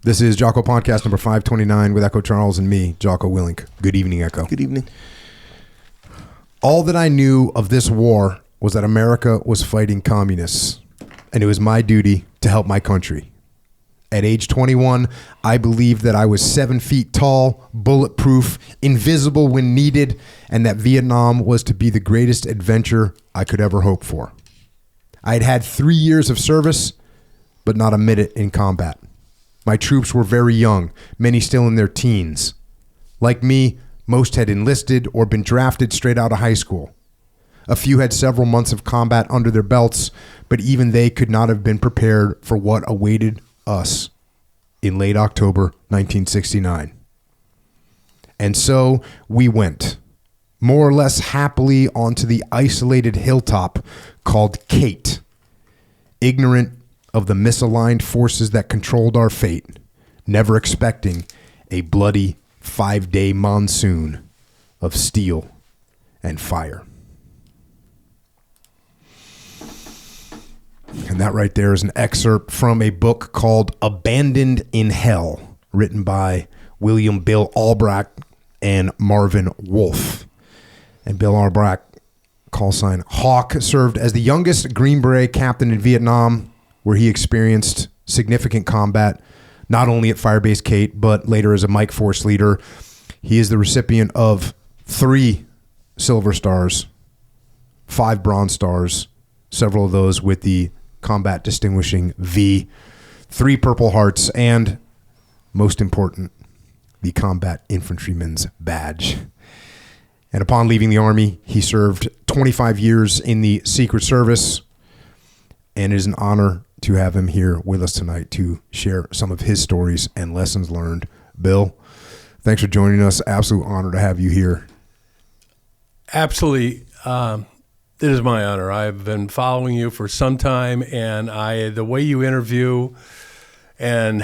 This is Jocko Podcast number 529 with Echo Charles and me, Jocko Willink. Good evening, Echo. Good evening. All that I knew of this war was that America was fighting communists, and it was my duty to help my country. At age 21, I believed that I was 7 feet tall, bulletproof, invisible when needed, and that Vietnam was to be the greatest adventure I could ever hope for. I had had 3 years of service, but not a minute in combat. My troops were very young, many still in their teens. Like me, most had enlisted or been drafted straight out of high school. A few had several months of combat under their belts, but even they could not have been prepared for what awaited us in late October 1969. And so we went, more or less happily, onto the isolated hilltop called Kate, ignorant of the misaligned forces that controlled our fate, never expecting a bloody 5-day monsoon of steel and fire. And that right there is an excerpt from a book called Abandoned in Hell, written by William Bill Albracht and Marvin Wolfe. And Bill Albracht, call sign Hawk, served as the youngest Green Beret captain in Vietnam, where he experienced significant combat, not only at Firebase Kate, but later as a Mike Force leader. He is the recipient of 3 Silver Stars, 5 Bronze Stars, several of those with the Combat Distinguishing V, 3 Purple Hearts, and, most important, the Combat Infantryman's Badge. And upon leaving the Army, he served 25 years in the Secret Service, and it is an honor to have him here with us tonight to share some of his stories and lessons learned. Bill, thanks for joining us. Absolute honor to have you here. Absolutely. It is my honor. I've been following you for some time, and the way you interview and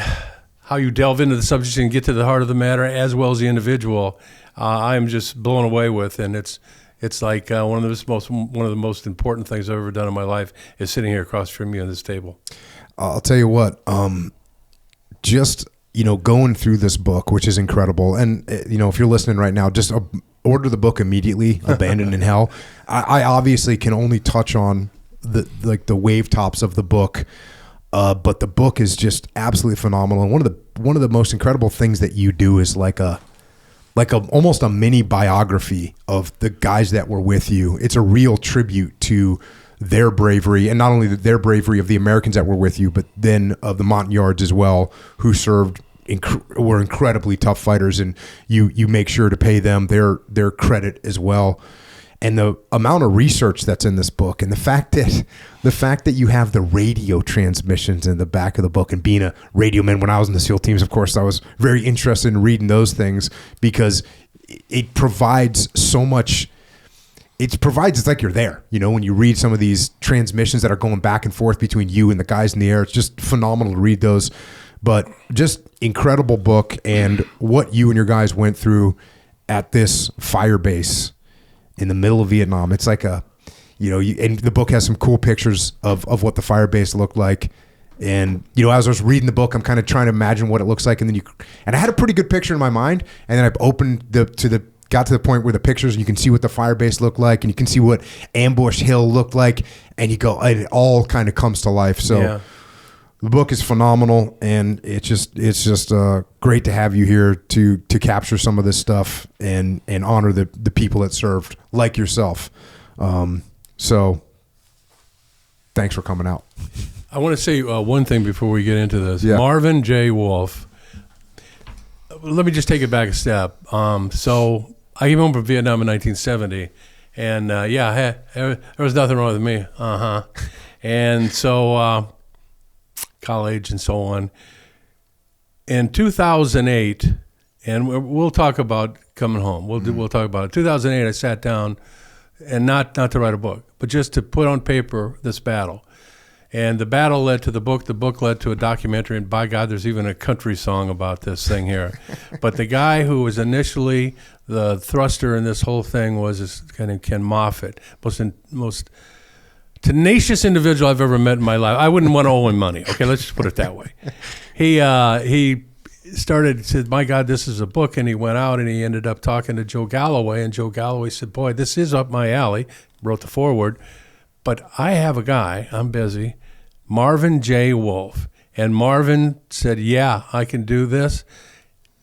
how you delve into the subject and get to the heart of the matter, as well as the individual, I am just blown away with. And it's like one of the most important things I've ever done in my life is sitting here across from you on this table. I'll tell you what. Just going through this book, which is incredible, and if you're listening right now, just order the book immediately. Abandoned in Hell. I obviously can only touch on the wave tops of the book, but the book is just absolutely phenomenal. And one of the most incredible things that you do is like almost a mini biography of the guys that were with you. It's a real tribute to their bravery, and not only their bravery of the Americans that were with you, but then of the Montagnards as well, who were incredibly tough fighters, and you make sure to pay them their credit as well. And the amount of research that's in this book, and the fact that you have the radio transmissions in the back of the book, and being a radio man when I was in the SEAL teams, of course, I was very interested in reading those things because it provides so much. It's like you're there, when you read some of these transmissions that are going back and forth between you and the guys in the air. It's just phenomenal to read those, but just incredible book, and what you and your guys went through at this fire base in the middle of Vietnam. It's like and the book has some cool pictures of what the fire base looked like. And, as I was reading the book, I'm kind of trying to imagine what it looks like. And I had a pretty good picture in my mind. And then I opened got to the point where the pictures, and you can see what the fire base looked like, and you can see what Ambush Hill looked like, and it all kind of comes to life. So yeah. The book is phenomenal, and it's just great to have you here to capture some of this stuff and honor the people that served, like yourself. So thanks for coming out. I want to say one thing before we get into this. Yeah. Marvin J. Wolfe. Let me just take it back a step. So I came home from Vietnam in 1970, and there was nothing wrong with me. And so college and so on. In 2008, and we'll talk about coming home. We'll talk about it. 2008, I sat down, and not to write a book, but just to put on paper this battle. And the battle led to the book. The book led to a documentary. And by God, there's even a country song about this thing here. But the guy who was initially the thruster in this whole thing was this guy named Ken Moffat, most tenacious individual I've ever met in my life. I wouldn't want to owe him money. Okay, let's just put it that way. He said, my God, this is a book. And he went out and he ended up talking to Joe Galloway. And Joe Galloway said, boy, this is up my alley. Wrote the foreword. But I have a guy, I'm busy, Marvin J. Wolf. And Marvin said, yeah, I can do this.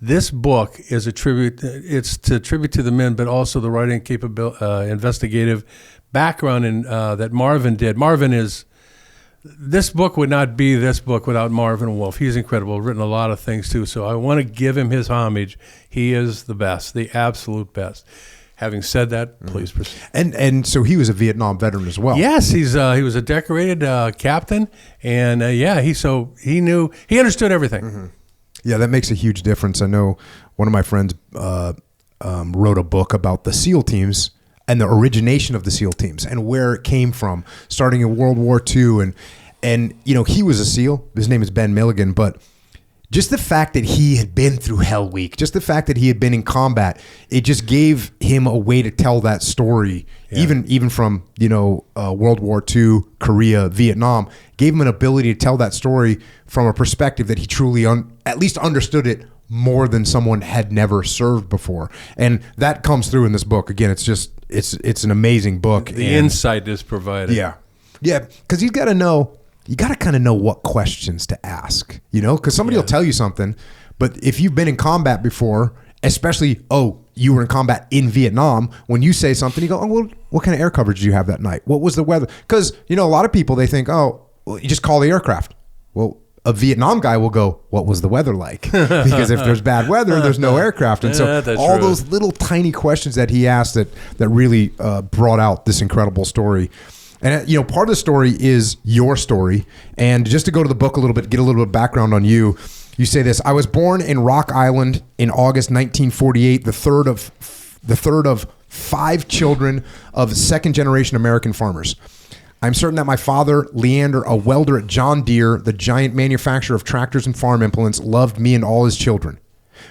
This book is a tribute. It's to tribute to the men, but also the writing capability, investigative background that Marvin did. This book would not be this book without Marvin Wolf. He's incredible, written a lot of things too. So I want to give him his homage. He is the best, the absolute best. Having said that, please proceed. And so he was a Vietnam veteran as well. Yes, he was a decorated captain, and he understood everything. Mm-hmm. Yeah, that makes a huge difference. I know one of my friends wrote a book about the SEAL teams and the origination of the SEAL teams and where it came from, starting in World War II. And he was a SEAL. His name is Ben Milligan, but just the fact that he had been through Hell Week, just the fact that he had been in combat, it just gave him a way to tell that story, even from World War II, Korea, Vietnam, gave him an ability to tell that story from a perspective that he truly at least understood it more than someone had never served before. And that comes through in this book. Again, it's an amazing book. The insight is provided. Yeah, because you got to kind of know what questions to ask, because somebody will tell you something, but if you've been in combat before, especially, you were in combat in Vietnam, when you say something, you go, well, what kind of air coverage did you have that night? What was the weather? Because, a lot of people, they think, well, you just call the aircraft. Well, a Vietnam guy will go, what was the weather like? Because if there's bad weather, there's no aircraft. And so all those little tiny questions that he asked that really brought out this incredible story. And, part of the story is your story. And just to go to the book a little bit, get a little bit of background on you, you say this: I was born in Rock Island in August 1948, the third of 5 children of second-generation American farmers. I'm certain that my father, Leander, a welder at John Deere, the giant manufacturer of tractors and farm implements, loved me and all his children.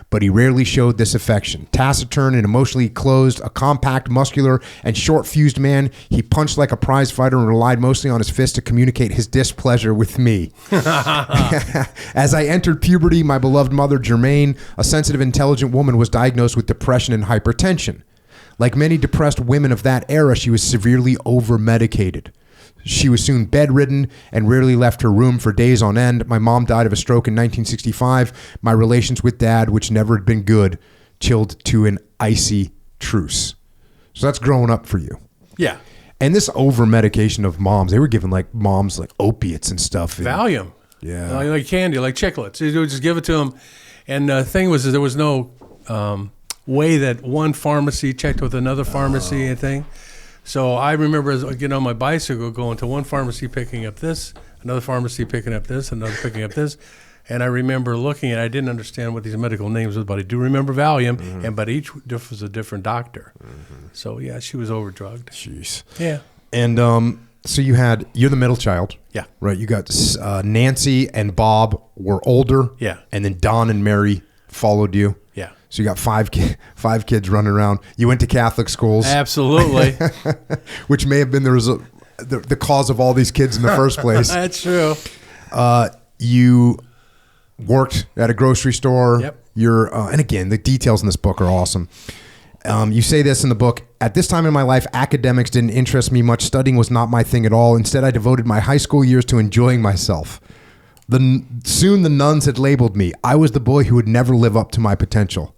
But he rarely showed this affection. Taciturn and emotionally closed, a compact, muscular, and short-fused man, he punched like a prize fighter and relied mostly on his fist to communicate his displeasure with me. As I entered puberty, my beloved mother, Germaine, a sensitive, intelligent woman, was diagnosed with depression and hypertension. Like many depressed women of that era, she was severely over-medicated. She was soon bedridden and rarely left her room for days on end. My mom died of a stroke in 1965. My relations with Dad, which never had been good, chilled to an icy truce. So that's growing up for you. Yeah. And this over-medication of moms, they were giving moms opiates and stuff. Valium. Yeah. Like candy, like chiclets. You would just give it to them. And the thing was, there was no way that one pharmacy checked with another pharmacy and thing. So I remember getting on my bicycle, going to one pharmacy, picking up this, another pharmacy picking up this, another picking up this. And I remember looking at it. I didn't understand what these medical names were, but I do remember Valium, but each was a different doctor. Mm-hmm. So, yeah, she was overdrugged. Jeez. Yeah. And so you're the middle child. Yeah. Right. You got Nancy and Bob were older. Yeah. And then Don and Mary followed you. Yeah. So you got five kids running around. You went to Catholic schools. Absolutely. Which may have been the cause of all these kids in the first place. That's true. You worked at a grocery store. Yep. And again, the details in this book are awesome. You say this in the book: at this time in my life, academics didn't interest me much. Studying was not my thing at all. Instead, I devoted my high school years to enjoying myself. Soon the nuns had labeled me. I was the boy who would never live up to my potential.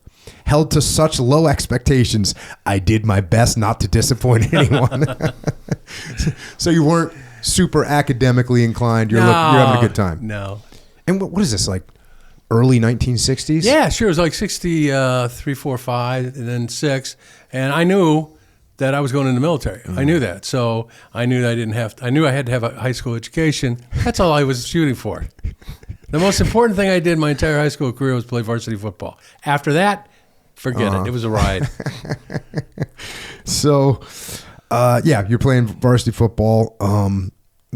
Held to such low expectations, I did my best not to disappoint anyone. So you weren't super academically inclined. You're having a good time. No. And what is this, like early 1960s? Yeah, sure. It was like 63, 4, 5, and then 6. And I knew that I was going in the military. I knew that. So I knew that I knew I had to have a high school education. That's all I was shooting for. The most important thing I did my entire high school career was play varsity football. After that, forget it. It was a ride. So, you're playing varsity football.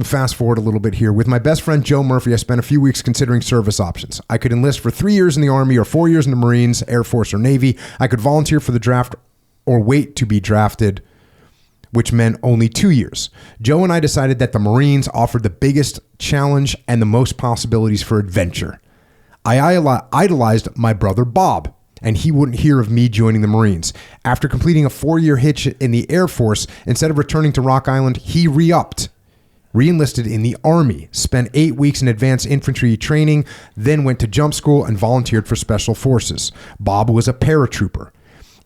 Fast forward a little bit here. With my best friend Joe Murphy, I spent a few weeks considering service options. I could enlist for 3 years in the Army or 4 years in the Marines, Air Force, or Navy. I could volunteer for the draft or wait to be drafted, which meant only 2 years. Joe and I decided that the Marines offered the biggest challenge and the most possibilities for adventure. I idolized my brother Bob, and he wouldn't hear of me joining the Marines. After completing a 4-year hitch in the Air Force, instead of returning to Rock Island, he re-enlisted in the Army, spent 8 weeks in advanced infantry training, then went to jump school and volunteered for Special Forces. Bob was a paratrooper.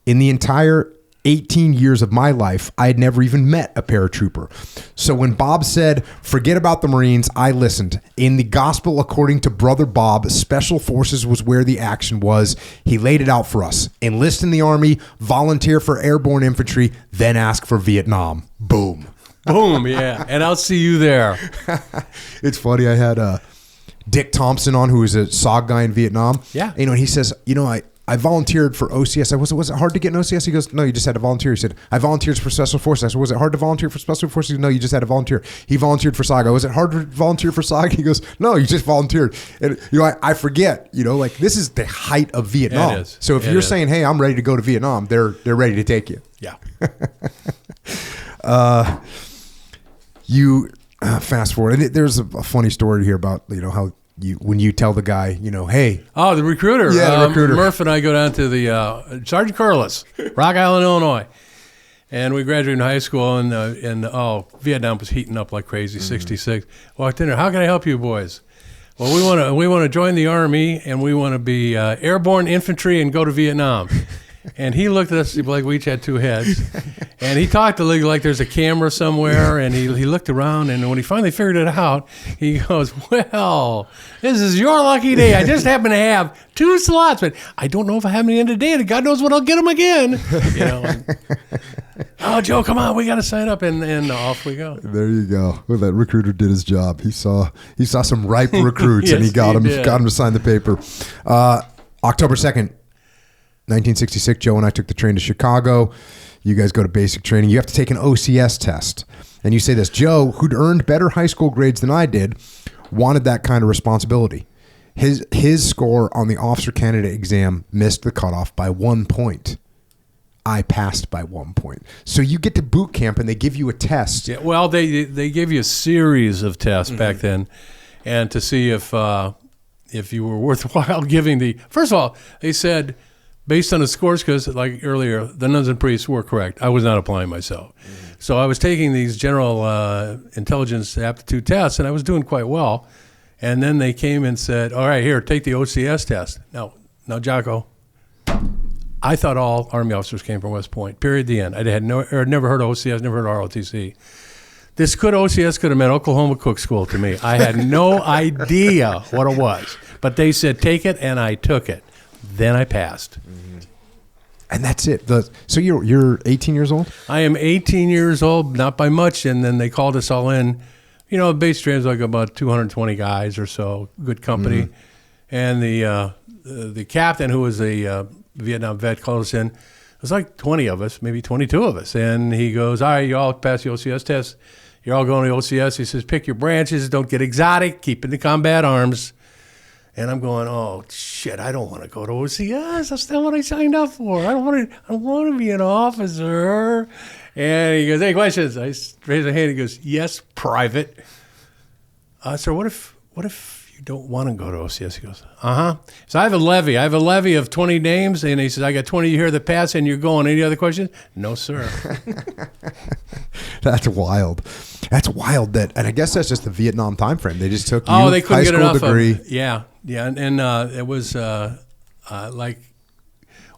In the entire 18 years of my life, I had never even met a paratrooper. So when Bob said, forget about the Marines, I listened. In the gospel, according to Brother Bob, Special Forces was where the action was. He laid it out for us. Enlist in the Army, volunteer for airborne infantry, then ask for Vietnam. Boom. Boom, yeah. And I'll see you there. It's funny. I had Dick Thompson on, who was a SOG guy in Vietnam. Yeah. And he says, I volunteered for OCS. Was it hard to get an OCS? He goes, no, you just had to volunteer. He said, I volunteered for Special Forces. I said, was it hard to volunteer for Special Forces? He goes, no, you just had to volunteer. He volunteered for SOG. Was it hard to volunteer for SOG? He goes, no, you just volunteered. And I forget, this is the height of Vietnam. It is. So if you're saying, hey, I'm ready to go to Vietnam, they're ready to take you. Yeah. You fast forward. And there's a funny story here about, how when you tell the guy, hey. Oh, the recruiter. Yeah, the recruiter. Murph and I go down to the Sergeant Corliss, Rock Island, Illinois. And we graduated in high school, and Vietnam was heating up like crazy, 66. Walked in there, how can I help you boys? Well, we want to join the Army, and we want to be airborne infantry and go to Vietnam. And he looked at us like we each had two heads. And he talked to like there's a camera somewhere, and he looked around, and when he finally figured it out, he goes, well, this is your lucky day. I just happen to have 2 slots, but I don't know if I have any in today, and God knows when I'll get them again. Oh, Joe, come on, we got to sign up, and off we go. There you go. Well, that recruiter did his job. He saw some ripe recruits, Yes, and he got did. him to sign the paper. October 2nd, 1966, Joe and I took the train to Chicago. You guys go to basic training. You have to take an OCS test. And you say this, Joe, who'd earned better high school grades than I did, wanted that kind of responsibility. His score on the officer candidate exam missed the cutoff by 1 point. I passed by 1 point. So you get to boot camp and they give you a test. Yeah, well, they gave you a series of tests back then, and to see if you were worthwhile giving the. First of all, they said based on the scores, because like earlier, the nuns and priests were correct. I was not applying myself, so I was taking these general intelligence aptitude tests, and I was doing quite well. And then they came and said, "All right, here, take the OCS test." Now, Jocko. I thought all Army officers came from West Point. Period. The end. I had never heard of OCS, never heard of ROTC. OCS could have meant Oklahoma Cook School to me. I had no idea what it was. But they said, take it, and I took it. Then I passed. Mm-hmm. And that's it. So you're 18 years old? I am 18 years old, not by much, and then they called us all in. Base train's like about 220 guys or so, good company. Mm-hmm. And the captain, who was a Vietnam vet, called us in. It was like 20 of us, maybe 22 of us. And he goes, all right, you all passed the OCS test. You're all going to OCS. He says, pick your branches. Don't get exotic. Keep in the combat arms. And I'm going, oh, shit, I don't want to go to OCS. That's not what I signed up for. I don't want to be an officer. And he goes, any questions? I raise my hand. He goes, yes, private. Sir, what if you don't want to go to OCS? He goes, So I have a levy. I have a levy of 20 names. And he says, I got 20 here that pass, and you're going. Any other questions? No, sir. That's wild. That's wild. And I guess that's just the Vietnam time frame. They just took they couldn't high get school enough degree. Yeah. And it was like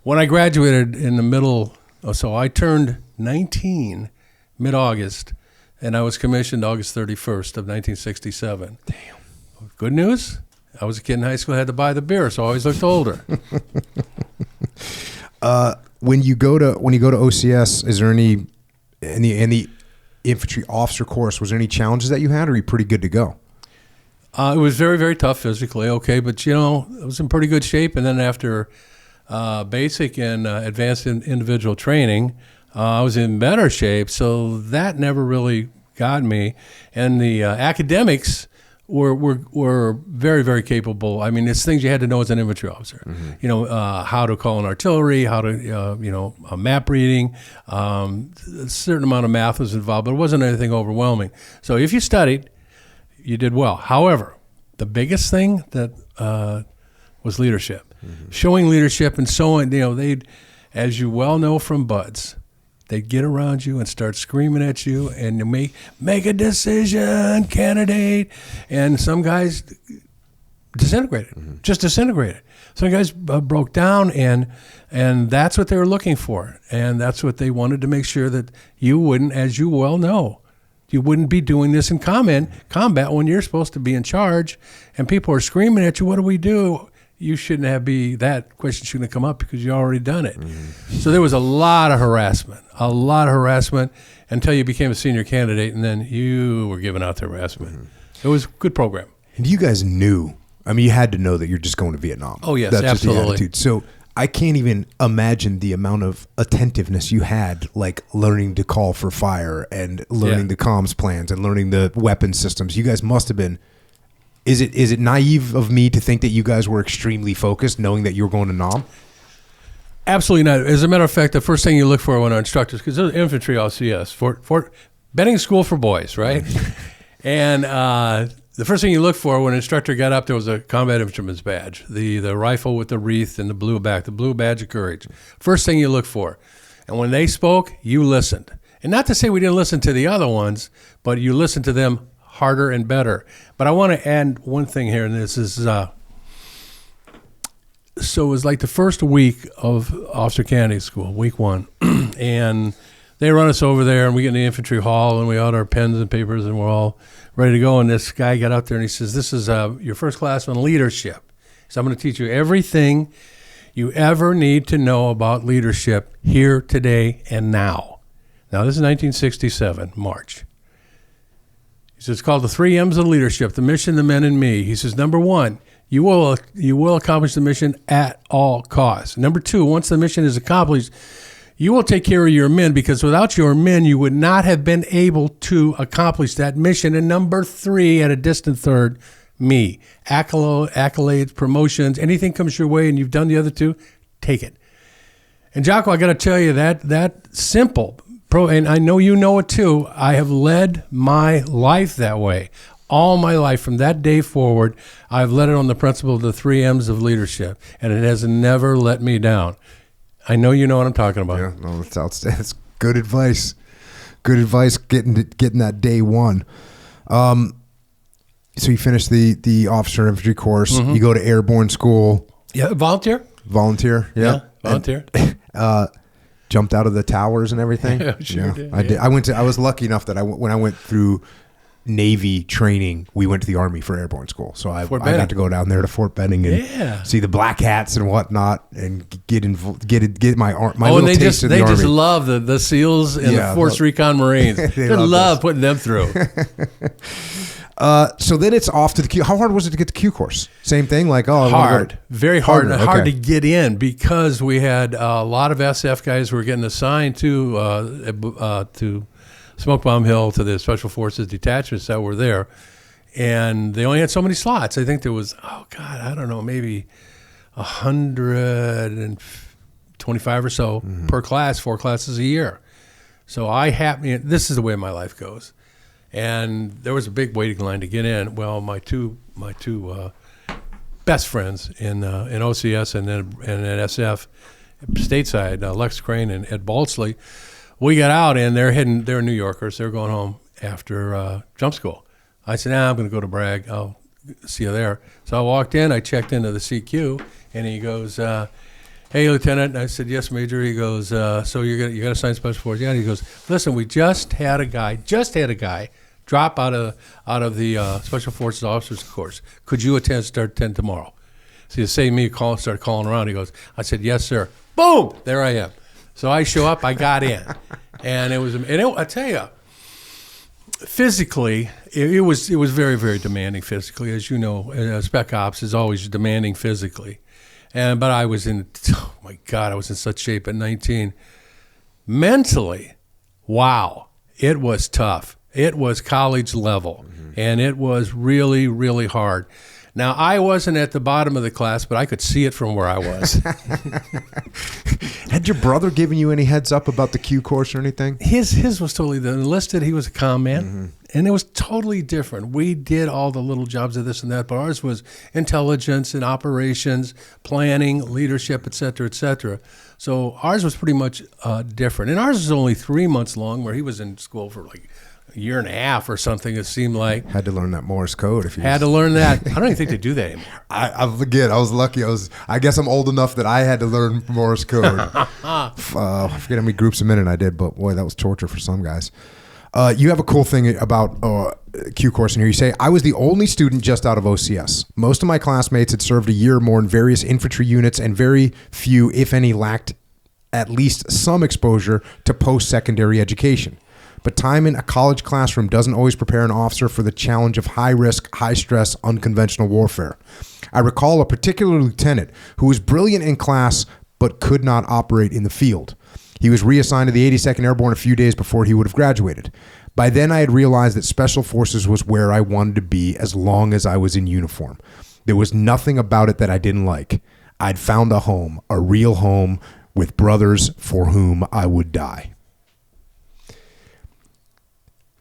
when I graduated in the middle. So I turned 19 mid-August, and I was commissioned August 31st of 1967. Damn. Good news, I was a kid in high school, I had to buy the beer, so I always looked older. When you go to OCS, is there any infantry officer course, was there any challenges that you had, or are you pretty good to go? It was very, very tough physically, okay, but I was in pretty good shape. And then after basic and advanced individual training, I was in better shape, so that never really got me. And the academics were very, very capable. I mean, it's things you had to know as an infantry officer. Mm-hmm. How to call an artillery, how to, map reading. A certain amount of math was involved, but it wasn't anything overwhelming. So if you studied, you did well. However, the biggest thing that was leadership. Showing leadership and so on. They'd, as you well know from buds, they'd get around you and start screaming at you and make a decision, candidate. And some guys disintegrated, just disintegrated. Some guys broke down, and that's what they were looking for. And that's what they wanted to make sure that you wouldn't, as you well know, you wouldn't be doing this in combat when you're supposed to be in charge and people are screaming at you, what do we do? You shouldn't that question shouldn't have come up because you already done it. So there was a lot of harassment until you became a senior candidate, and then you were giving out the harassment. It was a good program. And you guys knew, you had to know that you're just going to Vietnam. Oh, yes, That's absolutely. Just the attitude. So I can't even imagine the amount of attentiveness you had, like learning to call for fire and learning the comms plans and learning the weapon systems. You guys must have been. Is it naive of me to think that you guys were extremely focused, knowing that you were going to Nam? Absolutely not. As a matter of fact, the first thing you look for when our instructors, because they're infantry LCS, for betting school for boys, right? And the first thing you look for when an instructor got up, there was a combat infantryman's badge, the rifle with the wreath and the blue badge of courage. First thing you look for. And when they spoke, you listened. And not to say we didn't listen to the other ones, but you listened to them harder and better. But I want to add one thing here, and this is, so it was like the first week of officer candidate school, week 1, and they run us over there, and we get in the infantry hall, and we had our pens and papers, and we're all ready to go, and this guy got up there, and he says, this is your first class on leadership. So I'm going to teach you everything you ever need to know about leadership here, today, and now. Now, this is 1967, March. He says, it's called the 3 M's of leadership, the mission, the men, and me. He says, number 1, you will accomplish the mission at all costs. Number 2, once the mission is accomplished, you will take care of your men, because without your men, you would not have been able to accomplish that mission. And number 3, at a distant third, me. Accolades, promotions, anything comes your way and you've done the other 2, take it. And Jocko, I got to tell you, that simple, and I know you know it too, I have led my life that way. All my life, from that day forward, I've led it on the principle of the 3 M's of leadership, and it has never let me down. I know you know what I'm talking about. Yeah, no, that's outstanding. That's good advice. Good advice getting that day one. So you finish the officer infantry course. You go to airborne school. Yeah, volunteer. Yeah, volunteer. Jumped out of the towers and everything. Yeah, sure did. I did. I was lucky enough that when I went through Navy training, we went to the Army for airborne school. So I got to go down there to Fort Benning and see the black hats and whatnot, and get my little taste of the Army. They just love the SEALs and the Force Recon Marines. they love putting them through. So then it's off to the Q. How hard was it to get the Q course? Same thing, like hard, very hard, harder, hard to get in, because we had a lot of SF guys who were getting assigned to Smoke Bomb Hill, to the Special Forces detachments that were there, and they only had so many slots. I think there was, I don't know, maybe 125 or so per class, 4 classes a year. So this is the way my life goes. And there was a big waiting line to get in. Well, my two best friends in OCS and at SF stateside, Lex Crane and Ed Balsley, we got out, and they're New Yorkers. They're going home after jump school. I said, I'm going to go to Bragg. I'll see you there. So I walked in. I checked into the CQ, and he goes, hey, Lieutenant. And I said, yes, Major. He goes, so you got to sign Special Forces? Yeah. And he goes, listen, we just had a guy drop out of the Special Forces officers course. Could you start 10 tomorrow? So you say me start calling around. He goes, I said, yes, sir. Boom, there I am. So I show up. I got in, and I tell you, physically, it was very, very demanding physically. As you know, Spec Ops is always demanding physically. But I was I was in such shape at 19. Mentally, wow, it was tough. It was college level, and it was really, really hard. Now, I wasn't at the bottom of the class, but I could see it from where I was. Had your brother given you any heads up about the Q course or anything? His was totally enlisted. He was a comm man, And it was totally different. We did all the little jobs of this and that, but ours was intelligence and operations, planning, leadership, et cetera, et cetera. So ours was pretty much different. And ours was only 3 months long, where he was in school for like a year and a half or something, it seemed like. Had to learn that Morse code. If you had to learn that. I don't even think they do that anymore. I forget. I was lucky. I guess I'm old enough that I had to learn Morse code. I forget how many groups a minute I did, but boy, that was torture for some guys. You have a cool thing about Q course in here. You say, I was the only student just out of OCS. Most of my classmates had served a year or more in various infantry units, and very few, if any, lacked at least some exposure to post-secondary education. But time in a college classroom doesn't always prepare an officer for the challenge of high-risk, high-stress, unconventional warfare. I recall a particular lieutenant who was brilliant in class but could not operate in the field. He was reassigned to the 82nd Airborne a few days before he would have graduated. By then, I had realized that Special Forces was where I wanted to be as long as I was in uniform. There was nothing about it that I didn't like. I'd found a home, a real home, with brothers for whom I would die.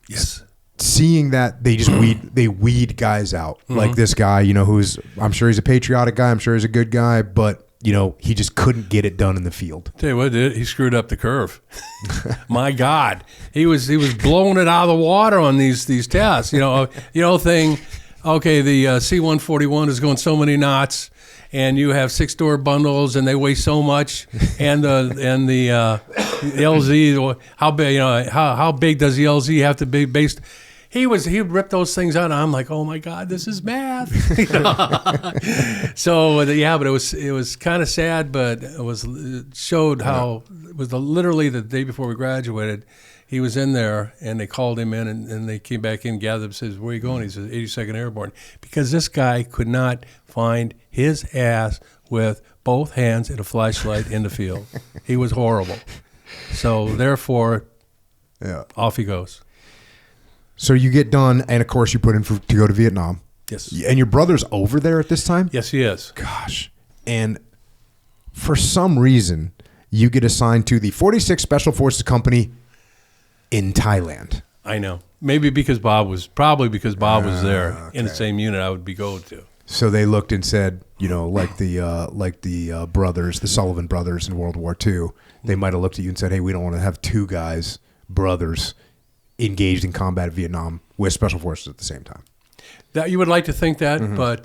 Yes. Seeing that they just weed guys out. Like this guy, who's, I'm sure he's a patriotic guy. I'm sure he's a good guy, but he just couldn't get it done in the field. Tell you what, he screwed up the curve. My God, he was blowing it out of the water on these tests. Thing. Okay, the C-141 is going so many knots, and you have 6-door bundles, and they weigh so much, and the LZ. How big does the LZ have to be based? He ripped those things out, and I'm like, oh my God, this is math. So but it was kind of sad, but it showed how it was literally the day before we graduated. He was in there, and they called him in, and they came back in, gathered him, says, where are you going? He says, 82nd Airborne. Because this guy could not find his ass with both hands and a flashlight in the field. He was horrible. So therefore, off he goes. So you get done, and of course you put in to go to Vietnam. Yes. And your brother's over there at this time? Yes, he is. Gosh. And for some reason, you get assigned to the 46th Special Forces Company in Thailand. I know. Maybe because Bob was there in the same unit I would be going to. So they looked and said, like the brothers, the Sullivan brothers in World War II, they might have looked at you and said, hey, we don't want to have two guys, brothers, engaged in combat in Vietnam with Special Forces at the same time. That you would like to think that, but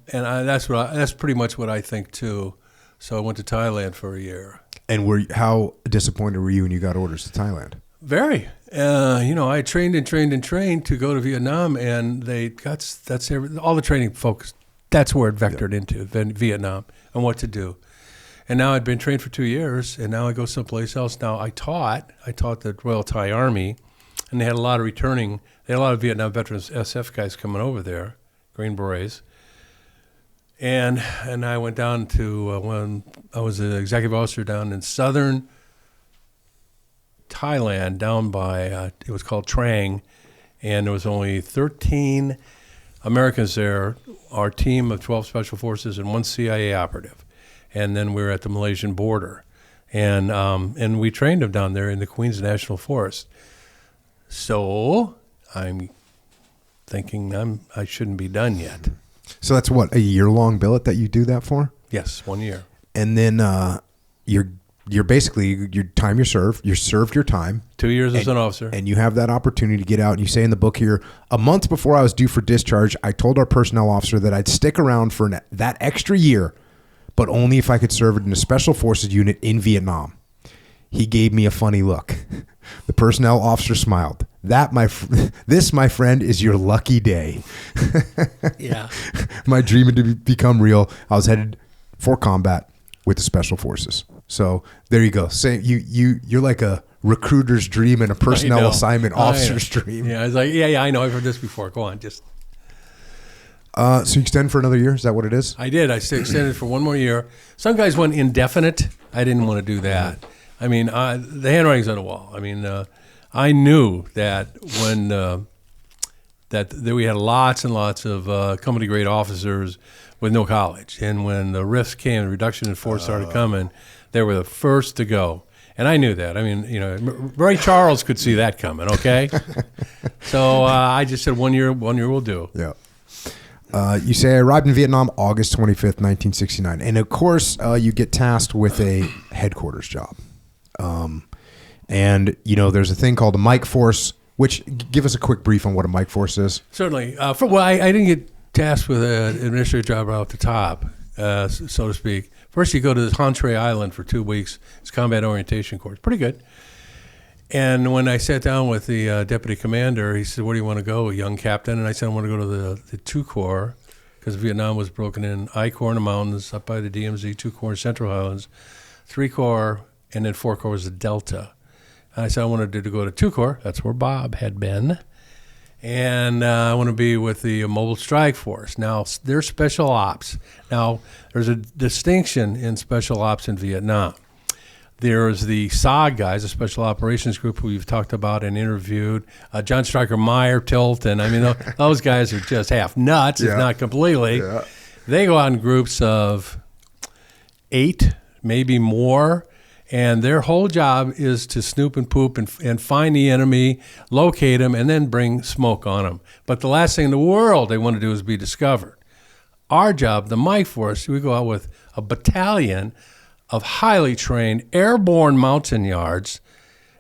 that's pretty much what I think too. So I went to Thailand for a year. And how disappointed were you when you got orders to Thailand? Very. I trained to go to Vietnam, and all the training focused. That's where it vectored into Vietnam and what to do. And now I'd been trained for 2 years, and now I go someplace else. Now I taught the Royal Thai Army, and they had a lot of Vietnam veterans, SF guys coming over there, Green Berets. And I went down to when I was an executive officer down in southern Thailand, down by it was called Trang, and there was only 13 Americans there. Our team of 12 Special Forces and 1 CIA operative, and then we were at the Malaysian border, and we trained them down there in the Queens National Forest. So I'm thinking I shouldn't be done yet. So that's what, a year-long billet that you do that for? Yes, 1 year. And then you're basically your time you served your time. 2 years as an officer. And you have that opportunity to get out. And you say in the book here, a month before I was due for discharge, I told our personnel officer that I'd stick around for that extra year, but only if I could serve in a Special Forces unit in Vietnam. He gave me a funny look. The personnel officer smiled. This, my friend, is your lucky day. Yeah. My dream had become real. I was headed for combat with the Special Forces. So there you go. Say you're like a recruiter's dream and a personnel assignment officer's dream. Yeah, I was like, yeah, I know. I've heard this before. Go on, just. So you extend for another year? Is that what it is? I did. I extended for 1 more year. Some guys went indefinite. I didn't want to do that. I mean, the handwriting's on the wall. I mean, I knew that when that we had lots and lots of company grade officers with no college, and when the RIFs came, the reduction in force started coming, they were the first to go. And I knew that. I mean, Ray Charles could see that coming, okay? So I just said 1 year will do. Yeah. You say I arrived in Vietnam August 25th, 1969. And of course, you get tasked with a headquarters job. And, there's a thing called a Mike Force, which give us a quick brief on what a Mike Force is. Certainly. I didn't get tasked with an administrative job right off the top, so to speak. First, you go to this Hantray Island for 2 weeks. It's combat orientation course. Pretty good. And when I sat down with the deputy commander, he said, "Where do you want to go, young captain?" And I said, "I want to go to the 2 Corps, because Vietnam was broken in I Corps in the mountains, up by the DMZ, 2 Corps in Central Highlands, 3 Corps, and then 4 Corps was the Delta." And I said, "I wanted to go to 2 Corps. That's where Bob had been. And I want to be with the Mobile Strike Force." Now, they're special ops. Now, there's a distinction in special ops in Vietnam. There's the SOG guys, the Special Operations Group, who we've talked about and interviewed. John Stryker Meyer, Tilton. I mean, those guys are just half nuts, if not completely. Yeah. They go out in groups of 8, maybe more. And their whole job is to snoop and poop and find the enemy, locate them, and then bring smoke on them. But the last thing in the world they want to do is be discovered. Our job, the Mike Force, we go out with a battalion of highly trained airborne Montagnards,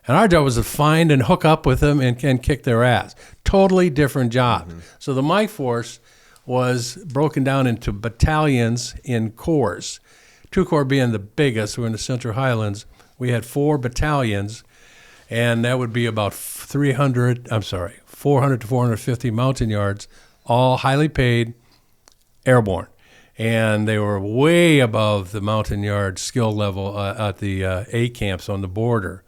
and our job was to find and hook up with them and kick their ass. Totally different job. Mm-hmm. So the Mike Force was broken down into battalions in corps. 2 Corps being the biggest, we're in the Central Highlands. We had 4 battalions, and that would be about 400 to 450 Montagnards, all highly paid, airborne. And they were way above the Montagnard skill level at the A camps on the border.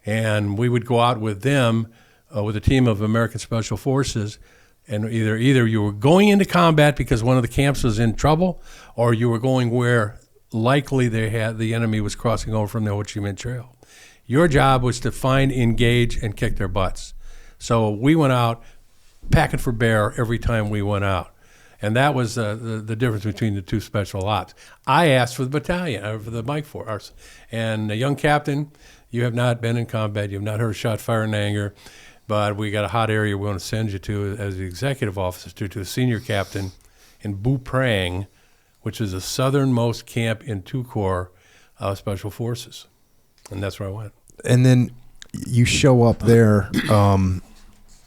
And we would go out with them, with a team of American Special Forces, and either you were going into combat because one of the camps was in trouble, or you were going where likely the enemy was crossing over from the Ho Chi Minh Trail. Your job was to find, engage, and kick their butts. So we went out packing for bear every time we went out. And that was the difference between the 2 special ops. I asked for the battalion, for the Mike Force. And a young captain, you have not been in combat, you have not heard a shot fired in anger, but we got a hot area we want to send you to as the executive officer to a senior captain in Bu Prang, which is the southernmost camp in 2 Corps Special Forces. And that's where I went. And then you show up there,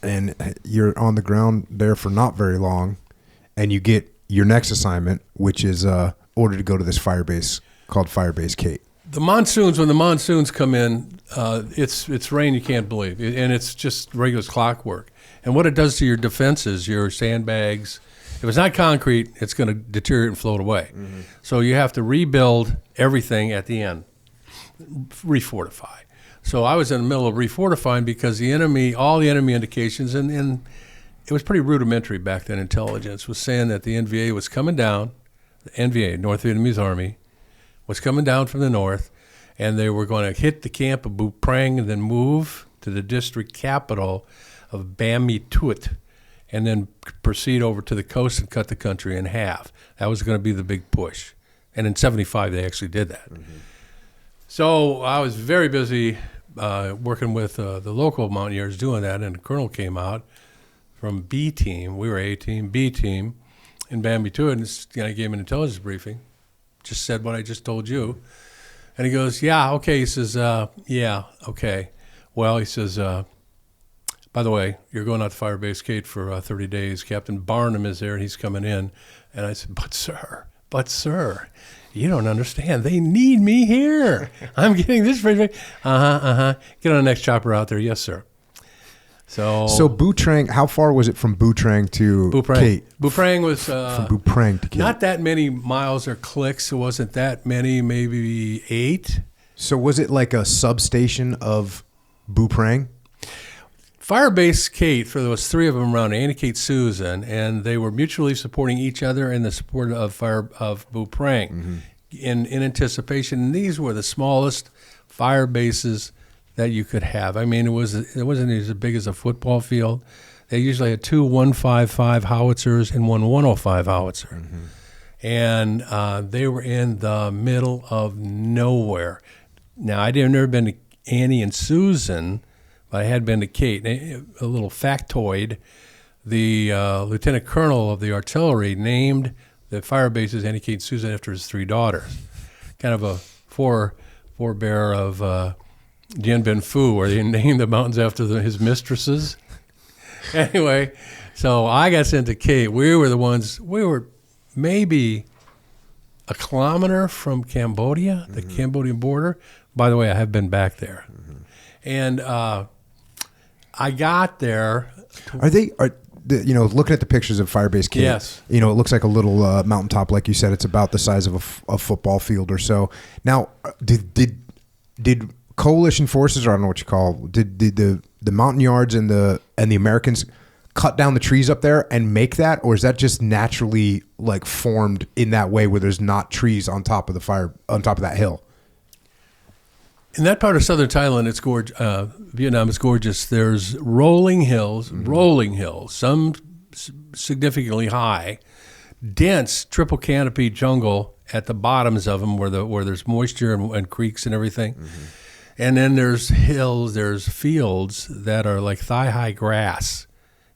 and you're on the ground there for not very long, and you get your next assignment, which is ordered to go to this firebase called Firebase Kate. When the monsoons come in, it's rain you can't believe. And it's just regular clockwork. And what it does to your defenses, your sandbags, if it's not concrete, it's going to deteriorate and float away. Mm-hmm. So you have to rebuild everything at the end, refortify. So I was in the middle of refortifying because all the enemy indications, and it was pretty rudimentary back then, intelligence was saying that the NVA was coming down, the NVA, North Vietnamese Army, was coming down from the north, and they were going to hit the camp of Bu Prang and then move to the district capital of Bam Mi Tuot, and then proceed over to the coast and cut the country in half. That was going to be the big push. And in 75, they actually did that. Mm-hmm. So I was very busy working with the local mountaineers doing that, and the colonel came out from B team. We were A team, B team, in Bam Mi Tuot, and I gave him an intelligence briefing. Just said what I just told you. And he goes, "Yeah, okay." He says, "Yeah, okay. Well," he says, "by the way, you're going out to Firebase Kate for 30 days. Captain Barnum is there, and he's coming in." And I said, but sir, you don't understand. They need me here. I'm getting this briefing. Get on the next chopper out there. Yes, sir. So Bu Prang, how far was it from Bu Prang to Kate? Bu Prang was from Bu Prang to Kate. Not that many miles or clicks. It wasn't that many, maybe 8. So was it like a substation of Bu Prang? Firebase Kate, for those 3 of them around, Annie, Kate, Susan, and they were mutually supporting each other in the support of Bu Prang, mm-hmm. in anticipation. And these were the smallest fire bases that you could have. I mean, it wasn't as big as a football field. They usually had 2 155 howitzers and 1 105 howitzer. Mm-hmm. And they were in the middle of nowhere. Now, I had never been to Annie and Susan, but I had been to Kate. A little factoid, the lieutenant colonel of the artillery named the fire bases Annie, Kate, and Susan after his 3 daughters. Kind of a forebear of Dien Bien Phu, where they named the mountains after his mistresses. Anyway, so I got sent to Kate. We were maybe a kilometer from Cambodia, the Cambodian border. By the way, I have been back there. And I got there. Looking at the pictures of Firebase Kate, yes. It looks like a little mountaintop, like you said. It's about the size of a football field or so. Now, did coalition forces, or I don't know what you call, did the Montagnards and the Americans cut down the trees up there and make that, or is that just naturally like formed in that way where there's not trees on top of that hill? In that part of southern Thailand, it's gorgeous. Vietnam is gorgeous. There's rolling hills, some significantly high, dense triple canopy jungle at the bottoms of them where there's moisture and creeks and everything. And then there's hills, there's fields that are like thigh-high grass.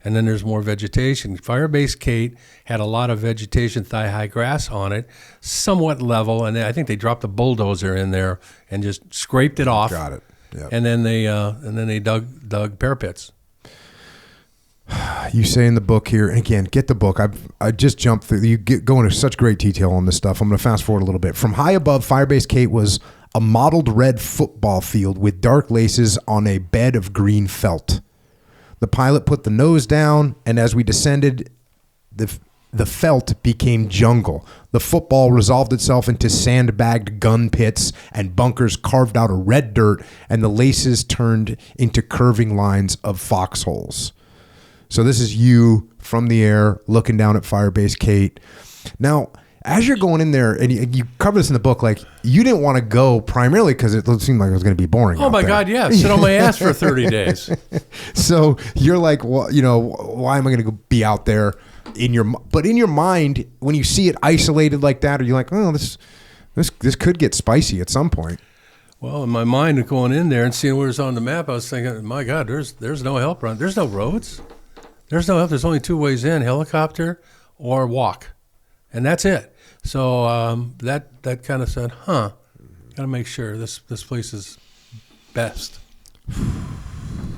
And then there's more vegetation. Firebase Kate had a lot of vegetation, thigh-high grass on it, somewhat level, and I think they dropped a bulldozer in there and just scraped it off. Got it. Yep. And then they dug parapets. You say in the book here, and again, get the book. I just jumped through. You go into such great detail on this stuff. I'm going to fast forward a little bit. From high above, Firebase Kate was a mottled red football field with dark laces on a bed of green felt. The pilot put the nose down, and as we descended, the felt became jungle. The football resolved itself into sandbagged gun pits and bunkers carved out of red dirt, and the laces turned into curving lines of foxholes. So this is you from the air looking down at Firebase Kate. Now, as you're going in there, and you cover this in the book, like you didn't want to go primarily because it seemed like it was going to be boring. Oh my God, yeah, sit on my ass for 30 days. So you're like, well, why am I going to be out there? But in your mind, when you see it isolated like that, are you like, oh, this could get spicy at some point? Well, in my mind, going in there and seeing where it's on the map, I was thinking, my God, there's no help around. There's no roads. There's no help. There's only 2 ways in: helicopter or walk, and that's it. So that kind of said, got to make sure this place is best.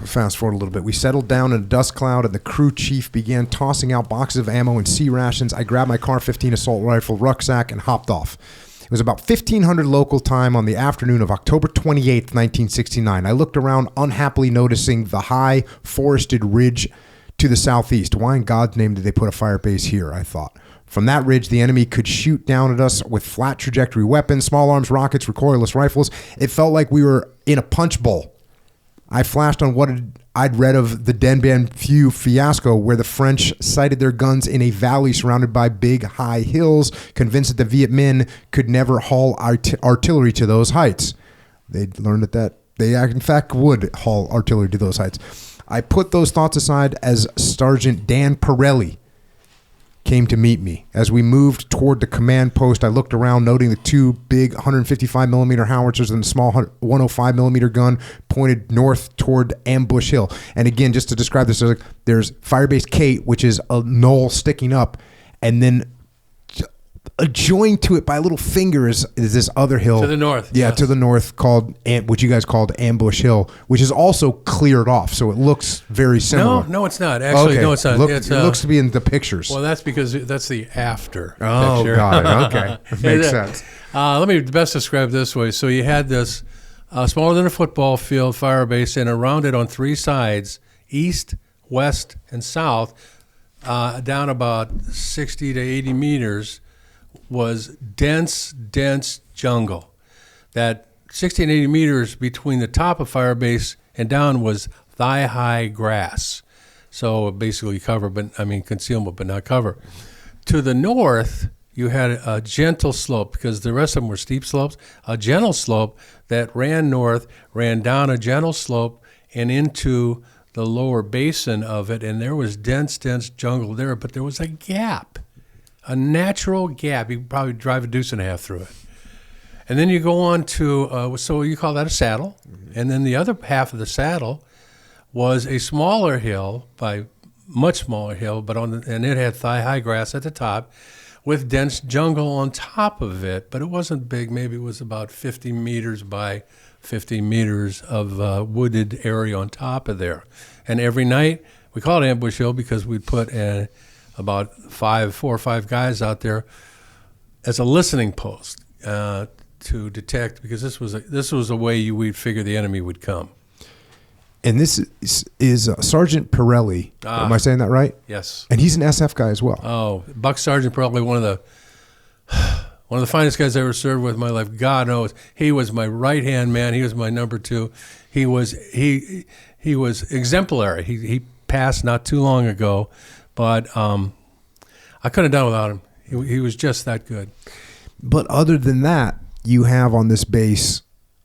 Fast forward a little bit. We settled down in a dust cloud, and the crew chief began tossing out boxes of ammo and sea rations. I grabbed my CAR-15 assault rifle rucksack and hopped off. It was about 1500 local time on the afternoon of October 28th, 1969. I looked around, unhappily noticing the high forested ridge to the southeast. Why in God's name did they put a fire base here, I thought. From that ridge, the enemy could shoot down at us with flat trajectory weapons, small arms, rockets, recoilless rifles. It felt like we were in a punch bowl. I flashed on what I'd read of the Dien Bien Phu fiasco, where the French sighted their guns in a valley surrounded by big, high hills, convinced that the Viet Minh could never haul artillery to those heights. They'd learned that they, in fact, would haul artillery to those heights. I put those thoughts aside as Sergeant Dan Pirelli came to meet me. As we moved toward the command post, I looked around, noting the 2 big 155 millimeter howitzers and a small 105 millimeter gun pointed north toward Ambush Hill. And again, just to describe this, there's Firebase Kate, which is a knoll sticking up, and then joined to it by a little finger is this other hill to the north. Yeah, yes. To the north, called what you guys called Ambush Hill, which is also cleared off, so it looks very similar. No, it's not. Actually, okay. no, it's not. It looks to be in the pictures. Well, that's because that's the after Oh, picture. got it. Okay. Makes sense. Let me best describe it this way. So you had this smaller than a football field fire base, and around it on 3 sides, east, west, and south, down about 60 to 80 meters, was dense jungle. That 60 and 80 meters between the top of Firebase and down was thigh-high grass. So basically concealment, but not cover. To the north, you had a gentle slope, because the rest of them were steep slopes, a gentle slope that ran north, ran down a gentle slope and into the lower basin of it, and there was dense jungle there, but there was a gap. A natural gap. You could probably drive a deuce and a half through it. And then you go on to, so you call that a saddle. Mm-hmm. And then the other half of the saddle was a smaller hill, much smaller hill, and it had thigh-high grass at the top with dense jungle on top of it. But it wasn't big. Maybe it was about 50 meters by 50 meters of wooded area on top of there. And every night, we call it Ambush Hill because we'd put about 4 or 5 guys out there as a listening post to detect, because this was a way we'd figure the enemy would come. And this is Sergeant Pirelli. Am I saying that right? Yes. And he's an SF guy as well. Oh, Buck Sergeant Pirelli, one of the finest guys I ever served with in my life. God knows, he was my right hand man. He was my number 2. He was exemplary. He passed not too long ago, but I couldn't have done without him. He was just that good. But other than that, you have on this base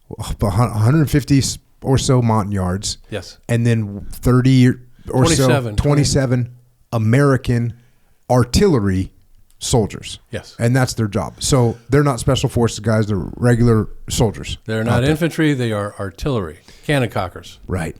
150 or so Montagnards. Yes. And then 30 or 27 American artillery soldiers. Yes. And that's their job. So they're not special forces guys, they're regular soldiers. They're not infantry, they are artillery. Cannon cockers. Right.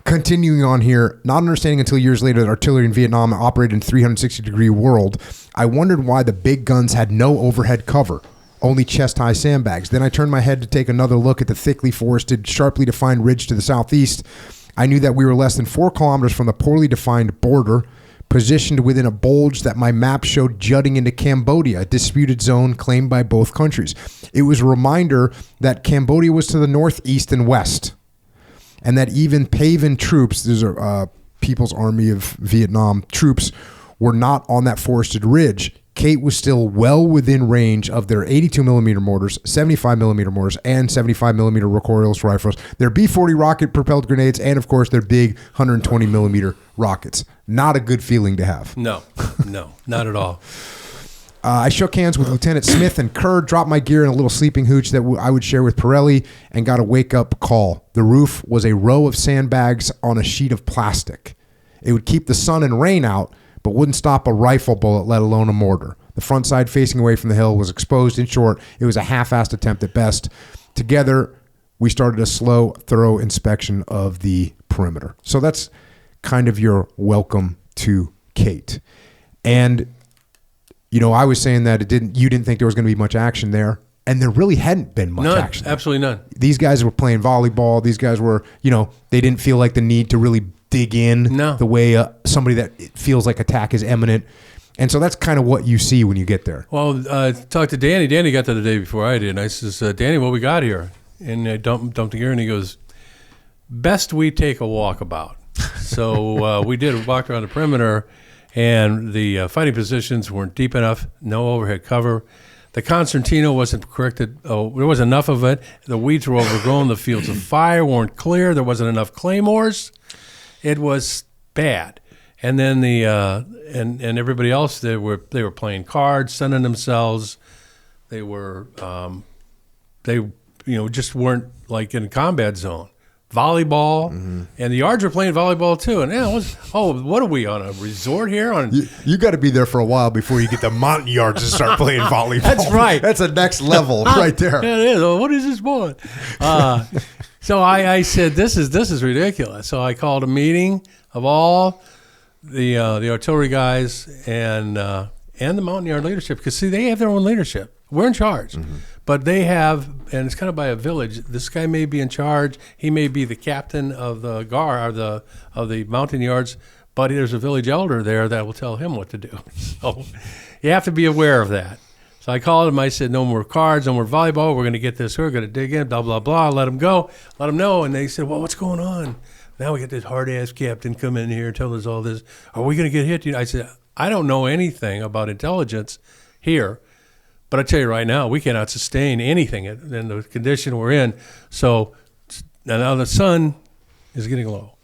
Continuing on here, not understanding until years later that artillery in Vietnam operated in a 360-degree world, I wondered why the big guns had no overhead cover, only chest-high sandbags. Then I turned my head to take another look at the thickly forested, sharply defined ridge to the southeast. I knew that we were less than 4 kilometers from the poorly defined border, positioned within a bulge that my map showed jutting into Cambodia, a disputed zone claimed by both countries. It was a reminder that Cambodia was to the northeast and west, and that even PAVN troops, these are People's Army of Vietnam troops, were not on that forested ridge. Kate was still well within range of their 82mm mortars, 75mm mortars, and 75mm recoilless rifles, their B-40 rocket-propelled grenades, and, of course, their big 120mm rockets. Not a good feeling to have. No, not at all. I shook hands with Lieutenant Smith and Kerr, dropped my gear in a little sleeping hooch that I would share with Pirelli, and got a wake-up call. The roof was a row of sandbags on a sheet of plastic. It would keep the sun and rain out, but wouldn't stop a rifle bullet, let alone a mortar. The front side facing away from the hill was exposed. In short, it was a half-assed attempt at best. Together, we started a slow, thorough inspection of the perimeter. So that's kind of your welcome to Kate. And you know, I was saying that you didn't think there was going to be much action there, and there really hadn't been much action. Absolutely none. These guys were playing volleyball. These guys were, they didn't feel like the need to really dig in the way somebody that feels like attack is imminent. And so that's kind of what you see when you get there. Well, talked to Danny. Danny got there the day before I did. And I says, Danny, what we got here? And I dumped the gear, and he goes, best we take a walkabout. So we did. We walked around the perimeter, and the fighting positions weren't deep enough, no overhead cover. The concertina wasn't corrected. Oh, there wasn't enough of it. The weeds were overgrown. The fields of fire weren't clear. There wasn't enough claymores. It was bad. And then and everybody else, they were playing cards, sunning themselves. They were just weren't like in a combat zone. Volleyball, and the yards were playing volleyball too. And what are we on, a resort here? You got to be there for a while before you get the mountain yards to start playing volleyball. That's right. That's a next level right there. Yeah, it is. What is this sport? So I said, this is ridiculous. So I called a meeting of all the artillery guys and the mountain yard leadership, because see, they have their own leadership. We're in charge. But they have, and it's kind of by a village. This guy may be in charge. He may be the captain of the guard of the mountain yards, but there's a village elder there that will tell him what to do. So you have to be aware of that. So I called him. I said, no more cards, no more volleyball. We're going to get this. We're going to dig in, blah, blah, blah. Let them go. Let them know. And they said, well, what's going on? Now we got this hard-ass captain come in here and tell us all this. Are we going to get hit? I said, I don't know anything about intelligence here. But I tell you right now, we cannot sustain anything in the condition we're in. So now the sun is getting low.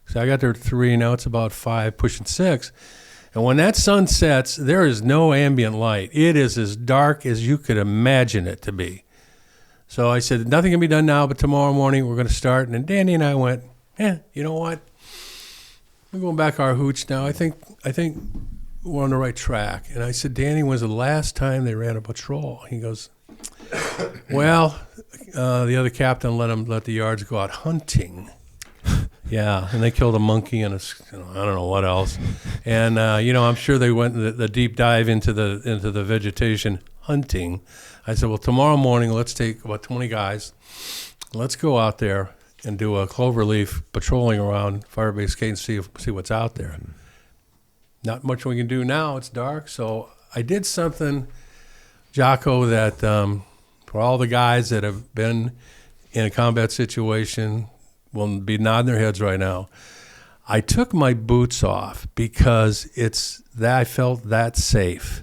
So I got there at 3, now it's about 5, pushing 6. And when that sun sets, there is no ambient light. It is as dark as you could imagine it to be. So I said, nothing can be done now, but tomorrow morning we're going to start. And then Danny and I went, you know what? We're going back our hooch now. I think we're on the right track. And I said, Danny, when's the last time they ran a patrol? He goes, well, the other captain let the yards go out hunting. Yeah, and they killed a monkey and I don't know what else. And I'm sure they went the deep dive into the vegetation hunting. I said, well, tomorrow morning, let's take about 20 guys. Let's go out there and do a cloverleaf patrolling around Firebase Kate and see what's out there. Not much we can do now. It's dark. So I did something, Jocko, that for all the guys that have been in a combat situation will be nodding their heads right now. I took my boots off because I felt that safe.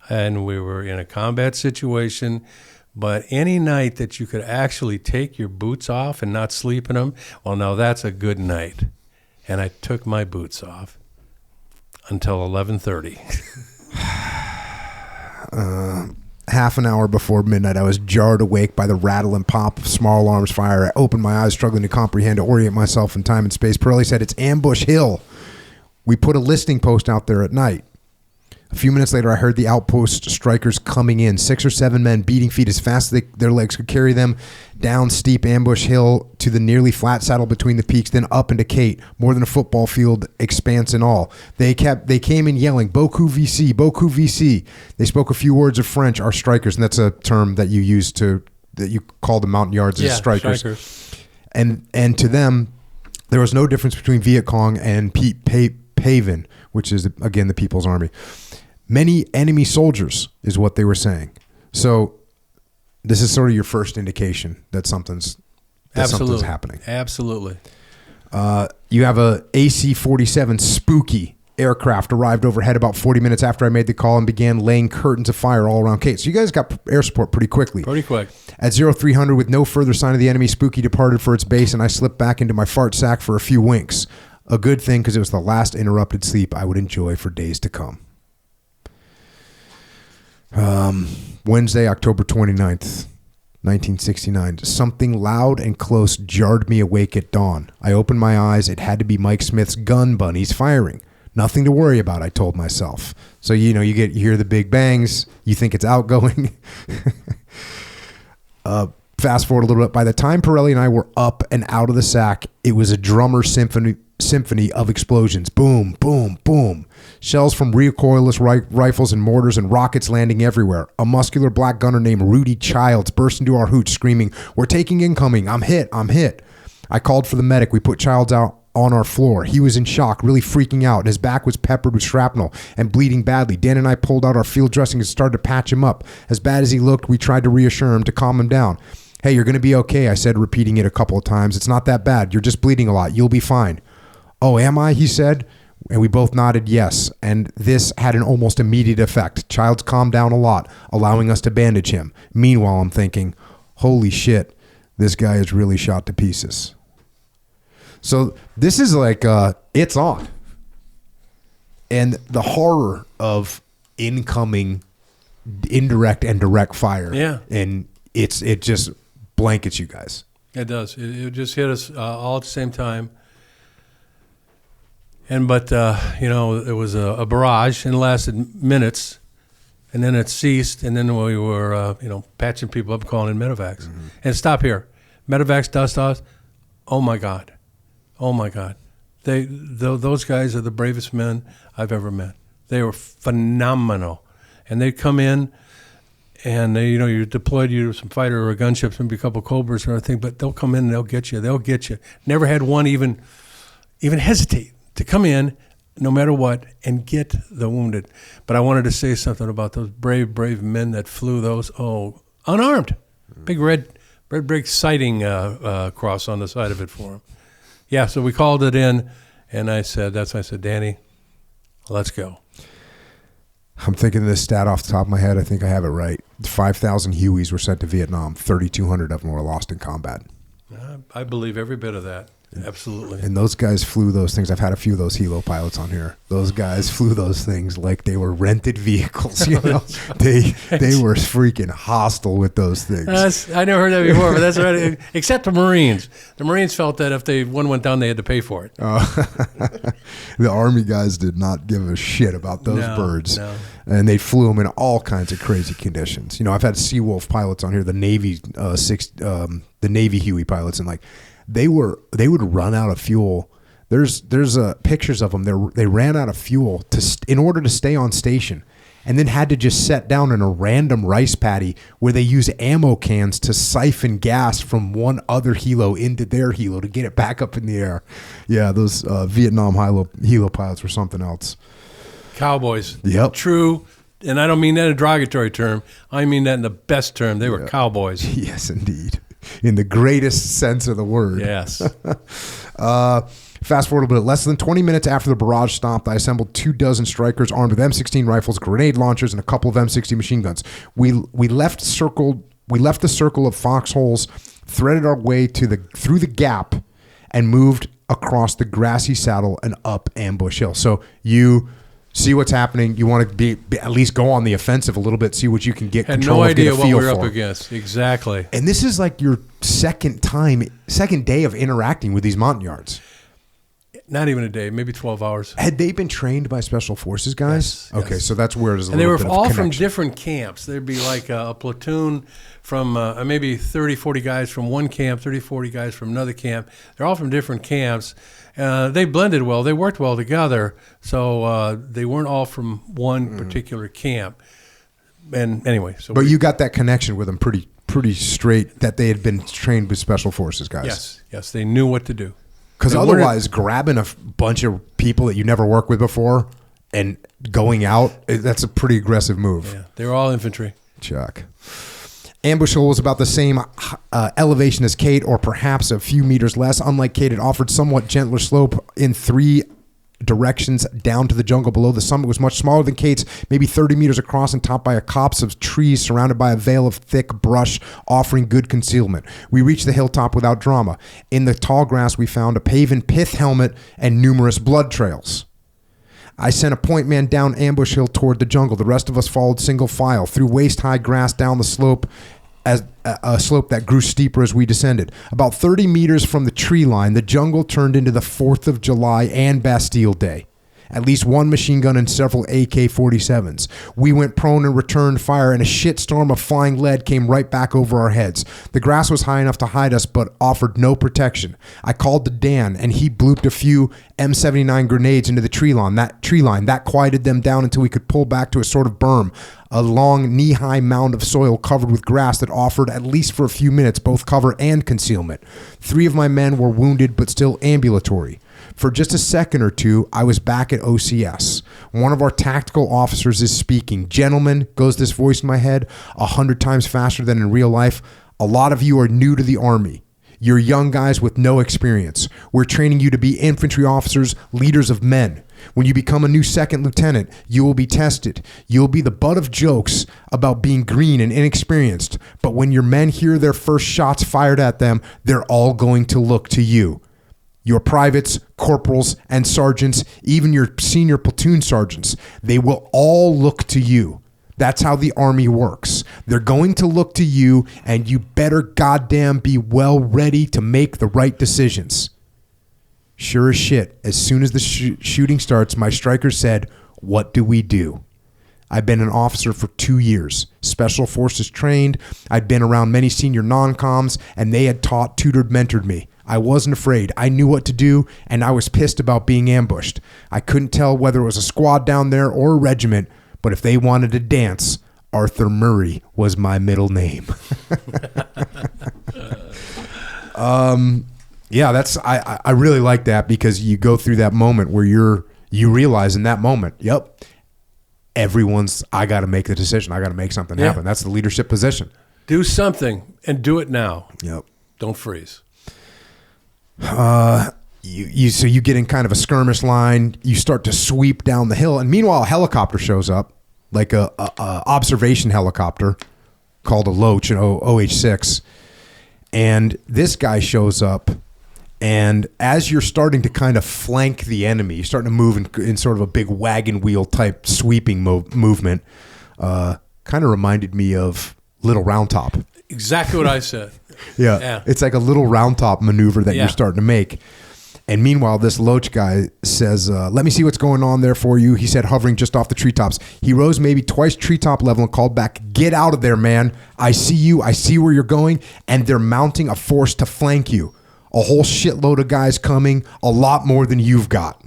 And we were in a combat situation. But any night that you could actually take your boots off and not sleep in them, well, now that's a good night. And I took my boots off until 11:30. Half an hour before midnight, I was jarred awake by the rattle and pop of small arms fire. I opened my eyes, struggling to comprehend, to orient myself in time and space. Pirelli said, it's Ambush Hill. We put a listing post out there at night. A few minutes later, I heard the outpost strikers coming in. 6 or 7 men beating feet as fast as their legs could carry them down steep Ambush Hill to the nearly flat saddle between the peaks, then up into Kate, more than a football field expanse in all. They came in yelling, Beaucoup VC, Beaucoup VC. They spoke a few words of French, our strikers, and that's a term that you use that you call the mountain yards as strikers. And to them, there was no difference between Viet Cong and Paven, which is, again, the People's Army. Many enemy soldiers is what they were saying. So this is sort of your first indication that something's happening. Absolutely. You have a AC-47 Spooky aircraft arrived overhead about 40 minutes after I made the call and began laying curtains of fire all around Kate. So you guys got air support pretty quickly. Pretty quick. At 0300, with no further sign of the enemy, Spooky departed for its base, and I slipped back into my fart sack for a few winks. A good thing, because it was the last interrupted sleep I would enjoy for days to come. Wednesday, October 29th, 1969. Something loud and close jarred me awake at dawn. I opened my eyes. It had to be Mike Smith's gun bunnies firing. Nothing to worry about, I told myself. So, you hear the big bangs. You think it's outgoing. Fast forward a little bit. By the time Pirelli and I were up and out of the sack, it was a drummer symphony of explosions. Boom, boom, boom. Shells from recoilless rifles and mortars and rockets landing everywhere. A muscular black gunner named Rudy Childs burst into our hooch screaming, we're taking incoming. I'm hit. I called for the medic. We put Childs out on our floor. He was in shock, really freaking out. His back was peppered with shrapnel and bleeding badly. Dan and I pulled out our field dressing and started to patch him up. As bad as he looked, we tried to reassure him, to calm him down. Hey, you're going to be okay, I said, repeating it a couple of times. It's not that bad. You're just bleeding a lot. You'll be fine. Oh, am I? He said. And we both nodded yes. And this had an almost immediate effect. Childs calmed down a lot, allowing us to bandage him. Meanwhile, I'm thinking, holy shit, this guy is really shot to pieces. So this is like, it's on. And the horror of incoming indirect and direct fire. Yeah. And it just blankets you guys. It does. It just hit us all at the same time. But it was a barrage and lasted minutes, and then it ceased, and then we were, patching people up, calling in medevacs. Mm-hmm. And stop here. Medevacs, dust offs. Oh my God. Those guys are the bravest men I've ever met. They were phenomenal. And they'd come in, and you're deployed, you some fighter or gunships, maybe a couple Cobras or anything, but they'll come in and they'll get you. Never had one even hesitate to come in, no matter what, and get the wounded. But I wanted to say something about those brave men that flew those, unarmed. Big red sighting cross on the side of it for them. Yeah, so we called it in, and I said, Danny, let's go. I'm thinking of this stat off the top of my head. I think I have it right. 5,000 Hueys were sent to Vietnam. 3,200 of them were lost in combat. I believe every bit of that. Absolutely. And those guys flew those things. I've had a few of those helo pilots on here. Those guys flew those things like they were rented vehicles. You know, they were freaking hostile with those things. I never heard that before, but that's right. Except the Marines. The Marines felt that if one went down, they had to pay for it. The Army guys did not give a shit about those birds. No. And they flew them in all kinds of crazy conditions. You know, I've had Seawolf pilots on here, the Navy the Navy Huey pilots, and like they would run out of fuel. There's pictures of them. They ran out of fuel in order to stay on station, and then had to just set down in a random rice paddy where they use ammo cans to siphon gas from one other helo into their helo to get it back up in the air. Yeah, those Vietnam helo pilots were something else. Cowboys. Yep. True. And I don't mean that in a derogatory term. I mean that in the best term. They were cowboys. Yes, indeed. In the greatest sense of the word. Yes. Fast forward a bit. Less than 20 minutes after the barrage stopped, I assembled 24 strikers armed with M16 rifles, grenade launchers, and a couple of M60 machine guns. We left the circle of foxholes, threaded our way through the gap, and moved across the grassy saddle and up Ambush Hill. So you see what's happening. You want to be at least go on the offensive a little bit, see what you can get control of. Had no idea get a what feel we were for. up against. Exactly. And this is like your second day of interacting with these Montagnards. Not even a day, maybe 12 hours. Had they been trained by Special Forces guys? Yes, Okay, yes. so that's where there's a And they little were bit all of from connection. different camps. There'd be like a platoon from maybe 30, 40 guys from one camp, 30, 40 guys from another camp. They're all from different camps. They blended well. They worked well together. So they weren't all from one particular camp. And anyway. But you got that connection with them pretty straight that they had been trained with Special Forces guys. Yes, they knew what to do. Because otherwise, grabbing a bunch of people that you never worked with before and going out, that's a pretty aggressive move. Yeah, they were all infantry. Chuck. Ambush Hill was about the same elevation as Kate, or perhaps a few meters less. Unlike Kate, it offered somewhat gentler slope in 3 directions down to the jungle below. The summit was much smaller than Kate's, maybe 30 meters across and topped by a copse of trees surrounded by a veil of thick brush offering good concealment. We reached the hilltop without drama. In the tall grass, we found a paven pith helmet and numerous blood trails. I sent a point man down Ambush Hill toward the jungle. The rest of us followed single file through waist-high grass down the slope, as a slope that grew steeper as we descended. About 30 meters from the tree line, the jungle turned into the 4th of July and Bastille Day. At least one machine gun and several AK-47s. We went prone and returned fire, and a shitstorm of flying lead came right back over our heads. The grass was high enough to hide us, but offered no protection. I called to Dan, and he blooped a few M79 grenades into the tree line. That quieted them down until we could pull back to a sort of berm, a long knee-high mound of soil covered with grass that offered, at least for a few minutes, both cover and concealment. 3 of my men were wounded, but still ambulatory. For just a second or two, I was back at OCS. One of our tactical officers is speaking. Gentlemen, goes this voice in my head, 100 times faster than in real life. A lot of you are new to the Army. You're young guys with no experience. We're training you to be infantry officers, leaders of men. When you become a new second lieutenant, you will be tested. You'll be the butt of jokes about being green and inexperienced. But when your men hear their first shots fired at them, they're all going to look to you. Your privates, corporals, and sergeants, even your senior platoon sergeants, they will all look to you. That's how the Army works. They're going to look to you, and you better goddamn be well ready to make the right decisions. Sure as shit, as soon as the shooting starts, my striker said, "What do we do?" I've been an officer for 2 years, Special Forces trained. I'd been around many senior non-coms, and they had taught, tutored, mentored me. I wasn't afraid. I knew what to do, and I was pissed about being ambushed. I couldn't tell whether it was a squad down there or a regiment, but if they wanted to dance, Arthur Murray was my middle name. Yeah, that's I really like that, because you go through that moment where you realize in that moment, yep, I got to make the decision. I got to make something happen. That's the leadership position. Do something and do it now. Yep. Don't freeze. So you get in kind of a skirmish line. You start to sweep down the hill, and meanwhile, a helicopter shows up, like a observation helicopter called a Loach, an OH-6, and this guy shows up, And as you're starting to kind of flank the enemy, you're starting to move in sort of a big wagon wheel type sweeping movement, kind of reminded me of Little Round Top. Exactly what I said. Yeah. It's like a little round top maneuver that you're starting to make. And meanwhile, this Loach guy says, let me see what's going on there for you. He said, hovering just off the treetops. He rose maybe twice treetop level and called back, get out of there, man. I see you. I see where you're going. And they're mounting a force to flank you. A whole shitload of guys coming, a lot more than you've got.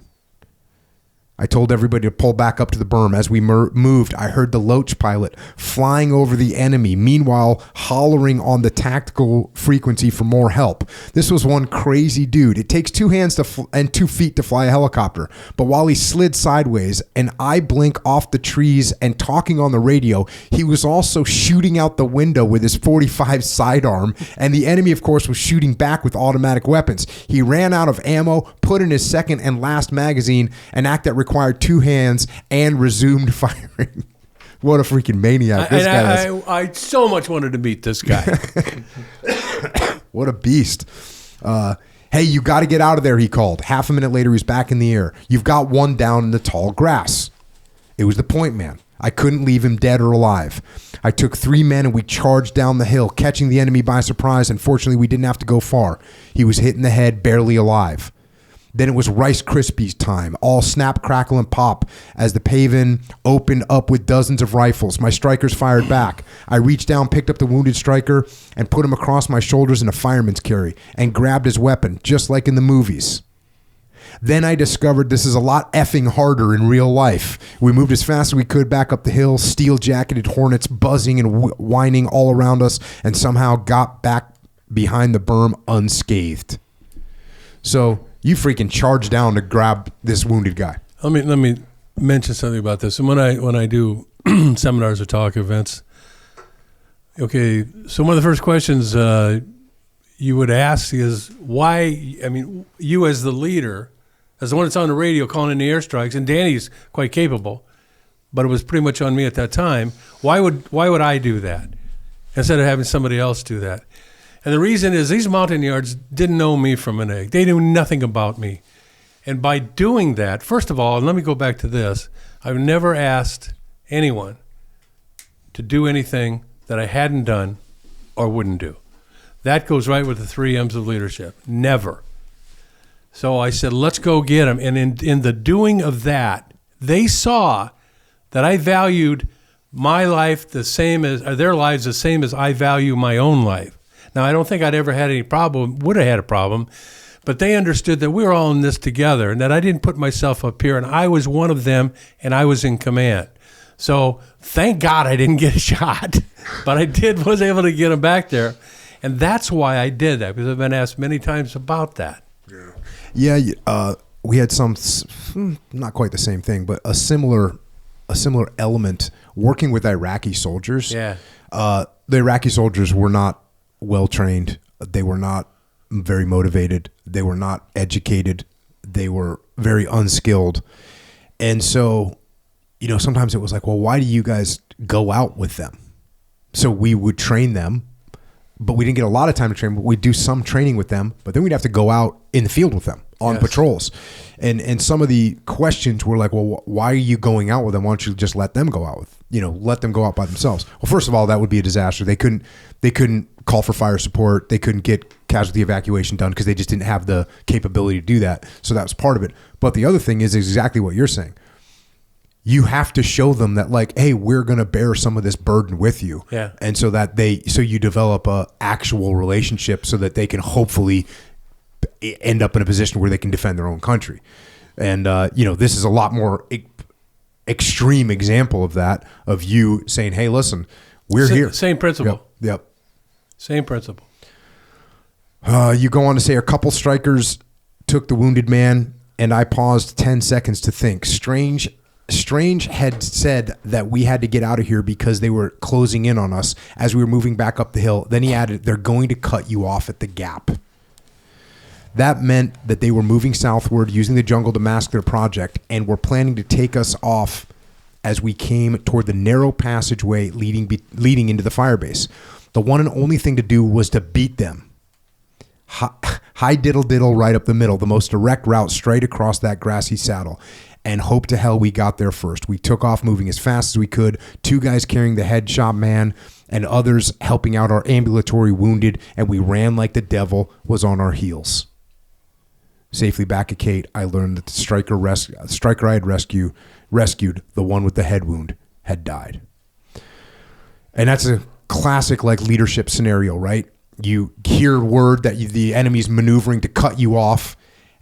I told everybody to pull back up to the berm. As we moved, I heard the Loach pilot flying over the enemy, meanwhile hollering on the tactical frequency for more help. This was one crazy dude. It takes 2 hands and 2 feet to fly a helicopter. But while he slid sideways, an eye blink off the trees and talking on the radio, he was also shooting out the window with his .45 sidearm, and the enemy, of course, was shooting back with automatic weapons. He ran out of ammo, put in his second and last magazine, an act that required 2 hands, and resumed firing. What a freaking maniac this guy is. I so much wanted to meet this guy. What a beast. Hey, you got to get out of there, he called. Half a minute later, he was back in the air. You've got one down in the tall grass. It was the point man. I couldn't leave him dead or alive. I took 3 men and we charged down the hill, catching the enemy by surprise. Unfortunately, we didn't have to go far. He was hit in the head, barely alive. Then it was Rice Krispies time, all snap, crackle, and pop as the paving opened up with dozens of rifles. My strikers fired back. I reached down, picked up the wounded striker, and put him across my shoulders in a fireman's carry and grabbed his weapon, just like in the movies. Then I discovered this is a lot effing harder in real life. We moved as fast as we could back up the hill, steel-jacketed hornets buzzing and whining all around us, and somehow got back behind the berm unscathed. So you freaking charged down to grab this wounded guy. Let me mention something about this. And when I do seminars or talk events, okay, so one of the first questions you would ask is why, I mean, you as the leader, as the one that's on the radio calling in the airstrikes, and Danny's quite capable, but it was pretty much on me at that time, why would I do that instead of having somebody else do that? And the reason is these Montagnards didn't know me from an egg. They knew nothing about me. And by doing that, first of all, and let me go back to this, I've never asked anyone to do anything that I hadn't done or wouldn't do. That goes right with the 3 M's of leadership. Never. So I said, let's go get them. And in the doing of that, they saw that I valued my life the same as, or their lives the same as I value my own life. Now, I don't think I'd ever had any problem, would have had a problem, but they understood that we were all in this together and that I didn't put myself up here and I was one of them and I was in command. So thank God I didn't get a shot, but I was able to get them back there. And that's why I did that, because I've been asked many times about that. Yeah, we had some, not quite the same thing, but a similar element working with Iraqi soldiers. Yeah. The Iraqi soldiers were not well-trained. They were not very motivated. They were not educated. They were very unskilled. And so, you know, sometimes it was like, well, why do you guys go out with them? So we would train them, but we didn't get a lot of time to train, but we'd do some training with them, but then we'd have to go out in the field with them on patrols. And some of the questions were like, well, why are you going out with them? Why don't you just let them go out let them go out by themselves? Well, first of all, that would be a disaster. They couldn't call for fire support. They couldn't get casualty evacuation done because they just didn't have the capability to do that. So that was part of it. But the other thing is exactly what you're saying. You have to show them that, like, hey, we're going to bear some of this burden with you. Yeah. And so that so you develop a actual relationship so that they can hopefully end up in a position where they can defend their own country. And, this is a lot more extreme example of that, of you saying, hey, listen, we're here. Same principle. Yep. Same principle. You go on to say a couple strikers took the wounded man, and I paused 10 seconds to think. Strange had said that we had to get out of here because they were closing in on us as we were moving back up the hill. Then he added, they're going to cut you off at the gap. That meant that they were moving southward, using the jungle to mask their project, and were planning to take us off as we came toward the narrow passageway leading into the firebase. The one and only thing to do was to beat them. high diddle diddle right up the middle, the most direct route straight across that grassy saddle. And hope to hell we got there first. We took off moving as fast as we could, 2 guys carrying the head shop man and others helping out our ambulatory wounded, and we ran like the devil was on our heels. Safely back at Kate, I learned that the striker I had rescued, the one with the head wound, had died. And that's a classic like leadership scenario, right? You hear word that the enemy's maneuvering to cut you off,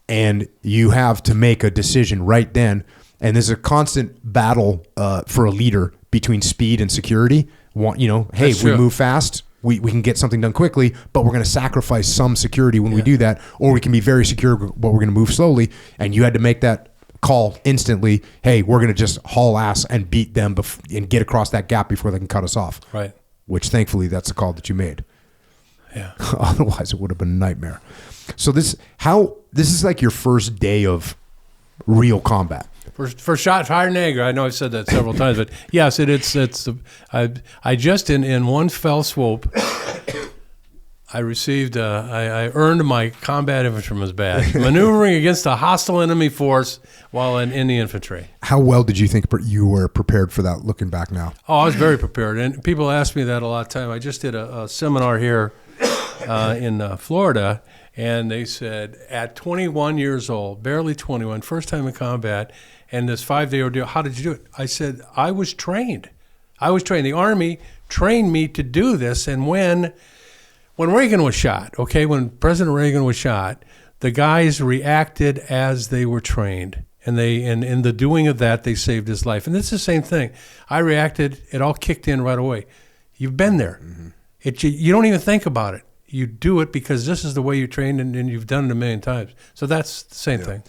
and you have to make a decision right then. And there's a constant battle for a leader between speed and security. Hey, we move fast, we can get something done quickly, but we're going to sacrifice some security when we do that, or we can be very secure, but we're going to move slowly. And you had to make that call instantly. Hey, we're going to just haul ass and beat them and get across that gap before they can cut us off. Right. Which thankfully that's the call that you made. Yeah. Otherwise it would have been a nightmare. So this is like your first day of real combat. For shot fired and anger. I know I've said that several times, but yes, I just in one fell swoop, I received I earned my combat infantryman's badge, maneuvering against a hostile enemy force while in the infantry. How well did you think you were prepared for that? Looking back now, I was very prepared, and people ask me that a lot of time. I just did a seminar here in Florida. And they said, at 21 years old, barely 21, first time in combat, and this 5-day ordeal, how did you do it? I said, I was trained. The Army trained me to do this. And when Reagan was shot, when President Reagan was shot, the guys reacted as they were trained. And in the doing of that, they saved his life. And it's the same thing. I reacted. It all kicked in right away. You've been there. Mm-hmm. You don't even think about it. You do it because this is the way you trained, and you've done it a million times. So that's the same thing.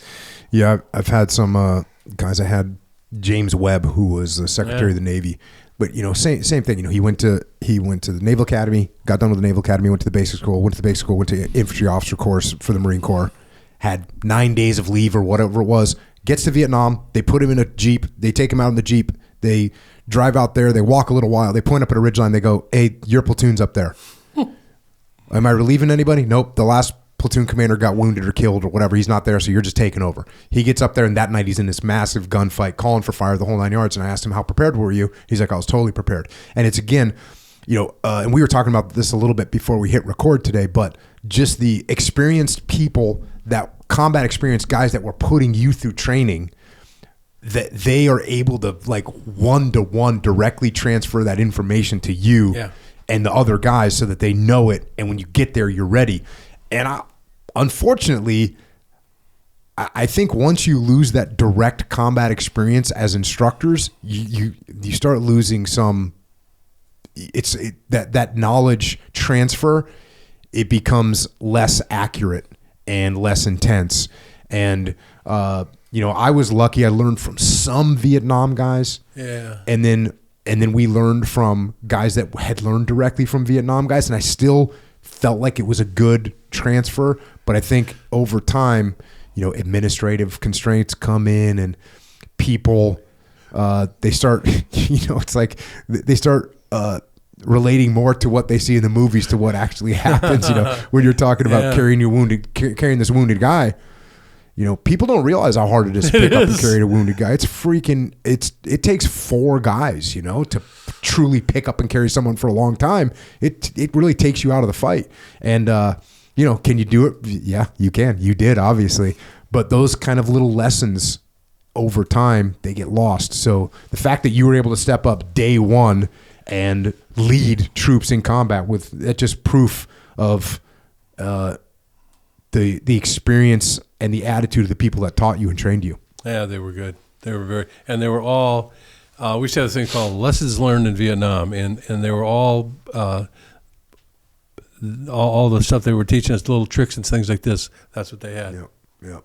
Yeah, I've had some guys. I had James Webb, who was the Secretary of the Navy. But same thing. He went to the Naval Academy, got done with the Naval Academy, went to the basic school, went to infantry officer course for the Marine Corps, had 9 days of leave or whatever it was. Gets to Vietnam, they put him in a Jeep, they take him out in the Jeep, they drive out there, they walk a little while, they point up at a ridgeline, they go, "Hey, your platoon's up there." Am I relieving anybody? Nope. The last platoon commander got wounded or killed or whatever. He's not there, so you're just taking over. He gets up there, and that night he's in this massive gunfight, calling for fire the whole 9 yards. And I asked him, how prepared were you? He's like, I was totally prepared. And it's, again, and we were talking about this a little bit before we hit record today, but just the experienced people, that combat experienced guys that were putting you through training, that they are able to, like, one-to-one directly transfer that information to you. Yeah. And the other guys, so that they know it, and when you get there, you're ready. And unfortunately, I think once you lose that direct combat experience as instructors, you start losing some. That knowledge transfer, it becomes less accurate and less intense. And I was lucky. I learned from some Vietnam guys. Yeah. And then we learned from guys that had learned directly from Vietnam guys, and I still felt like it was a good transfer. But I think over time, administrative constraints come in, and people they start, it's like they start relating more to what they see in the movies to what actually happens. When you're talking about carrying this wounded guy. People don't realize how hard it is to pick up and carry a wounded guy. It takes 4 guys, to truly pick up and carry someone for a long time. It really takes you out of the fight. And, can you do it? Yeah, you can. You did, obviously. But those kind of little lessons over time, they get lost. So the fact that you were able to step up day one and lead troops in combat that's just proof of the experience and the attitude of the people that taught you and trained you. Yeah, they were good. They were they were all, we used to have a thing called Lessons Learned in Vietnam, and they were all the stuff they were teaching us, little tricks and things like this. That's what they had. Yeah.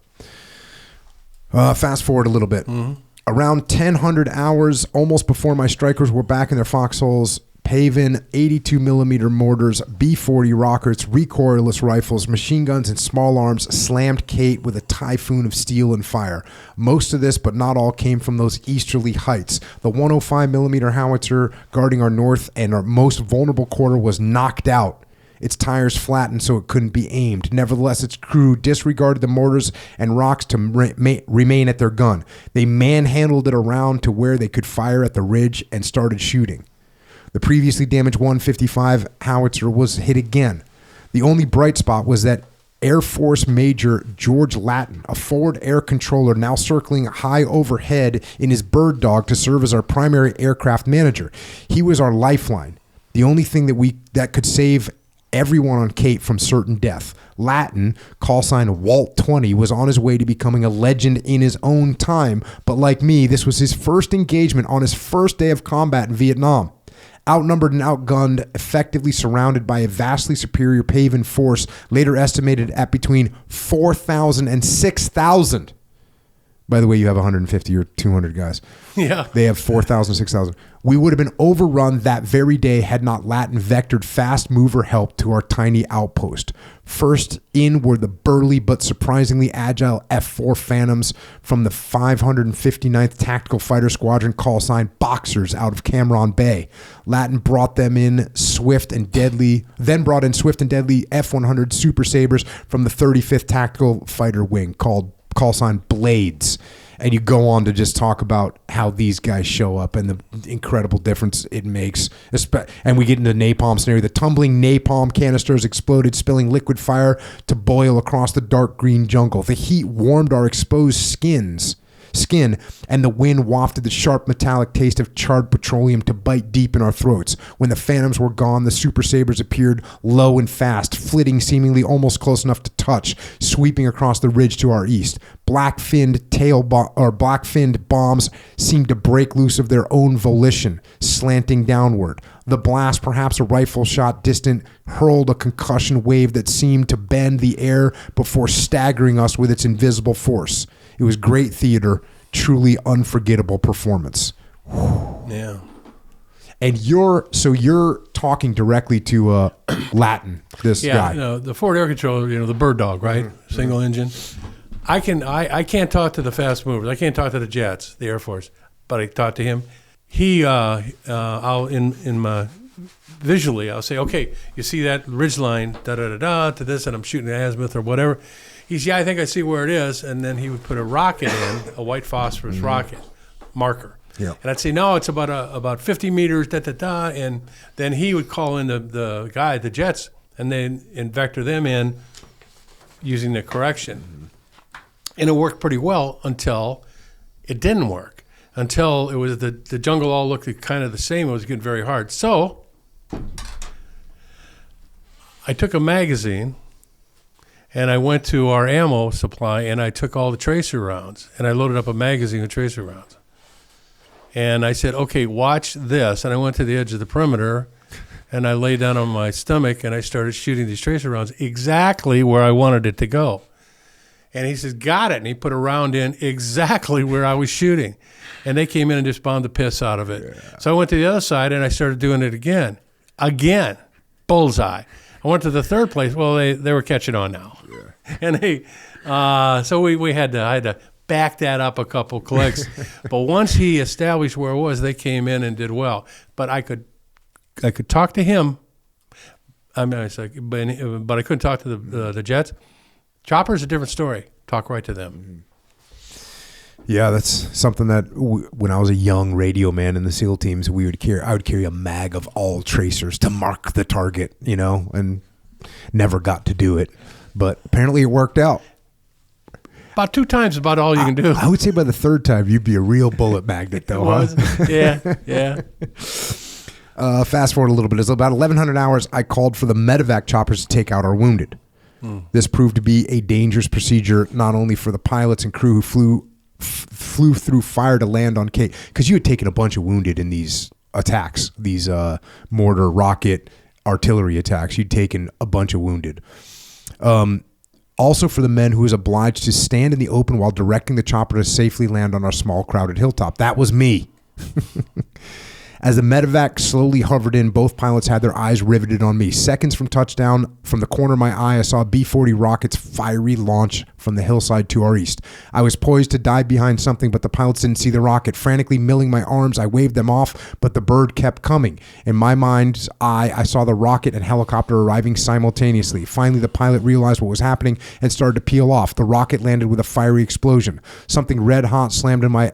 Fast forward a little bit. Mm-hmm. Around 1,000 hours, almost before my strikers were back in their foxholes, Paven 82 millimeter mortars, B-40 rockets, recoilless rifles, machine guns, and small arms slammed Kate with a typhoon of steel and fire. Most of this, but not all, came from those easterly heights. The 105 millimeter howitzer guarding our north and our most vulnerable quarter was knocked out, its tires flattened so it couldn't be aimed. Nevertheless, its crew disregarded the mortars and rocks to remain at their gun. They manhandled it around to where they could fire at the ridge and started shooting. The previously damaged 155 howitzer was hit again. The only bright spot was that Air Force Major George Lattin, a forward air controller now circling high overhead in his bird dog to serve as our primary aircraft manager. He was our lifeline, the only thing that could save everyone on Kate from certain death. Lattin, call sign Walt 20, was on his way to becoming a legend in his own time, but like me, this was his first engagement on his first day of combat in Vietnam. Outnumbered and outgunned, effectively surrounded by a vastly superior Pavan force, later estimated at between 4,000 and 6,000. By the way, you have 150 or 200 guys. Yeah. They have 4,000, 6,000. We would have been overrun that very day had not Lattin vectored fast mover help to our tiny outpost. First in were the burly but surprisingly agile F-4 Phantoms from the 559th Tactical Fighter Squadron, call sign Boxers, out of Cam Bay. Lattin brought in swift and deadly F-100 Super Sabres from the 35th Tactical Fighter Wing, call sign Blades. And you go on to just talk about how these guys show up and the incredible difference it makes. And we get into the napalm scenario. The tumbling napalm canisters exploded, spilling liquid fire to boil across the dark green jungle. The heat warmed our exposed skin, and the wind wafted the sharp metallic taste of charred petroleum to bite deep in our throats. When the Phantoms were gone, the Super Sabres appeared low and fast, flitting seemingly almost close enough to touch, sweeping across the ridge to our east. Black-finned bombs seemed to break loose of their own volition, slanting downward. The blast, perhaps a rifle shot distant, hurled a concussion wave that seemed to bend the air before staggering us with its invisible force. It was great theater, truly unforgettable performance. Yeah. And you're talking directly to Lattin, this guy. Yeah, the forward air controller, the bird dog, right? Mm-hmm. Single engine. I can't talk to the fast movers. I can't talk to the jets, the Air Force, but I talk to him. I'll in my visually, I'll say, okay, you see that ridge line, to this, and I'm shooting an azimuth or whatever. He's, I think I see where it is, and then he would put a rocket in, a white phosphorus rocket marker. Yeah. And I'd say, no, it's about 50 meters, and then he would call in the jets, and vector them in using the correction. Mm-hmm. And it worked pretty well until it didn't work, until it was the jungle all looked kind of the same. It was getting very hard. So I took a magazine, and I went to our ammo supply, and I took all the tracer rounds, and I loaded up a magazine of tracer rounds. And I said, okay, watch this. And I went to the edge of the perimeter, and I lay down on my stomach, and I started shooting these tracer rounds exactly where I wanted it to go. And he says, got it. And he put a round in exactly where I was shooting. And they came in and just bombed the piss out of it. Yeah. So I went to the other side, and I started doing it again. Bullseye. I went to the third place. Well, they were catching on now. Yeah. And so I had to back that up a couple clicks. But once he established where it was, they came in and did well. But I could talk to him. I mean, it's like, but I couldn't talk to the jets. Chopper's a different story. Talk right to them. Yeah, that's something that when I was a young radio man in the SEAL teams, I would carry a mag of all tracers to mark the target, and never got to do it. But apparently it worked out. About 2 times is about all you can do. I would say by the 3rd time, you'd be a real bullet magnet, though, huh? Yeah. Fast forward a little bit. It's about 1,100 hours. I called for the medevac choppers to take out our wounded. This proved to be a dangerous procedure, not only for the pilots and crew who flew through fire to land on Kate, because you had taken a bunch of wounded in these attacks, these mortar, rocket, artillery attacks. You'd taken a bunch of wounded. Also for the men who was obliged to stand in the open while directing the chopper to safely land on our small, crowded hilltop. That was me. As the medevac slowly hovered in, both pilots had their eyes riveted on me. Seconds from touchdown, from the corner of my eye, I saw a B-40 rocket's fiery launch from the hillside to our east. I was poised to dive behind something, but the pilots didn't see the rocket. Frantically milling my arms, I waved them off, but the bird kept coming. In my mind's eye, I saw the rocket and helicopter arriving simultaneously. Finally, the pilot realized what was happening and started to peel off. The rocket landed with a fiery explosion. Something red hot slammed in my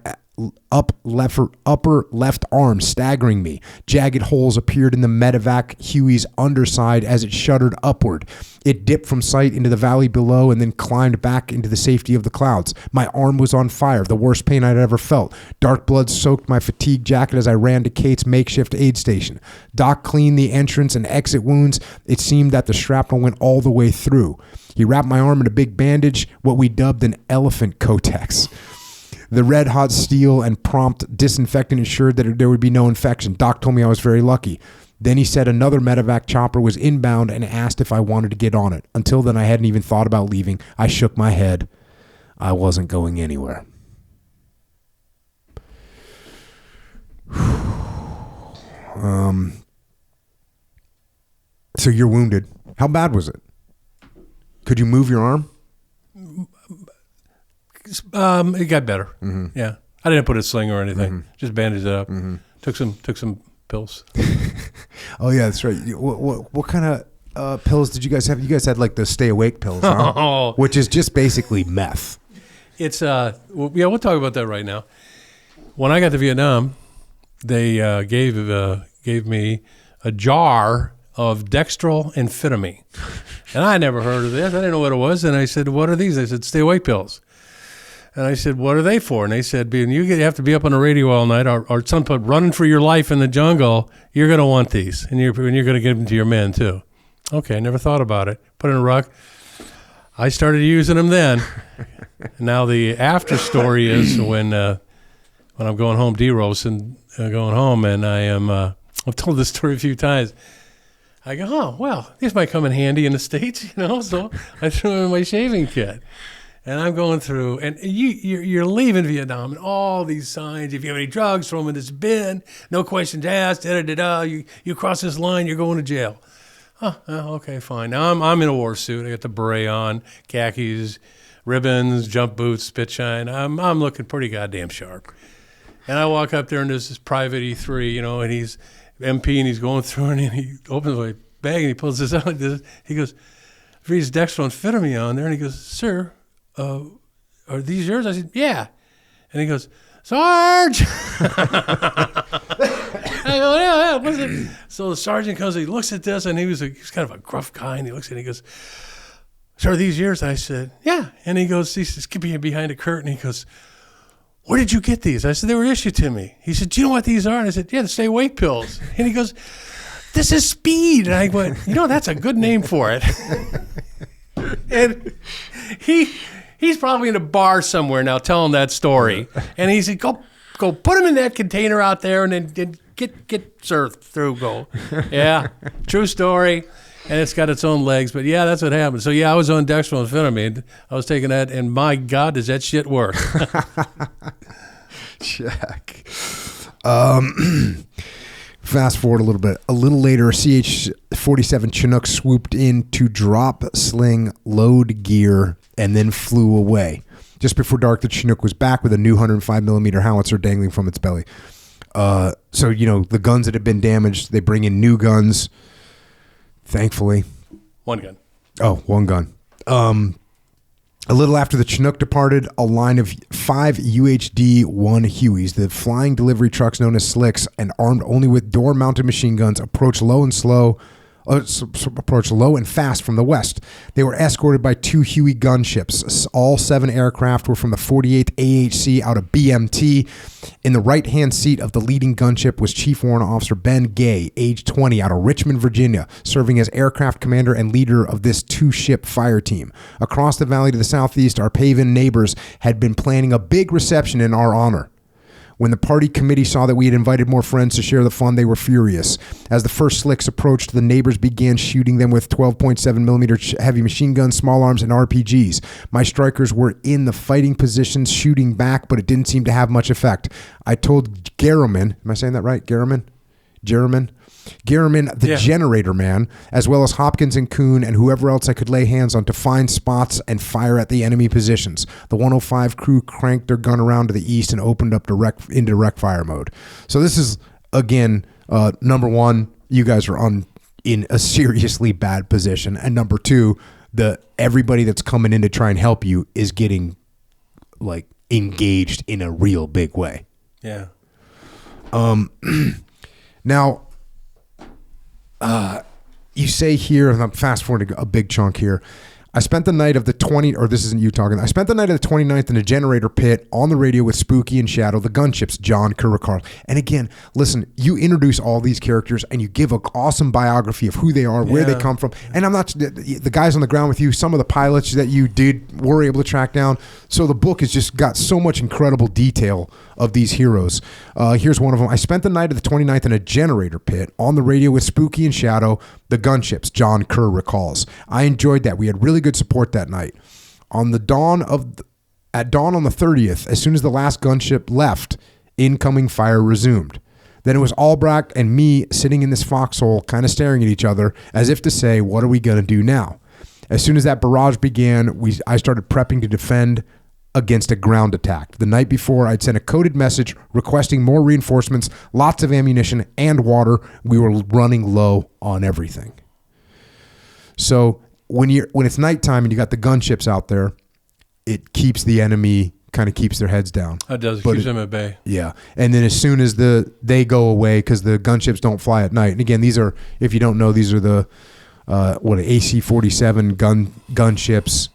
upper left arm, staggering me. Jagged holes appeared in the medevac Huey's underside as it shuddered upward. It dipped from sight into the valley below and then climbed back into the safety of the clouds. My arm was on fire, the worst pain I'd ever felt. Dark blood soaked my fatigue jacket as I ran to Kate's makeshift aid station. Doc cleaned the entrance and exit wounds. It seemed that the shrapnel went all the way through. He wrapped my arm in a big bandage, what we dubbed an elephant Kotex. The red-hot steel and prompt disinfectant ensured that there would be no infection. Doc told me I was very lucky. Then he said another medevac chopper was inbound and asked if I wanted to get on it. Until then, I hadn't even thought about leaving. I shook my head. I wasn't going anywhere. So you're wounded. How bad was it? Could you move your arm? It got better. Mm-hmm. Yeah, I didn't put a sling or anything. Mm-hmm. Just bandaged it up. Mm-hmm. Took some pills. Oh yeah, that's right. What kind of pills did you guys have? You guys had like the stay awake pills, huh? Oh. Which is just basically meth. It's we'll talk about that right now. When I got to Vietnam, they gave me a jar of dextroamphetamine, and I never heard of this. I didn't know what it was, and I said, "What are these?" They said, "Stay awake pills." And I said, "What are they for?" And they said, "You have to be up on the radio all night, or something, running for your life in the jungle. You're going to want these, and you're going to give them to your men too." Okay, I never thought about it. Put it in a ruck. I started using them then. Now the after story is when I'm going home, D-Rose, and going home, and I've told this story a few times. I go, "Oh, well, these might come in handy in the States, so I threw them in my shaving kit. And I'm going through, and you're leaving Vietnam, and all these signs. If you have any drugs, throw them in this bin. No questions asked. Da-da-da-da. You cross this line, you're going to jail. Oh, okay, fine. Now I'm in a war suit. I got the beret on, khakis, ribbons, jump boots, spit shine. I'm looking pretty goddamn sharp. And I walk up there, and there's this private E3, and he's MP, and he's going through, and he opens my bag, and he pulls this out. He goes, "Reads dextroamphetamine on there," and he goes, "Sir, are these yours?" I said, "Yeah." And he goes, "Sarge!" I go, "Yeah, what's it?" So the sergeant comes, he looks at this, and he's kind of a gruff guy, and he looks at it, and he goes, "So are these yours?" I said, "Yeah." And he goes, he's behind a curtain, he goes, "Where did you get these?" I said, "They were issued to me." He said, "Do you know what these are?" And I said, "Yeah, the stay awake pills." And he goes, "This is speed." And I went, "That's a good name for it." And he's probably in a bar somewhere now telling that story. And he said, go put him in that container out there and then get served through. Go. Yeah, true story. And it's got its own legs. But, yeah, that's what happened. So, yeah, I was on dextroamphetamine. I was taking that, and my God, does that shit work. Check. Fast forward a little bit. A little later, a CH-47 Chinook swooped in to drop, sling, load gear, and then flew away. Just before dark, the Chinook was back with a new 105mm howitzer dangling from its belly. So, the guns that had been damaged, they bring in new guns, thankfully. One gun. Oh, one gun. A little after the Chinook departed, a line of 5 UHD-1 Hueys, the flying delivery trucks known as slicks, and armed only with door-mounted machine guns, approached low and fast from the west. They were escorted by 2 Huey gunships. All 7 aircraft were from the 48th AHC out of BMT. In the right-hand seat of the leading gunship was Chief Warrant Officer Ben Gay, age 20, out of Richmond, Virginia, serving as aircraft commander and leader of this 2-ship fire team. Across the valley to the southeast, our Paven neighbors had been planning a big reception in our honor. When the party committee saw that we had invited more friends to share the fun, they were furious. As the first slicks approached, the neighbors began shooting them with 12.7mm heavy machine guns, small arms, and RPGs. My strikers were in the fighting positions, shooting back, but it didn't seem to have much effect. I told Garriman, am I saying that right, Garriman? Gehrman, the generator man, as well as Hopkins and Kuhn and whoever else I could lay hands on to find spots and fire at the enemy positions. The 105 crew cranked their gun around to the east and opened up into direct fire mode. So this is, again, number one, you guys are in a seriously bad position. And number two, everybody that's coming in to try and help you is getting like engaged in a real big way. Yeah. Now, you say here, and I'm fast forwarding a big chunk here. I spent the night of the 20, or this isn't you talking. I spent the night of the 29th in a generator pit on the radio with Spooky and Shadow, the gunships, John Curricar. And again, listen, you introduce all these characters and you give an awesome biography of who they are, where they come from. And I'm not, the guys on the ground with you, some of the pilots that you were able to track down. So the book has just got so much incredible detail of these heroes. Here's one of them. I spent the night of the 29th in a generator pit on the radio with Spooky and Shadow, the gunships, John Kerr recalls. I enjoyed that. We had really good support that night. At dawn on the 30th, as soon as the last gunship left, incoming fire resumed. Then it was Albracht and me sitting in this foxhole, kind of staring at each other, as if to say, what are we going to do now? As soon as that barrage began, I started prepping to defend against a ground attack. The night before, I'd sent a coded message requesting more reinforcements, lots of ammunition, and water. We were running low on everything. So when it's nighttime and you got the gunships out there, it keeps the enemy, kind of keeps their heads down. It does. It keeps them at bay. Yeah. And then as soon as they go away, because the gunships don't fly at night. And again, these are, if you don't know, these are the AC-47 gunships.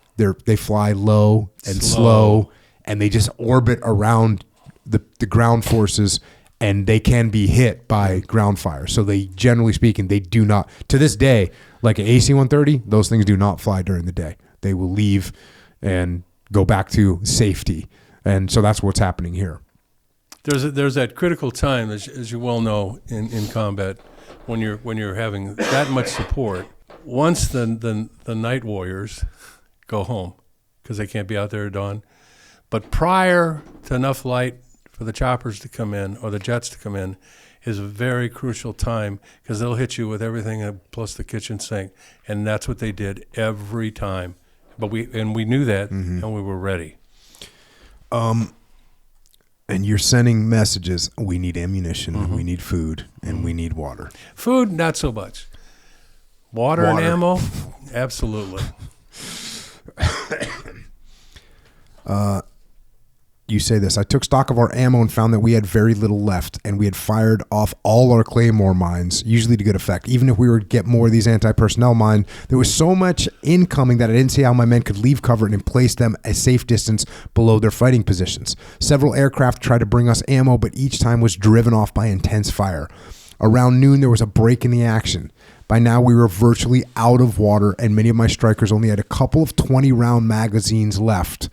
They fly low and slow, and they just orbit around the ground forces, and they can be hit by ground fire. So they, generally speaking, they do not, to this day, like an AC-130, those things do not fly during the day. They will leave and go back to safety. And so that's what's happening here. There's that critical time, as you well know, in combat, when you're having that much support. Once the night warriors go home because they can't be out there at dawn, but prior to enough light for the choppers to come in or the jets to come in is a very crucial time, because they'll hit you with everything plus the kitchen sink, and that's what they did every time. But we knew that, and we were ready. And you're sending messages. We need ammunition. We need food, and we need water. Food, not so much. Water. And ammo, absolutely. You say this. I took stock of our ammo and found that we had very little left, and we had fired off all our claymore mines, usually to good effect. Even if we were to get more of these anti-personnel mines, there was so much incoming that I didn't see how my men could leave cover and place them a safe distance below their fighting positions. Several aircraft tried to bring us ammo, but each time was driven off by intense fire. Around noon, there was a break in the action. By now, we were virtually out of water, and many of my strikers only had a couple of 20-round magazines left.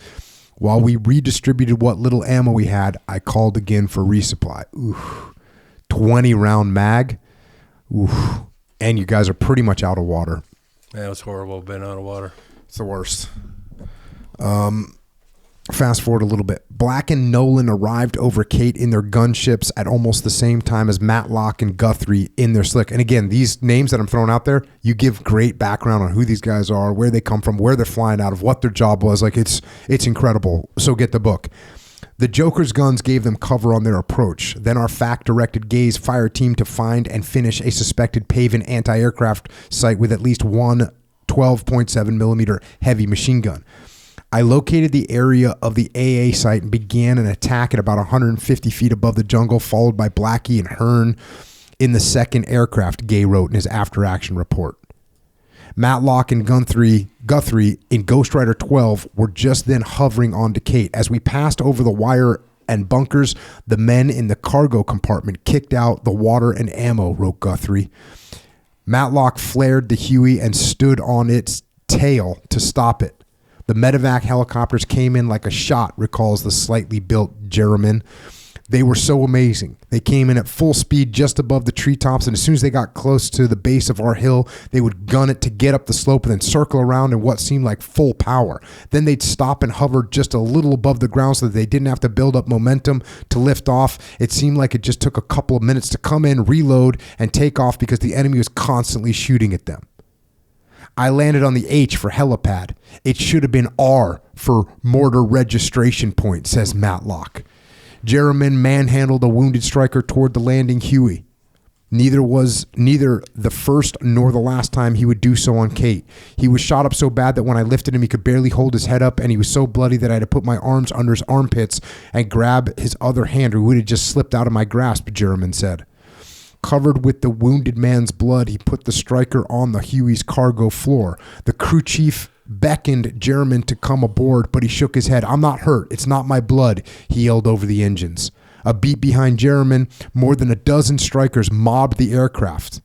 While we redistributed what little ammo we had, I called again for resupply. 20-round mag? Oof. And you guys are pretty much out of water. Yeah, it was horrible being out of water. It's the worst. Fast forward a little bit. Black and Nolan arrived over Kate in their gunships at almost the same time as Matlock and Guthrie in their slick. And again, these names that I'm throwing out there, you give great background on who these guys are, where they come from, where they're flying out of, what their job was. Like, it's incredible. So get the book. The Joker's guns gave them cover on their approach. Then our fact-directed gaze fire team to find and finish a suspected Pavan anti-aircraft site with at least one 12.7 millimeter heavy machine gun. I located the area of the AA site and began an attack at about 150 feet above the jungle, followed by Blackie and Hearn in the second aircraft, Gay wrote in his after-action report. Matlock and Guthrie in Ghost Rider 12 were just then hovering onto Kate. As we passed over the wire and bunkers, the men in the cargo compartment kicked out the water and ammo, wrote Guthrie. Matlock flared the Huey and stood on its tail to stop it. The medevac helicopters came in like a shot, recalls the slightly built Jerriman. They were so amazing. They came in at full speed just above the treetops, and as soon as they got close to the base of our hill, they would gun it to get up the slope and then circle around in what seemed like full power. Then they'd stop and hover just a little above the ground so that they didn't have to build up momentum to lift off. It seemed like it just took a couple of minutes to come in, reload, and take off because the enemy was constantly shooting at them. I landed on the H for helipad. It should have been R for mortar registration point, says Matlock. Jerriman manhandled a wounded striker toward the landing Huey. Neither the first nor the last time he would do so on Kate. He was shot up so bad that when I lifted him, he could barely hold his head up, and he was so bloody that I had to put my arms under his armpits and grab his other hand, or he would have just slipped out of my grasp, Jerriman said. Covered with the wounded man's blood, he put the striker on the Huey's cargo floor. The crew chief beckoned Jerriman to come aboard, but he shook his head. I'm not hurt. It's not my blood, he yelled over the engines. A beat behind Jerriman, more than a dozen strikers mobbed the aircraft.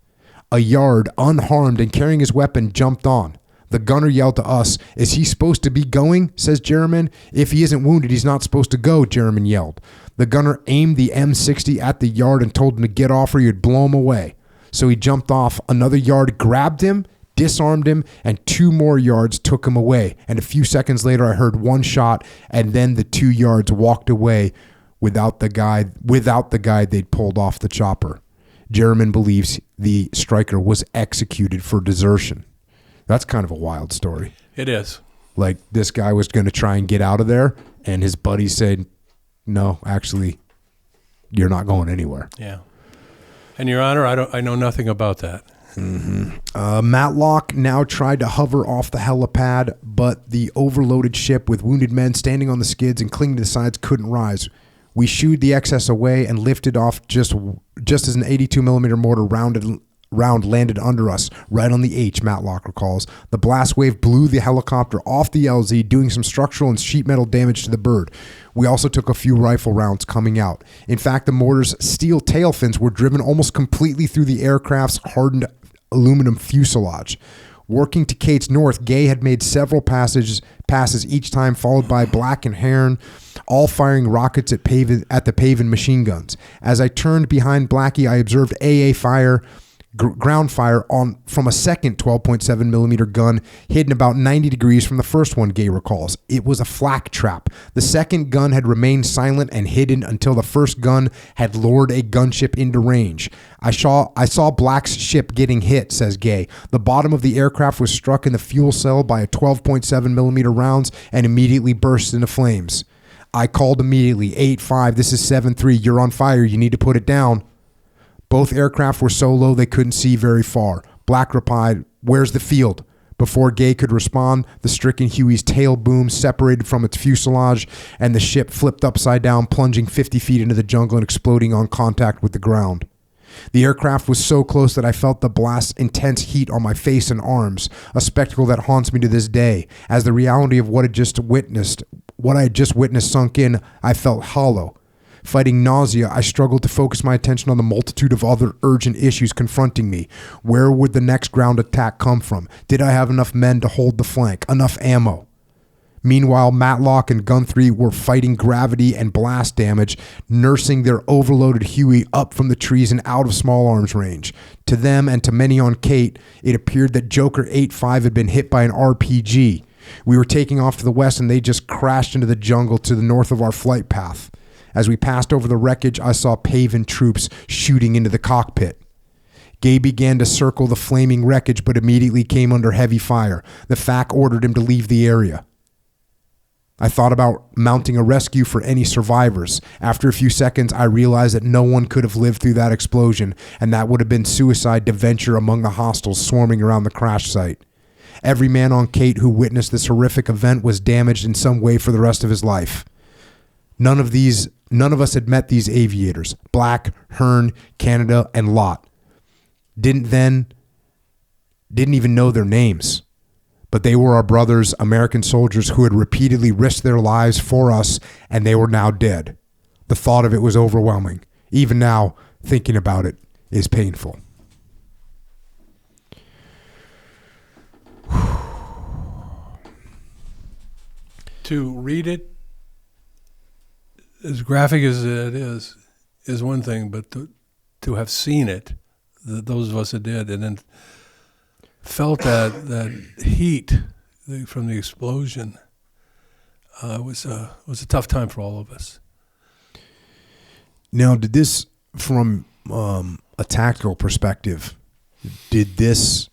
A yard, unharmed and carrying his weapon, jumped on. The gunner yelled to us, "Is he supposed to be going?" says Jerriman. "If he isn't wounded, he's not supposed to go," Jerriman yelled. The gunner aimed the M60 at the yard and told him to get off or he'd blow him away. So he jumped off. Another yard grabbed him, disarmed him, and 2 more yards took him away. And a few seconds later, I heard 1 shot, and then the 2 yards walked away without the guy they'd pulled off the chopper. Jerriman believes the striker was executed for desertion. That's kind of a wild story. It is. Like, this guy was going to try and get out of there, and his buddy said, "No, actually, you're not going anywhere." Yeah. And Your Honor, I know nothing about that. Mm-hmm. Matlock now tried to hover off the helipad, but the overloaded ship with wounded men standing on the skids and clinging to the sides couldn't rise. We shooed the excess away and lifted off just as an 82mm mortar round landed under us, right on the H, Matlock recalls. The blast wave blew the helicopter off the LZ, doing some structural and sheet metal damage to the bird. We also took a few rifle rounds coming out. In fact, the mortar's steel tail fins were driven almost completely through the aircraft's hardened aluminum fuselage. Working to Kate's north, Gay had made several passes each time, followed by Black and Hearn, all firing rockets at the Paven machine guns. As I turned behind Blackie, I observed AA fire, ground fire from a second 12.7mm gun hidden about 90 degrees from the first one, Gay recalls. It was a flak trap. The second gun had remained silent and hidden until the first gun had lured a gunship into range. I saw Black's ship getting hit, says Gay. The bottom of the aircraft was struck in the fuel cell by a 12.7mm rounds and immediately burst into flames. I called immediately, 8-5, this is 7-3, you're on fire, you need to put it down. Both aircraft were so low they couldn't see very far. Black replied, "Where's the field?" Before Gay could respond, the stricken Huey's tail boom separated from its fuselage, and the ship flipped upside down, plunging 50 feet into the jungle and exploding on contact with the ground. The aircraft was so close that I felt the blast's intense heat on my face and arms, a spectacle that haunts me to this day. As the reality of what I had just witnessed sunk in, I felt hollow. Fighting nausea, I struggled to focus my attention on the multitude of other urgent issues confronting me. Where would the next ground attack come from? Did I have enough men to hold the flank? Enough ammo? Meanwhile, Matlock and Gun 3 were fighting gravity and blast damage, nursing their overloaded Huey up from the trees and out of small arms range. To them and to many on Kate, it appeared that Joker 8-5 had been hit by an RPG. We were taking off to the west and they just crashed into the jungle to the north of our flight path. As we passed over the wreckage, I saw Paven troops shooting into the cockpit. Gay began to circle the flaming wreckage, but immediately came under heavy fire. The FAC ordered him to leave the area. I thought about mounting a rescue for any survivors. After a few seconds, I realized that no one could have lived through that explosion, and that would have been suicide to venture among the hostiles swarming around the crash site. Every man on Kate who witnessed this horrific event was damaged in some way for the rest of his life. None of us had met these aviators, Black, Hearn, Canada, and Lott. Didn't even know their names. But they were our brothers, American soldiers who had repeatedly risked their lives for us, and they were now dead. The thought of it was overwhelming. Even now, thinking about it is painful. To read it as graphic as it is one thing, but to have seen it, those of us that did, and then felt that heat from the explosion, was a tough time for all of us. Now, did this, from a tactical perspective, did this,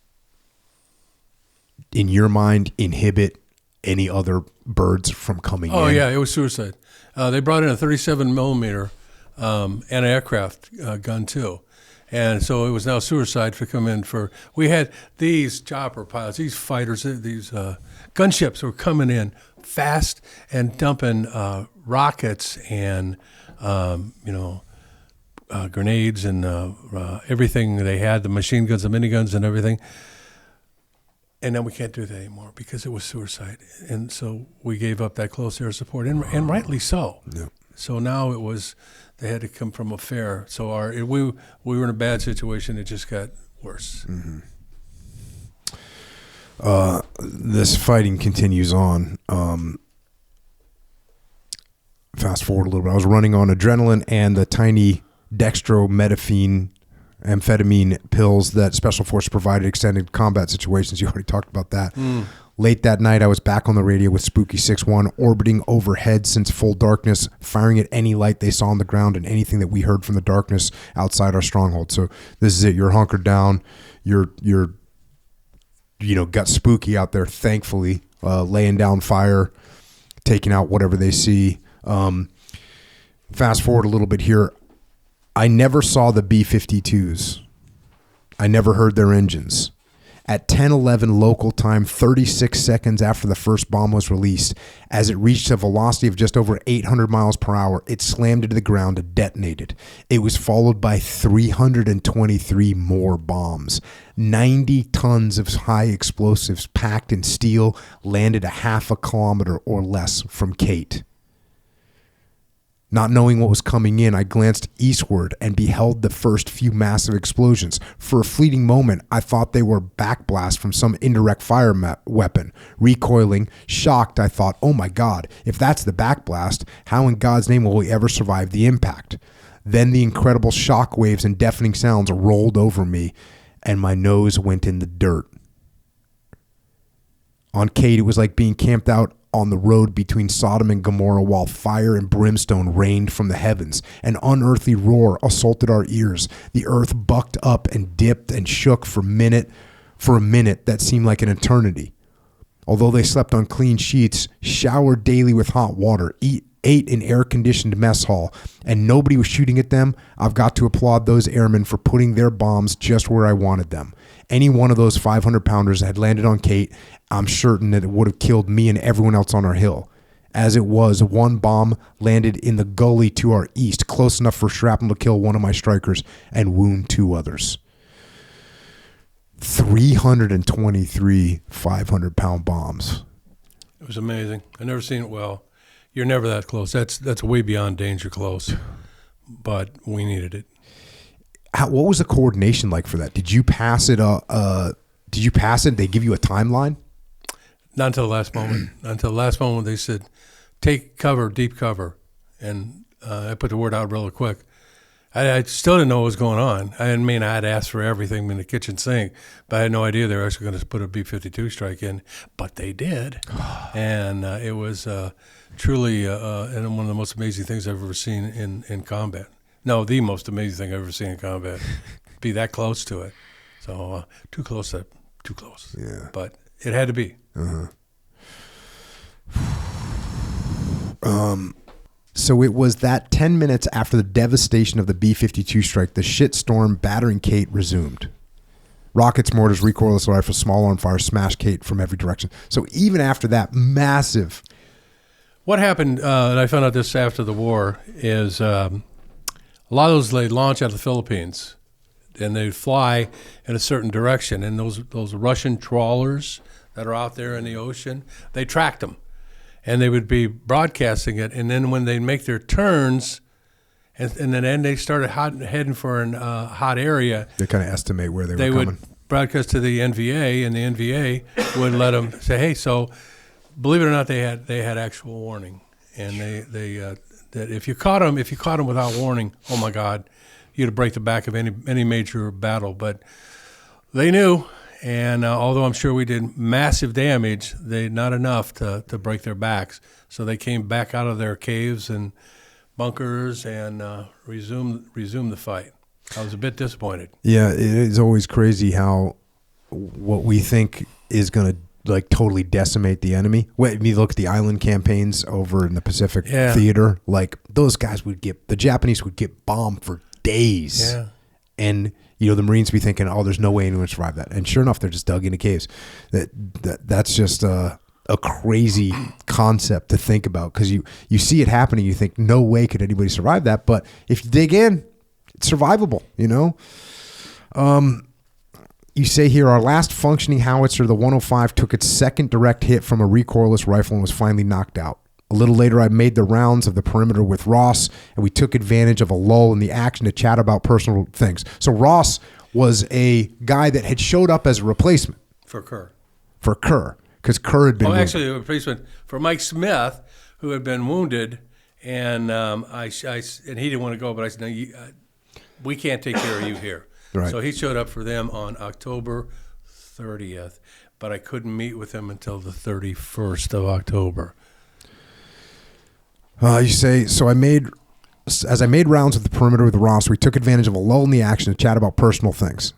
in your mind, inhibit any other birds from coming in? Oh, yeah, it was suicide. They brought in a 37 millimeter anti-aircraft gun, too. And so it was now suicide for come in for. We had these chopper pilots, these fighters, these gunships were coming in fast and dumping rockets and grenades and everything they had, the machine guns, the miniguns, and everything. And then we can't do that anymore because it was suicide. And so we gave up that close air support, and rightly so. Yeah. So now it was, they had to come from a fair. So we were in a bad situation. It just got worse. Mm-hmm. This fighting continues on. Fast forward a little bit. I was running on adrenaline and the tiny dextromethamphetamine pills that Special Forces provided extended combat situations. You already talked about that. Late that night, I was back on the radio with Spooky 6-1, orbiting overhead since full darkness, firing at any light they saw on the ground and anything that we heard from the darkness outside our stronghold. So this is it. You're hunkered down. You're got Spooky out there, thankfully, laying down fire, taking out whatever they see. Fast forward a little bit here. I never saw the B-52s. I never heard their engines. At 10:11 local time, 36 seconds after the first bomb was released, as it reached a velocity of just over 800 miles per hour, it slammed into the ground and detonated. It was followed by 323 more bombs. 90 tons of high explosives packed in steel landed a half a kilometer or less from Kate. Not knowing what was coming in, I glanced eastward and beheld the first few massive explosions. For a fleeting moment, I thought they were backblast from some indirect fire weapon. Recoiling, shocked, I thought, oh my God, if that's the backblast, how in God's name will we ever survive the impact? Then the incredible shock waves and deafening sounds rolled over me, and my nose went in the dirt. On Kate, it was like being camped out on the road between Sodom and Gomorrah while fire and brimstone rained from the heavens. An unearthly roar assaulted our ears. The earth bucked up and dipped and shook for a minute that seemed like an eternity. Although they slept on clean sheets, showered daily with hot water, ate in air-conditioned mess hall, and nobody was shooting at them, I've got to applaud those airmen for putting their bombs just where I wanted them. Any one of those 500-pounders that had landed on Kate, I'm certain that it would have killed me and everyone else on our hill. As it was, one bomb landed in the gully to our east, close enough for shrapnel to kill one of my strikers and wound 2 others. 323 500-pound bombs. It was amazing. I've never seen it well. You're never that close. That's way beyond danger close. But we needed it. What was the coordination like for that? Did you pass it? Did you pass it? They give you a timeline? Not until the last moment. Until the last moment, they said, "Take cover, deep cover," and I put the word out real quick. I still didn't know what was going on. I had asked for everything in the kitchen sink, but I had no idea they were actually going to put a B-52 strike in. But they did, and it was truly one of the most amazing things I've ever seen in combat. No, the most amazing thing I've ever seen in combat. Be that close to it. So too close. Yeah. But it had to be. So it was that 10 minutes after the devastation of the B-52 strike, the shitstorm battering Kate resumed. Rockets, mortars, recoilless rifles, small arm fire smashed Kate from every direction. So even after that massive... What happened, and I found out this after the war, is a lot of those they launch out of the Philippines, and they fly in a certain direction. And those Russian trawlers that are out there in the ocean, they tracked them. And they would be broadcasting it, and then when they make their turns, and then they started heading for a hot area. They kind of estimate where they were coming. Would broadcast to the NVA, and the NVA would let them say, "Hey." So, believe it or not, they had actual warning, and that if you caught him without warning, oh my God, you'd break the back of any major battle. But they knew, and although I'm sure we did massive damage, not enough to break their backs. So they came back out of their caves and bunkers and resumed the fight. I was a bit disappointed. Yeah, it is always crazy how what we think is going to like totally decimate the enemy. When you look at the island campaigns over in the Pacific theater, like those guys the Japanese would get bombed for days. Yeah. And the Marines be thinking, oh, there's no way anyone would survive that. And sure enough, they're just dug into caves. That's just a crazy concept to think about, because you see it happening. You think, no way could anybody survive that. But if you dig in, it's survivable, You say here, our last functioning howitzer, the 105, took its second direct hit from a recoilless rifle and was finally knocked out. A little later, I made the rounds of the perimeter with Ross, and we took advantage of a lull in the action to chat about personal things. So Ross was a guy that had showed up as a replacement. For Kerr. Because Kerr had been wounded. Actually, a replacement for Mike Smith, who had been wounded, and and he didn't want to go, but I said, no, we can't take care of you here. Right. So he showed up for them on October 30th, but I couldn't meet with him until the 31st of October. You say, as I made rounds of the perimeter with Ross, we took advantage of a lull in the action to chat about personal things.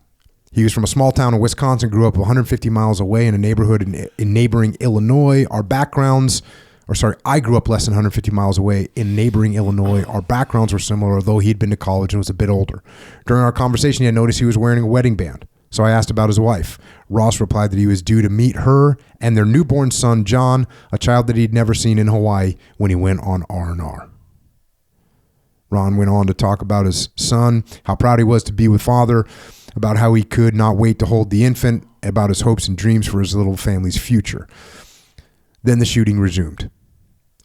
He was from a small town in Wisconsin, grew up 150 miles away in a neighborhood in neighboring Illinois. I grew up less than 150 miles away in neighboring Illinois. Our backgrounds were similar, although he'd been to college and was a bit older. During our conversation, I noticed he was wearing a wedding band. So I asked about his wife. Ross replied that he was due to meet her and their newborn son, John, a child that he'd never seen in Hawaii, when he went on R&R. Ron went on to talk about his son, how proud he was to be with father, about how he could not wait to hold the infant, about his hopes and dreams for his little family's future. Then the shooting resumed.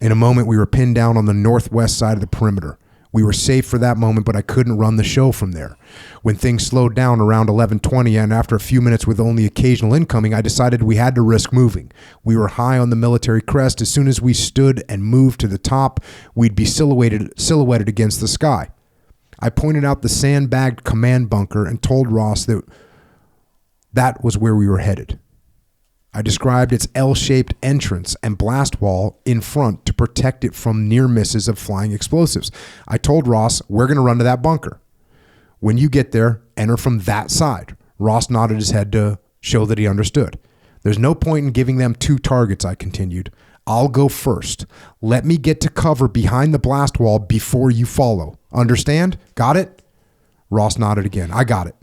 In a moment, we were pinned down on the northwest side of the perimeter. We were safe for that moment, but I couldn't run the show from there. When things slowed down around 11:20, and after a few minutes with only occasional incoming, I decided we had to risk moving. We were high on the military crest. As soon as we stood and moved to the top, we'd be silhouetted against the sky. I pointed out the sandbagged command bunker and told Ross that was where we were headed. I described its L-shaped entrance and blast wall in front to protect it from near misses of flying explosives. I told Ross, we're going to run to that bunker. When you get there, enter from that side. Ross nodded his head to show that he understood. There's no point in giving them two targets, I continued. I'll go first. Let me get to cover behind the blast wall before you follow. Understand? Got it? Ross nodded again. I got it.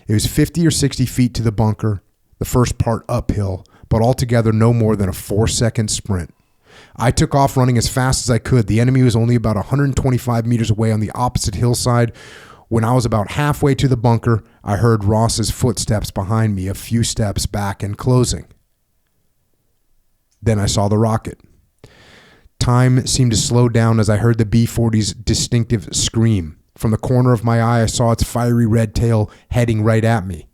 It was 50 or 60 feet to the bunker, the first part uphill, but altogether no more than a 4-second sprint. I took off running as fast as I could. The enemy was only about 125 meters away on the opposite hillside. When I was about halfway to the bunker, I heard Ross's footsteps behind me, a few steps back and closing. Then I saw the rocket. Time seemed to slow down as I heard the B-40's distinctive scream. From the corner of my eye, I saw its fiery red tail heading right at me.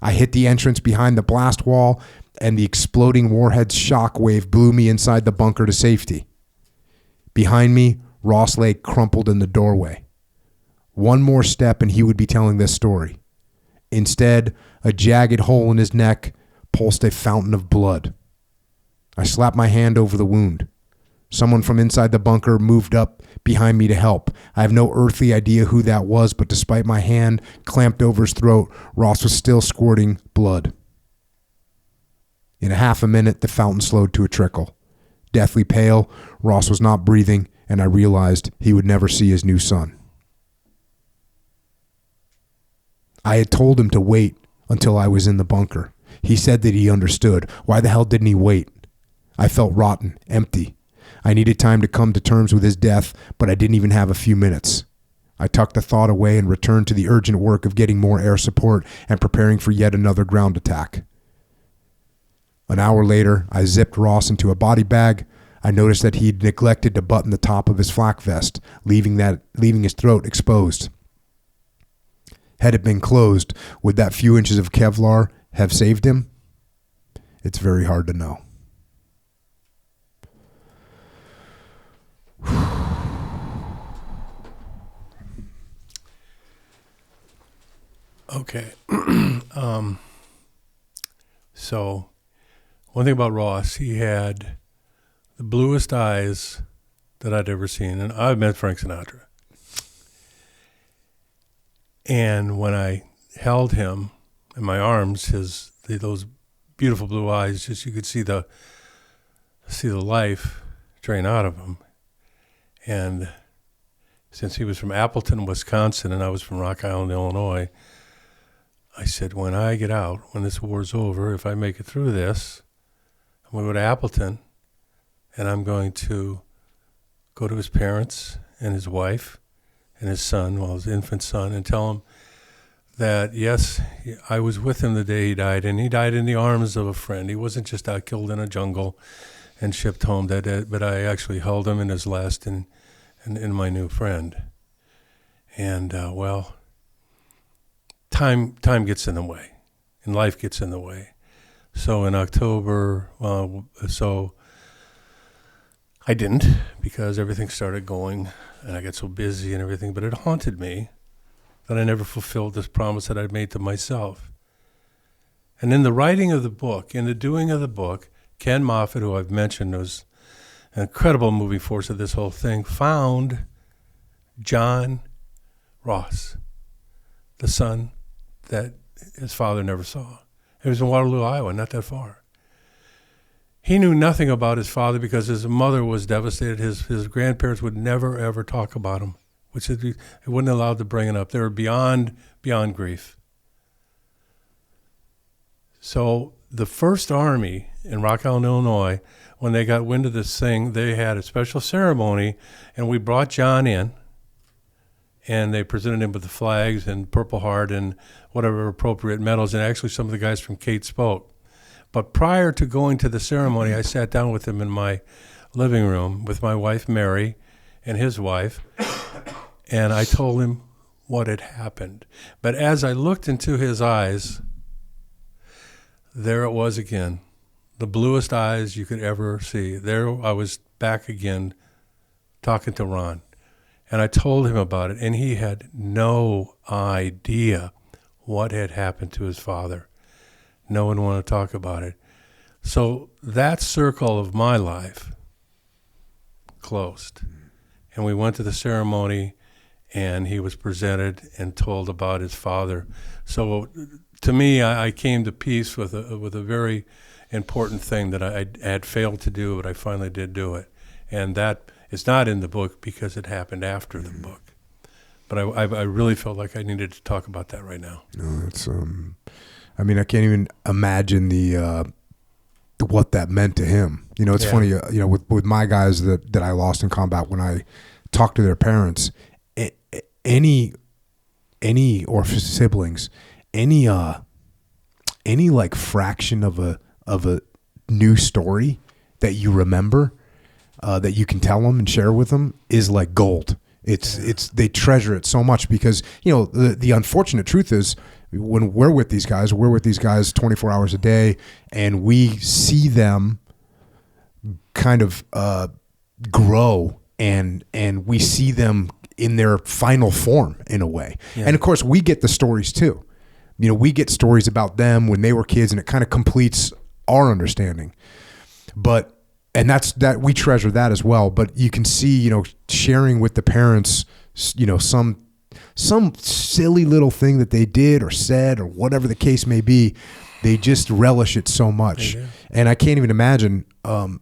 I hit the entrance behind the blast wall, and the exploding warhead's shock wave blew me inside the bunker to safety. Behind me, Ross lay crumpled in the doorway. One more step and he would be telling this story. Instead, a jagged hole in his neck pulsed a fountain of blood. I slapped my hand over the wound. Someone from inside the bunker moved up behind me to help. I have no earthly idea who that was, but despite my hand clamped over his throat, Ross was still squirting blood. In a half a minute, the fountain slowed to a trickle. Deathly pale, Ross was not breathing, and I realized he would never see his new son. I had told him to wait until I was in the bunker. He said that he understood. Why the hell didn't he wait? I felt rotten, empty. I needed time to come to terms with his death, but I didn't even have a few minutes. I tucked the thought away and returned to the urgent work of getting more air support and preparing for yet another ground attack. An hour later, I zipped Ross into a body bag. I noticed that he'd neglected to button the top of his flak vest, leaving his throat exposed. Had it been closed, would that few inches of Kevlar have saved him? It's very hard to know. Okay. So one thing about Ross, he had the bluest eyes that I'd ever seen. And I've met Frank Sinatra. And when I held him in my arms, those beautiful blue eyes, just you could see the life drain out of him. And since he was from Appleton, Wisconsin, and I was from Rock Island, Illinois, I said, when I get out, when this war's over, if I make it through this, I'm going to go to Appleton, and I'm going to go to his parents and his wife and his son, well, his infant son, and tell him that, yes, I was with him the day he died, and he died in the arms of a friend. He wasn't just out killed in a jungle and shipped home, but I actually held him in his last in my new friend. And, well, time gets in the way, and life gets in the way. So in October, so I didn't, because everything started going, and I got so busy and everything, but it haunted me that I never fulfilled this promise that I'd made to myself. And in the writing of the book, in the doing of the book, Ken Moffat, who I've mentioned was an incredible moving force of this whole thing, found John Ross, the son that his father never saw. It was in Waterloo, Iowa, not that far. He knew nothing about his father because his mother was devastated. His grandparents would never, ever talk about him, which they wouldn't allow to bring it up. They were beyond grief. So the First Army in Rock Island, Illinois, when they got wind of this thing, they had a special ceremony, and we brought John in, and they presented him with the flags and Purple Heart and whatever appropriate medals, and actually some of the guys from Kate spoke. But prior to going to the ceremony, I sat down with him in my living room with my wife, Mary, and his wife, and I told him what had happened. But as I looked into his eyes, there it was again, the bluest eyes you could ever see. There I was back again talking to Ron. And I told him about it, and he had no idea what had happened to his father. No one wanted to talk about it. So that circle of my life closed. And we went to the ceremony, and he was presented and told about his father. So to me, I came to peace with a very important thing that I had failed to do, but I finally did do it. And that is not in the book because it happened after the book. But I really felt like I needed to talk about that right now. No, it's I mean, I can't even imagine what that meant to him. You know, it's funny. You know, with my guys that I lost in combat, when I talked to their parents, any or siblings, any like fraction of a new story that you remember, that you can tell them and share with them is like gold. It's they treasure it so much because, you know, the unfortunate truth is when we're with these guys 24 hours a day, and we see them kind of grow and we see them in their final form in a way. Yeah. And of course we get the stories too. You know, we get stories about them when they were kids, and it kind of completes our understanding. And that's that we treasure that as well. But you can see, you know, sharing with the parents, you know, some silly little thing that they did or said or whatever the case may be, they just relish it so much. And I can't even imagine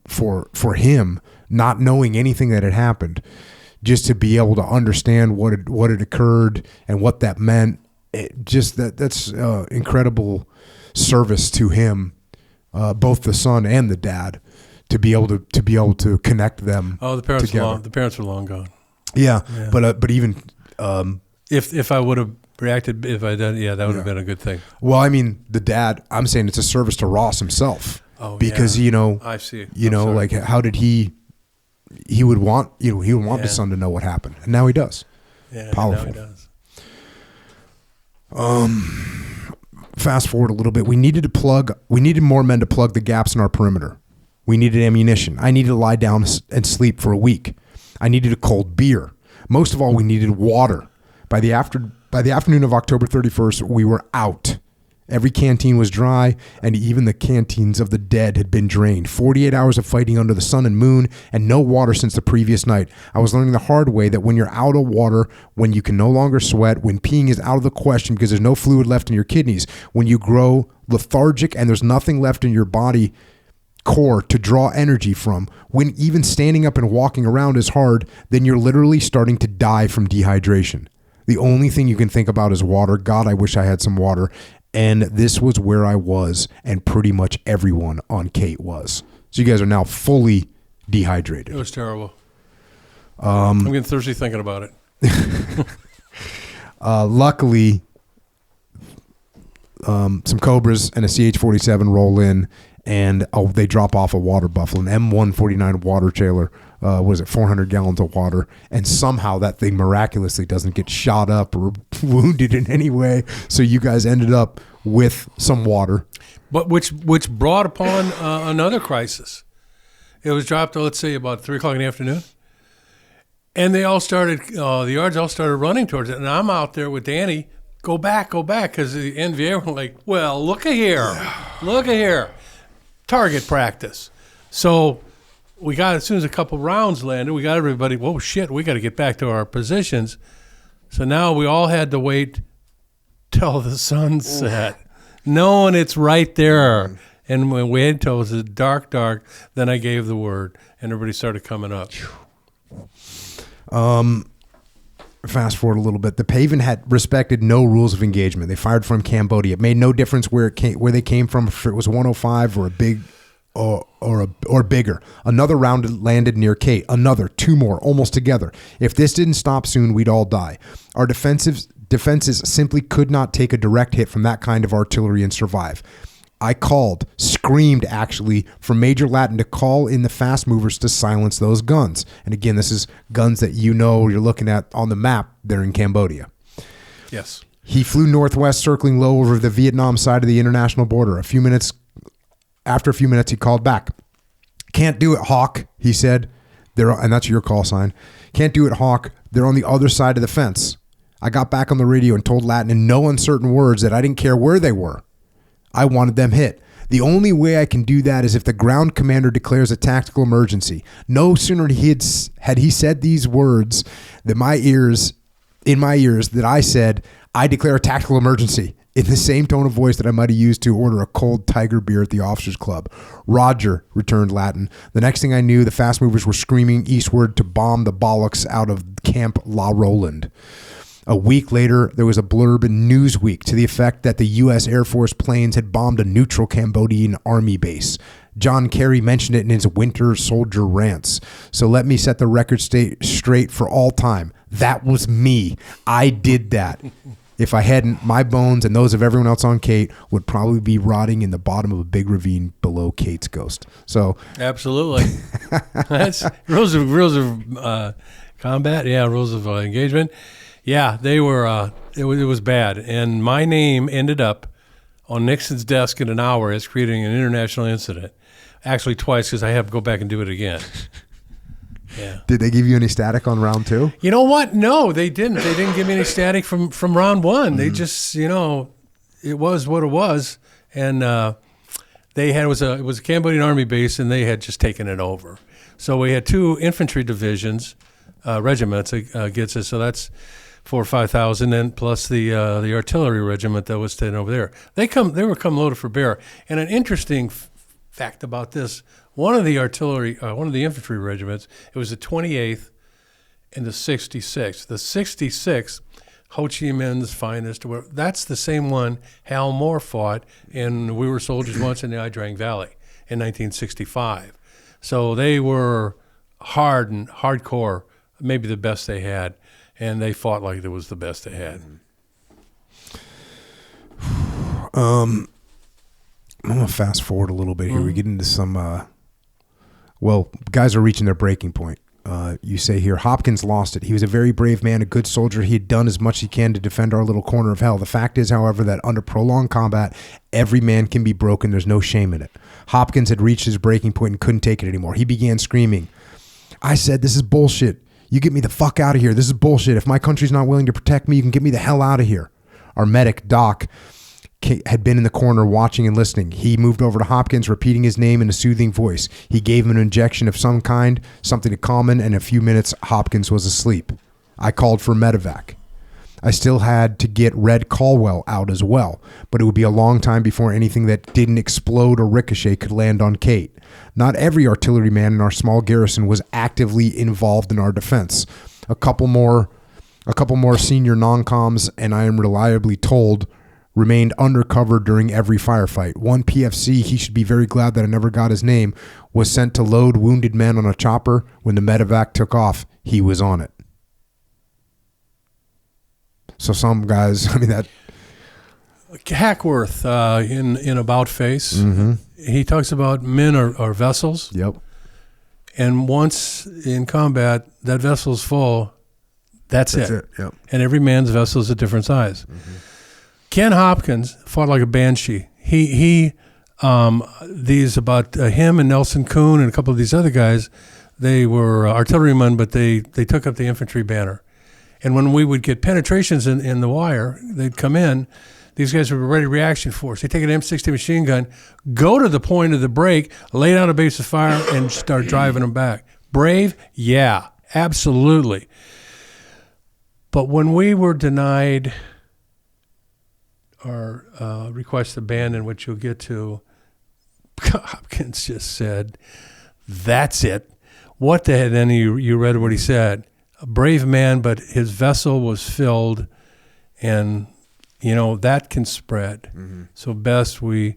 for him not knowing anything that had happened, just to be able to understand what had occurred and what that meant. That's incredible service to him, both the son and the dad. To be able to connect them. Oh, the parents together. The parents were long gone. Yeah. But even if I would have reacted, if I did, that would have been a good thing. Well, I mean, the dad. I'm saying it's a service to Ross himself. Oh, because you know, I see. You know, like how did he would want his son to know what happened, and now he does. Yeah, powerful. Now he does. Fast forward a little bit. We needed more men to plug the gaps in our perimeter. We needed ammunition. I needed to lie down and sleep for a week. I needed a cold beer. Most of all, we needed water. By the By the afternoon of October 31st, we were out. Every canteen was dry, and even the canteens of the dead had been drained. 48 hours of fighting under the sun and moon, and no water since the previous night. I was learning the hard way that when you're out of water, when you can no longer sweat, when peeing is out of the question because there's no fluid left in your kidneys, when you grow lethargic and there's nothing left in your body core to draw energy from, when even standing up and walking around is hard, then you're literally starting to die from dehydration. The only thing you can think about is water. God, I wish I had some water. And this was where I was, and pretty much everyone on Kate was. So you guys are now fully dehydrated. It was terrible. I'm getting thirsty thinking about it. Luckily, some Cobras and a CH-47 roll in, and they drop off a water buffalo, an M149 water trailer. Was it 400 gallons of water? And somehow that thing miraculously doesn't get shot up or wounded in any way. So you guys ended up with some water. But which brought upon another crisis. It was dropped, let's say, about 3 o'clock in the afternoon. And they all started, the yards all started running towards it. And I'm out there with Danny, go back, because the NVA were like, well, look at here. Target practice. So we got, as soon as a couple rounds landed, we got everybody, whoa, shit, we got to get back to our positions. So now we all had to wait till the sun set, knowing it's right there. And when we waited till it was dark, then I gave the word, and everybody started coming up. Fast forward a little bit. The Paven had respected no rules of engagement. They fired from Cambodia. It made no difference where they came from, if it was 105 or a big or bigger. Another round landed near Kate. Another, 2 more, almost together. If this didn't stop soon, we'd all die. Our defenses simply could not take a direct hit from that kind of artillery and survive. I screamed actually, for Major Latin to call in the fast movers to silence those guns. And again, this is guns that you're looking at on the map. They're in Cambodia. Yes. He flew northwest, circling low over the Vietnam side of the international border. After a few minutes, he called back. Can't do it, Hawk, he said. And that's your call sign. Can't do it, Hawk. They're on the other side of the fence. I got back on the radio and told Latin in no uncertain words that I didn't care where they were. I wanted them hit. The only way I can do that is if the ground commander declares a tactical emergency. No sooner had he said these words in my ears that I said, I declare a tactical emergency, in the same tone of voice that I might have used to order a cold tiger beer at the officers' club. Roger, returned Latin. The next thing I knew, the fast movers were screaming eastward to bomb the bollocks out of Camp La Roland. A week later, there was a blurb in Newsweek to the effect that the U.S. Air Force planes had bombed a neutral Cambodian army base. John Kerry mentioned it in his Winter Soldier rants. So let me set the record straight for all time. That was me. I did that. If I hadn't, my bones and those of everyone else on Kate would probably be rotting in the bottom of a big ravine below Kate's ghost. So absolutely. That's rules of combat. Yeah, rules of engagement. Yeah, they were. It was bad, and my name ended up on Nixon's desk in an hour as creating an international incident. Actually, twice, because I have to go back and do it again. Yeah. Did they give you any static on round 2? You know what? No, they didn't. They didn't give me any static from round 1. Mm-hmm. They just, it was what it was, and they had it was a Cambodian army base, and they had just taken it over. So we had 2 infantry divisions, regiments against us. So that's 4,000 or 5,000, and plus the artillery regiment that was staying over there. They were come loaded for bear. And an interesting fact about this: one of the infantry regiments, it was the 28th and the 66th. The 66th, Ho Chi Minh's finest. That's the same one Hal Moore fought, and we were soldiers once in the Ia Drang Valley in 1965. So they were hardcore, maybe the best they had. And they fought like it was the best they had. I'm going to fast forward a little bit here. We get into some, guys are reaching their breaking point. You say here, Hopkins lost it. He was a very brave man, a good soldier. He had done as much as he can to defend our little corner of hell. The fact is, however, that under prolonged combat, every man can be broken. There's no shame in it. Hopkins had reached his breaking point and couldn't take it anymore. He began screaming. I said, this is bullshit. You get me the fuck out of here. This is bullshit. If my country's not willing to protect me, you can get me the hell out of here. Our medic, Doc, had been in the corner watching and listening. He moved over to Hopkins, repeating his name in a soothing voice. He gave him an injection of some kind, something to calm him, and in a few minutes, Hopkins was asleep. I called for medevac. I still had to get Red Caldwell out as well, but it would be a long time before anything that didn't explode or ricochet could land on Kate. Not every artilleryman in our small garrison was actively involved in our defense. A couple more senior non-coms, and I am reliably told, remained undercover during every firefight. One PFC, he should be very glad that I never got his name, was sent to load wounded men on a chopper. When the medevac took off, he was on it. So some guys, I mean that. Hackworth in About Face, he talks about men are vessels. Yep. And once in combat, that vessel's full. That's it. Yep. And every man's vessel is a different size. Ken Hopkins fought like a banshee. Him and Nelson Kuhn and a couple of these other guys, they were artillerymen, but they took up the infantry banner. And when we would get penetrations in the wire, they'd come in. These guys were ready reaction force. They take an M60 machine gun, go to the point of the break, lay down a base of fire, and start driving them back. Brave? Yeah, absolutely. But when we were denied our request to abandon, which you'll get to, Hopkins just said, that's it. What the heck? Then you read what he said. A brave man, but his vessel was filled, and that can spread. So best we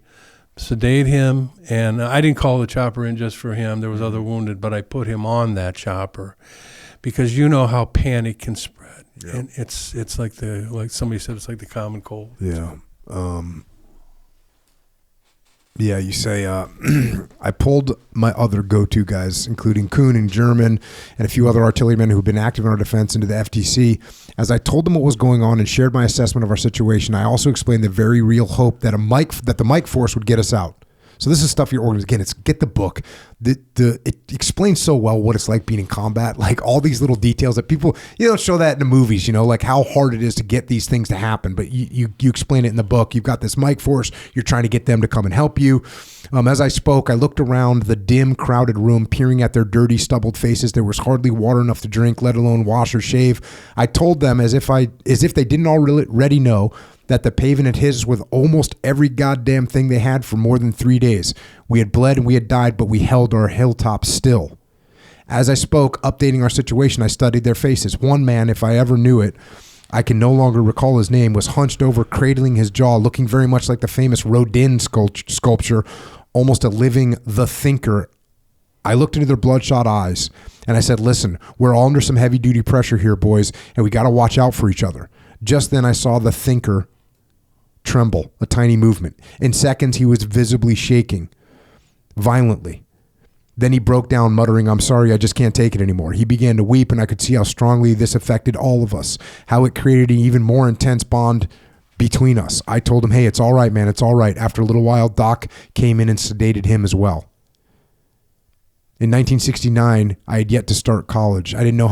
sedate him, and I didn't call the chopper in just for him. There was other wounded, but I put him on that chopper because you know how panic can spread, and it's like somebody said, it's like the common cold. Yeah. Yeah, you say, I pulled my other go-to guys, including Kuhn and German and a few other artillerymen who had been active in our defense, into the FTC. As I told them what was going on and shared my assessment of our situation, I also explained the very real hope that the Mike Force would get us out. So this is stuff your organization, again, it's get the book. It explains so well what it's like being in combat, like all these little details that people, you don't show that in the movies, like how hard it is to get these things to happen. But you explain it in the book. You've got this Mike Force. You're trying to get them to come and help you. As I spoke, I looked around the dim, crowded room, peering at their dirty, stubbled faces. There was hardly water enough to drink, let alone wash or shave. I told them as if they didn't already know that the pavement had hissed with almost every goddamn thing they had for more than 3 days. We had bled and we had died, but we held our hilltops still. As I spoke, updating our situation, I studied their faces. One man, if I ever knew it, I can no longer recall his name, was hunched over, cradling his jaw, looking very much like the famous Rodin sculpture, almost a living The Thinker. I looked into their bloodshot eyes, and I said, listen, we're all under some heavy-duty pressure here, boys, and we got to watch out for each other. Just then I saw The Thinker tremble, a tiny movement. In seconds, he was visibly shaking violently. Then he broke down, muttering, I'm sorry, I just can't take it anymore. He began to weep, and I could see how strongly this affected all of us, how it created an even more intense bond between us. I told him, hey, it's all right, man, it's all right. After a little while, Doc came in and sedated him as well. In 1969, I had yet to start college. I didn't know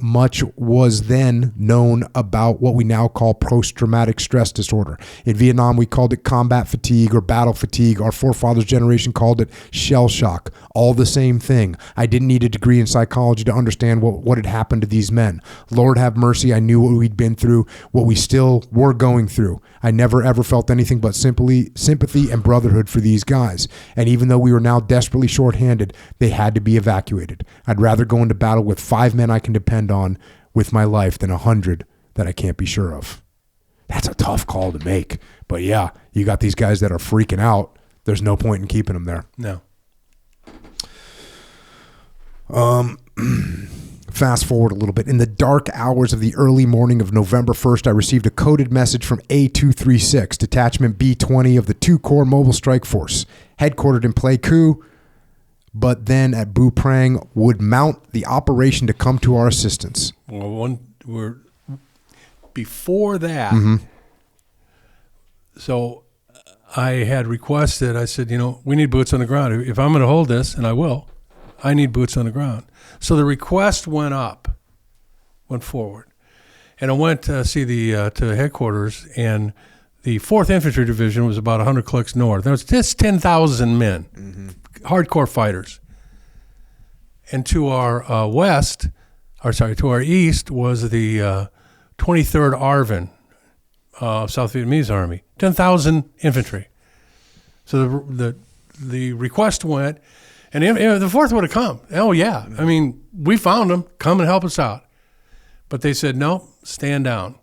much was then known about what we now call post-traumatic stress disorder. In Vietnam, we called it combat fatigue or battle fatigue. Our forefathers' generation called it shell shock. All the same thing. I didn't need a degree in psychology to understand what had happened to these men. Lord have mercy, I knew what we'd been through, what we still were going through. I never ever felt anything but sympathy and brotherhood for these guys. And even though we were now desperately shorthanded, they had to be evacuated. I'd rather go into battle with 5 men I can depend on with my life than 100 that I can't be sure of. That's a tough call to make. But yeah, you got these guys that are freaking out. There's no point in keeping them there. No. Fast forward a little bit. In the dark hours of the early morning of November 1st, I received a coded message from A236, Detachment B-20 of the 2 Corps Mobile Strike Force, headquartered in Pleiku, but then at Bu Prang, would mount the operation to come to our assistance. Well, before that, so I had requested, I said, we need boots on the ground. If I'm going to hold this, and I will, I need boots on the ground. So the request went forward. And I went to see to headquarters, and the 4th Infantry Division was about 100 clicks north. There was just 10,000 men, hardcore fighters. And to our to our east was the 23rd ARVN, South Vietnamese Army, 10,000 infantry. So the request went, and the 4th would have come. Oh, yeah. I mean, we found them. Come and help us out. But they said, no, stand down.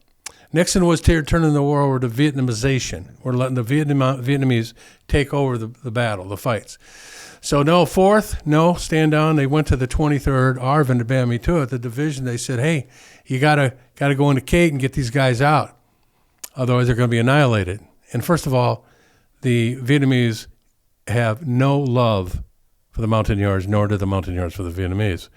Nixon was turning the war over to Vietnamization. We're letting the Vietnamese take over the battle, the fights. So no, 4th, no, stand down. They went to the 23rd ARVN to band me to it, the division. They said, hey, you gotta go into Kate and get these guys out. Otherwise, they're going to be annihilated. And first of all, the Vietnamese have no love for the Montagnards, nor do the Montagnards for the Vietnamese.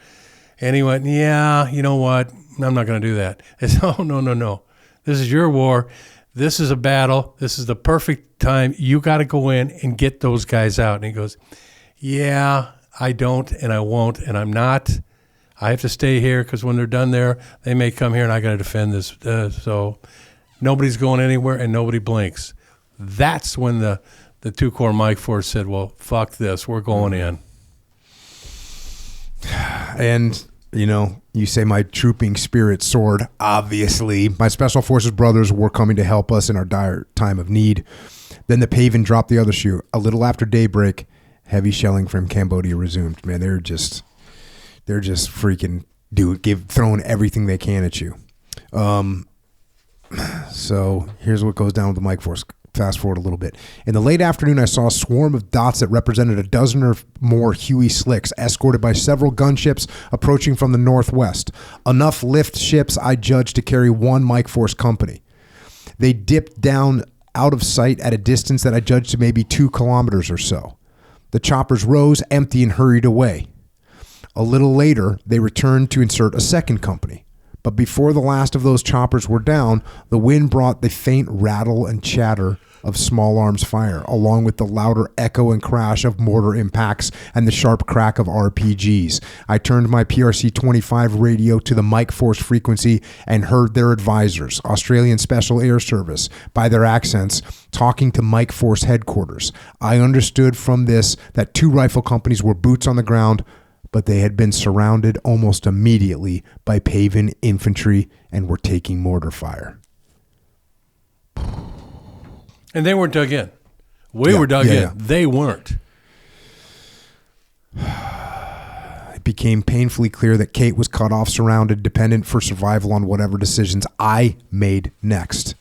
And he went, yeah, you know what? I'm not going to do that. I said, oh, no. This is your war. This is a battle. This is the perfect time. You got to go in and get those guys out. And he goes, yeah, I don't, and I won't, and I'm not. I have to stay here because when they're done there, they may come here, and I got to defend this. So nobody's going anywhere, and nobody blinks. That's when the 2-Corps Mike Force said, well, fuck this. We're going in. And, you say my trooping spirit soared. Obviously, my Special Forces brothers were coming to help us in our dire time of need. Then the Paven dropped the other shoe. A little after daybreak, heavy shelling from Cambodia resumed. Man, they're just freaking throwing everything they can at you. So here's what goes down with the Mike Force. Fast forward a little bit. In the late afternoon, I saw a swarm of dots that represented a dozen or more Huey Slicks, escorted by several gunships approaching from the northwest. Enough lift ships, I judged, to carry one Mike Force company. They dipped down out of sight at a distance that I judged to maybe 2 kilometers or so. The choppers rose, empty, and hurried away. A little later, they returned to insert a second company. But before the last of those choppers were down, the wind brought the faint rattle and chatter of small arms fire, along with the louder echo and crash of mortar impacts and the sharp crack of RPGs. I turned my PRC-25 radio to the Mike Force frequency and heard their advisors, Australian Special Air Service, by their accents, talking to Mike Force headquarters. I understood from this that 2 rifle companies were boots on the ground, but they had been surrounded almost immediately by Paven infantry and were taking mortar fire. And they weren't dug in. We were dug in. Yeah. They weren't. It became painfully clear that Kate was cut off, surrounded, dependent for survival on whatever decisions I made next.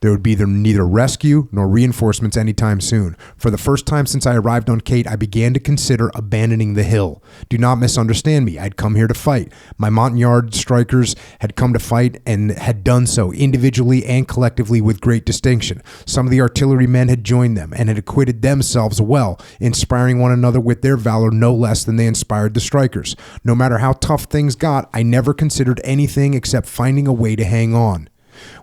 There would be neither rescue nor reinforcements anytime soon. For the first time since I arrived on Kate, I began to consider abandoning the hill. Do not misunderstand me. I'd come here to fight. My Montagnard strikers had come to fight and had done so individually and collectively with great distinction. Some of the artillerymen had joined them and had acquitted themselves well, inspiring one another with their valor no less than they inspired the strikers. No matter how tough things got, I never considered anything except finding a way to hang on.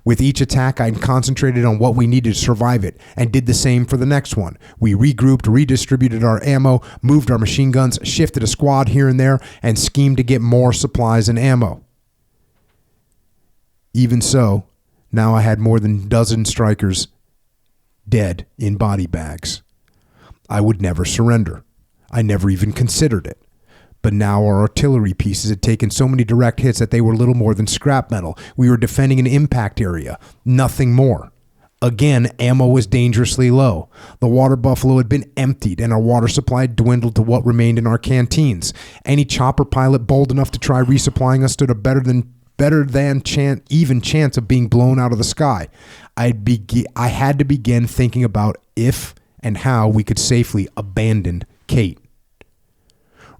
With each attack, I concentrated on what we needed to survive it, and did the same for the next one. We regrouped, redistributed our ammo, moved our machine guns, shifted a squad here and there, and schemed to get more supplies and ammo. Even so, now I had more than a dozen strikers dead in body bags. I would never surrender. I never even considered it. But now our artillery pieces had taken so many direct hits that they were little more than scrap metal. We were defending an impact area, nothing more. Again, ammo was dangerously low. The water buffalo had been emptied, and our water supply dwindled to what remained in our canteens. Any chopper pilot bold enough to try resupplying us stood a better than even chance of being blown out of the sky. I had to begin thinking about if and how we could safely abandon Kate.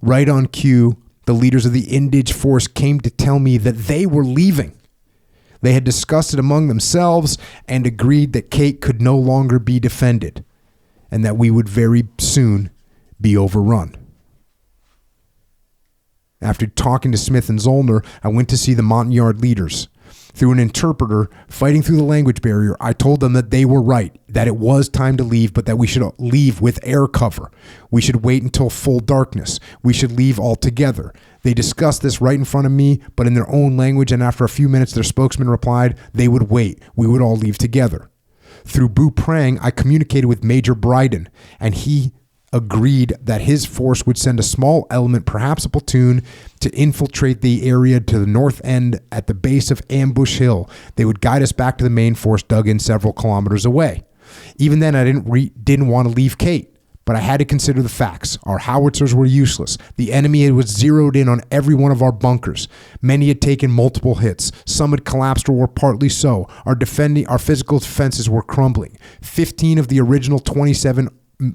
Right on cue, the leaders of the Indige force came to tell me that they were leaving. They had discussed it among themselves and agreed that Kate could no longer be defended and that we would very soon be overrun. After talking to Smith and Zollner, I went to see the Montagnard leaders. Through an interpreter, fighting through the language barrier, I told them that they were right, that it was time to leave, but that we should leave with air cover. We should wait until full darkness. We should leave altogether. They discussed this right in front of me, but in their own language, and after a few minutes, their spokesman replied they would wait. We would all leave together. Through Bu Prang, I communicated with Major Bryden, and he agreed that his force would send a small element, perhaps a platoon, to infiltrate the area to the north end at the base of Ambush Hill. They would guide us back to the main force dug in several kilometers away. Even then, I didn't want to leave Kate, but I had to consider the facts. Our howitzers were useless. The enemy was zeroed in on every one of our bunkers. Many had taken multiple hits. Some had collapsed or were partly so. Our physical defenses were crumbling. 15 of the original 27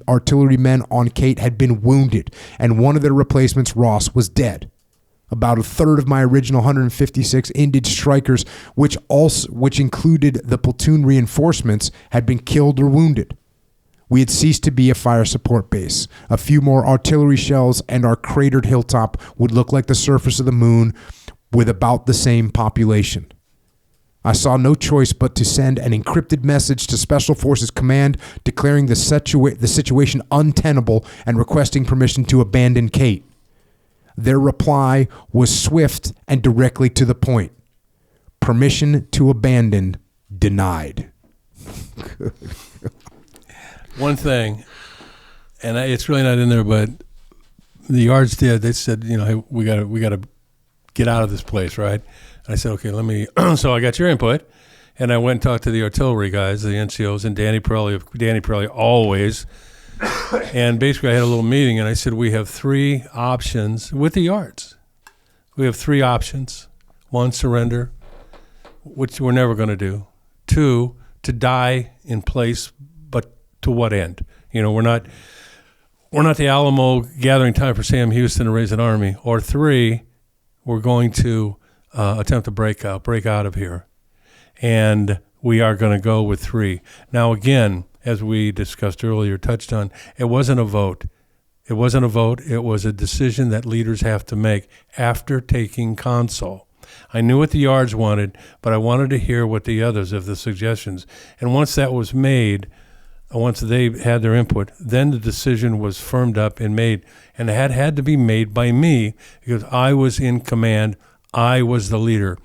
artillerymen on Kate had been wounded, and one of their replacements, Ross, was dead. About a third of my original 156 Indian strikers, which included the platoon reinforcements, had been killed or wounded. We had ceased to be a fire support base. A few more artillery shells and our cratered hilltop would look like the surface of the moon with about the same population. I saw no choice but to send an encrypted message to Special Forces Command declaring the situation untenable and requesting permission to abandon Kate. Their reply was swift and directly to the point. Permission to abandon denied. One thing, and it's really not in there, but the yards did. They said, hey, we got to get out of this place, right? And I said, okay, let me. So I got your input, and I went and talked to the artillery guys, the NCOs, and Danny Pirelli always. And basically, I had a little meeting, and I said, we have three options with the yards. We have three options. One, surrender, which we're never going to do. Two, to die in place, but to what end? We're not the Alamo gathering time for Sam Houston to raise an army. Or three, we're going to attempt to break out of here. And we are going to go with three. Now, again, as we discussed earlier, touched on, it wasn't a vote. It wasn't a vote. It was a decision that leaders have to make after taking console. I knew what the yards wanted, but I wanted to hear what the others of the suggestions. And once that was made, once they had their input, then the decision was firmed up and made. And it had to be made by me because I was in command. I was the leader.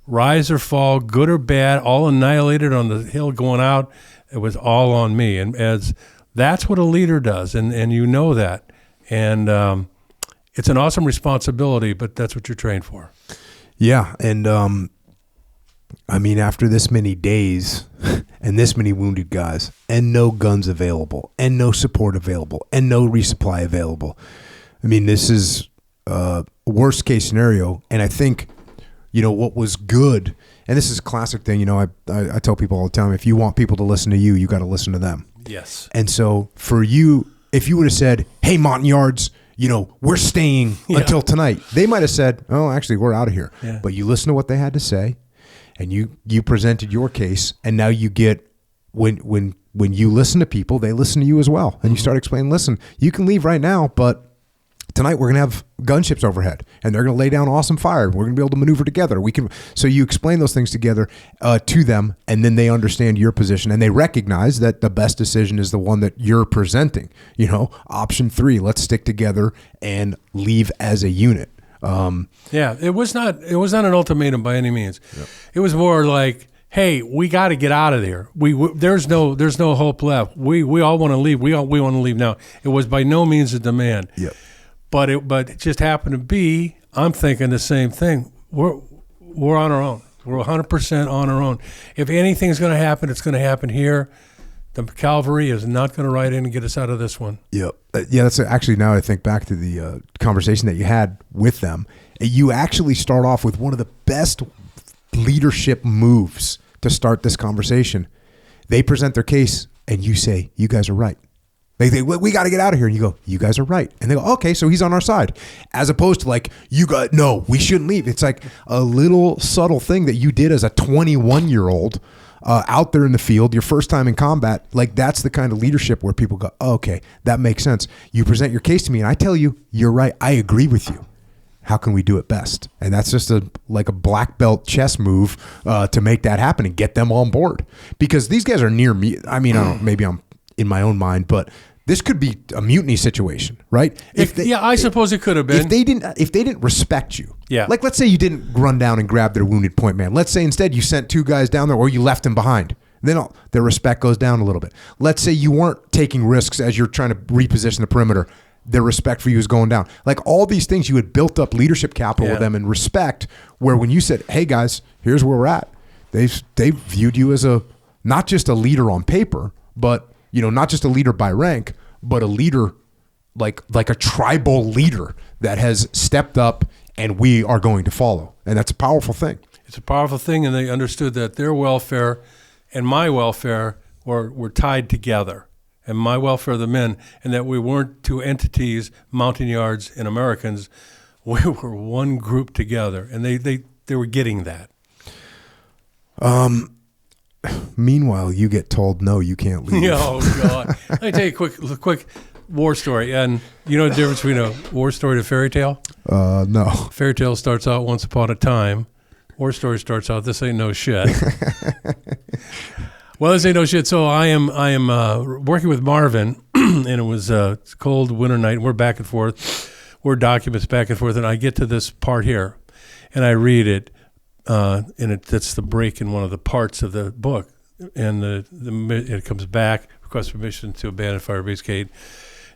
Rise or fall, good or bad, all annihilated on the hill going out, it was all on me. And as that's what a leader does, and that. And it's an awesome responsibility, but that's what you're trained for. Yeah, and after this many days and this many wounded guys and no guns available and no support available and no resupply available, this is worst case scenario. And I think, what was good, and this is a classic thing, I tell people all the time, if you want people to listen to you, you got to listen to them. Yes. And so for you, if you would have said, hey, Montagnards, we're staying until tonight, they might have said, oh, actually, we're out of here. Yeah. But you listen to what they had to say, and you presented your case, and now you get, when you listen to people, they listen to you as well. And you start explaining, listen, you can leave right now, but tonight we're going to have gunships overhead, and they're going to lay down awesome fire. We're going to be able to maneuver together. So you explain those things together to them, and then they understand your position, and they recognize that the best decision is the one that you're presenting. Option 3, let's stick together and leave as a unit. It was not an ultimatum by any means. Yep. It was more like, hey, we got to get out of there. There's no hope left. We all want to leave. We want to leave now. It was by no means a demand. Yep. But it just happened to be, I'm thinking the same thing. We're on our own. We're 100% on our own. If anything's going to happen, it's going to happen here. The cavalry is not going to ride in and get us out of this one. Yep. That's actually, now I think back to the conversation that you had with them. You actually start off with one of the best leadership moves to start this conversation. They present their case, and you say, you guys are right. They think, we got to get out of here. And you go, you guys are right. And they go, okay, so he's on our side. As opposed to like, no, we shouldn't leave. It's like a little subtle thing that you did as a 21-year-old out there in the field, your first time in combat. Like, that's the kind of leadership where people go, oh, okay, that makes sense. You present your case to me, and I tell you, you're right. I agree with you. how can we do it best? And that's just a black belt chess move to make that happen and get them on board, because these guys are near me. I mean, I don't know, maybe I'm in my own mind, but this could be a mutiny situation, right? I suppose it could have been. If they didn't respect you, yeah. Like let's say you didn't run down and grab their wounded point man. Let's say instead you sent 2 guys down there, or you left them behind. Then their respect goes down a little bit. Let's say you weren't taking risks as you're trying to reposition the perimeter. Their respect for you is going down. Like all these things, you had built up leadership capital with them and respect, where when you said, hey guys, here's where we're at, they viewed you as not just a leader on paper, but not just a leader by rank, but a leader like a tribal leader that has stepped up and we are going to follow. And that's a powerful thing. It's a powerful thing, and they understood that their welfare and my welfare were tied together, and my welfare of the men, and that we weren't 2 entities, Montagnards and Americans. We were one group together, and they were getting that. Meanwhile, you get told, no, you can't leave. Oh, God. Let me tell you a quick war story. And you know the difference between a war story and a fairy tale? No. Fairy tale starts out once upon a time. War story starts out, this ain't no shit. Well, this ain't no shit. So I am working with Marvin, and it was a cold winter night, and we're back and forth. We're documents back and forth, and I get to this part here, and I read it. And that's the break in one of the parts of the book, and it comes back, request permission to abandon Firebase Kate,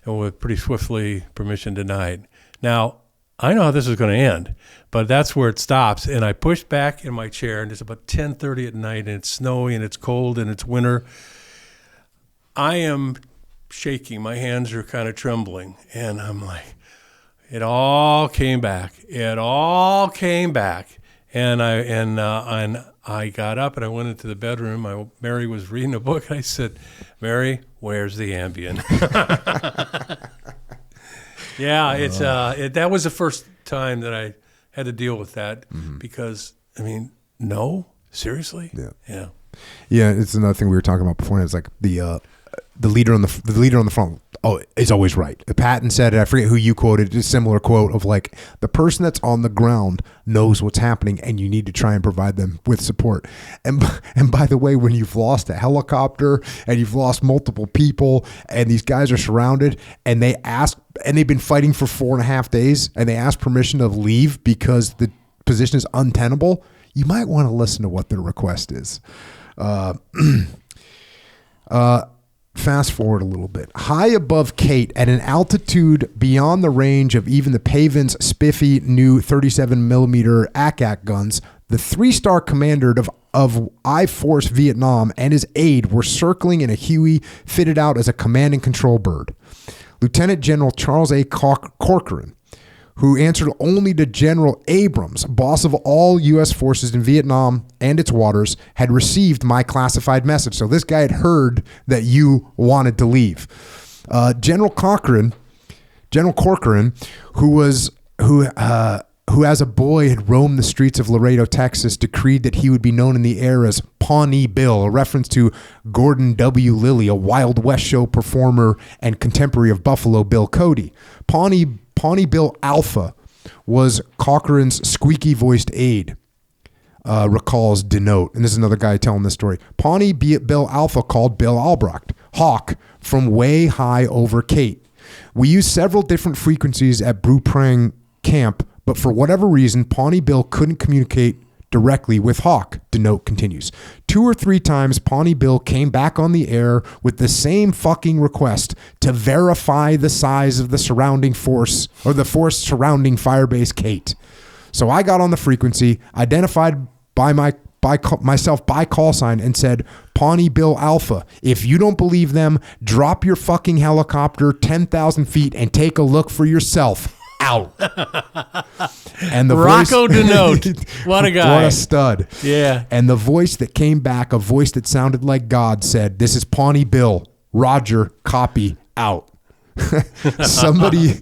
and with pretty swiftly permission denied. Now, I know how this is going to end, but that's where it stops, and I push back in my chair, and it's about 10:30 at night, and it's snowy, and it's cold, and it's winter. I am shaking. My hands are kind of trembling, and I'm like, it all came back. It all came back. And I got up and I went into the bedroom. Mary was reading a book. I said, Mary, where's the Ambien? Yeah, that was the first time that I had to deal with that, because I mean, no, seriously, yeah. It's another thing we were talking about before. It's like the leader on the front. Oh, is always right. Patton said it. I forget who you quoted. A similar quote of like, the person that's on the ground knows what's happening, and you need to try and provide them with support. And by the way, when you've lost a helicopter and you've lost multiple people, and these guys are surrounded, and they've been fighting for 4.5 days, and they ask permission to leave because the position is untenable, you might want to listen to what their request is. Fast forward a little bit. High above Kate, at an altitude beyond the range of even the Pavin's spiffy new 37mm ACAC guns, the 3-star commander of I-Force Vietnam and his aide were circling in a Huey fitted out as a command and control bird. Lieutenant General Charles A. Corcoran, who answered only to General Abrams, boss of all U.S. forces in Vietnam and its waters, had received my classified message. So this guy had heard that you wanted to leave. General Corcoran, who as a boy had roamed the streets of Laredo, Texas, decreed that he would be known in the air as Pawnee Bill, a reference to Gordon W. Lilly, a Wild West show performer and contemporary of Buffalo Bill Cody. Pawnee Bill Alpha was Cochran's squeaky-voiced aide, recalls Denote. And this is another guy telling this story. Pawnee Bill Alpha called Bill Albracht Hawk from way high over Kate. We used several different frequencies at Brew Prang Camp, but for whatever reason, Pawnee Bill couldn't communicate directly with Hawk, Denote continues. 2 or 3 times, Pawnee Bill came back on the air with the same fucking request to verify the size of the surrounding force, or the force surrounding Firebase Kate. So I got on the frequency, identified myself by call sign, and said, Pawnee Bill Alpha, if you don't believe them, drop your fucking helicopter 10,000 feet and take a look for yourself. Out. And the Rocco voice, Denote. What a guy. What a stud. Yeah. And the voice that came back, a voice that sounded like God, said, this is Pawnee Bill. Roger, copy, out. Somebody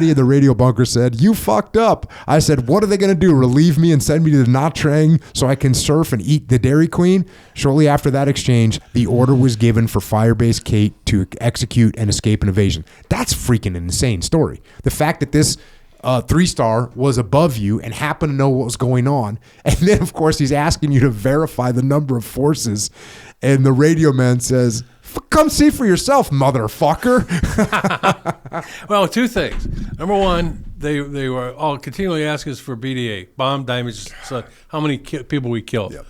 in the radio bunker said, you fucked up. I said, what are they going to do? Relieve me and send me to the Nha Trang so I can surf and eat the Dairy Queen? Shortly after that exchange, the order was given for Firebase Kate to execute and escape an invasion. That's freaking an insane story. The fact that this 3-star was above you and happened to know what was going on. And then, of course, he's asking you to verify the number of forces. And the radio man says, come see for yourself, motherfucker. Well, two things. Number one, they were all continually asking us for BDA, bomb damage, so how many people we killed. Yep.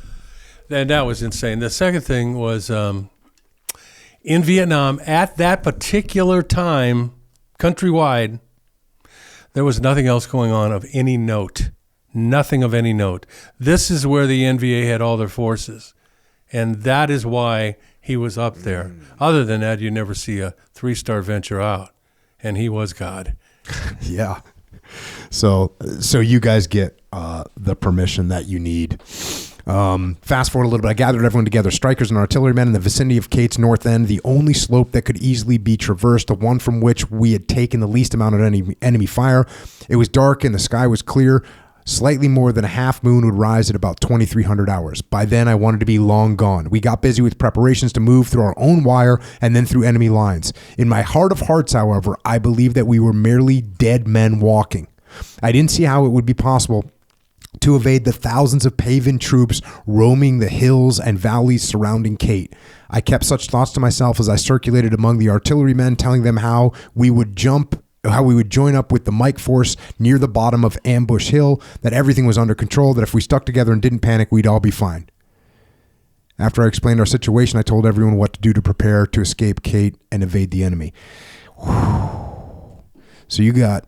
And that was insane. The second thing was in Vietnam, at that particular time, countrywide, there was nothing else going on of any note. Nothing of any note. This is where the NVA had all their forces. And that is why he was up there. Other than that, you never see a 3-star venture out. And he was God. Yeah. So you guys get the permission that you need. Fast forward a little bit. I gathered everyone together, strikers and artillerymen in the vicinity of Kate's north end, the only slope that could easily be traversed, the one from which we had taken the least amount of enemy fire. It was dark and the sky was clear. Slightly more than a half moon would rise at about 2300 hours. By then, I wanted to be long gone. We got busy with preparations to move through our own wire and then through enemy lines. In my heart of hearts, however, I believed that we were merely dead men walking. I didn't see how it would be possible to evade the thousands of Pavan troops roaming the hills and valleys surrounding Kate. I kept such thoughts to myself as I circulated among the artillerymen, telling them how we would join up with the Mike force near the bottom of Ambush Hill, that everything was under control, that if we stuck together and didn't panic, we'd all be fine. After I explained our situation, I told everyone what to do to prepare to escape Kate and evade the enemy. Whew. So you got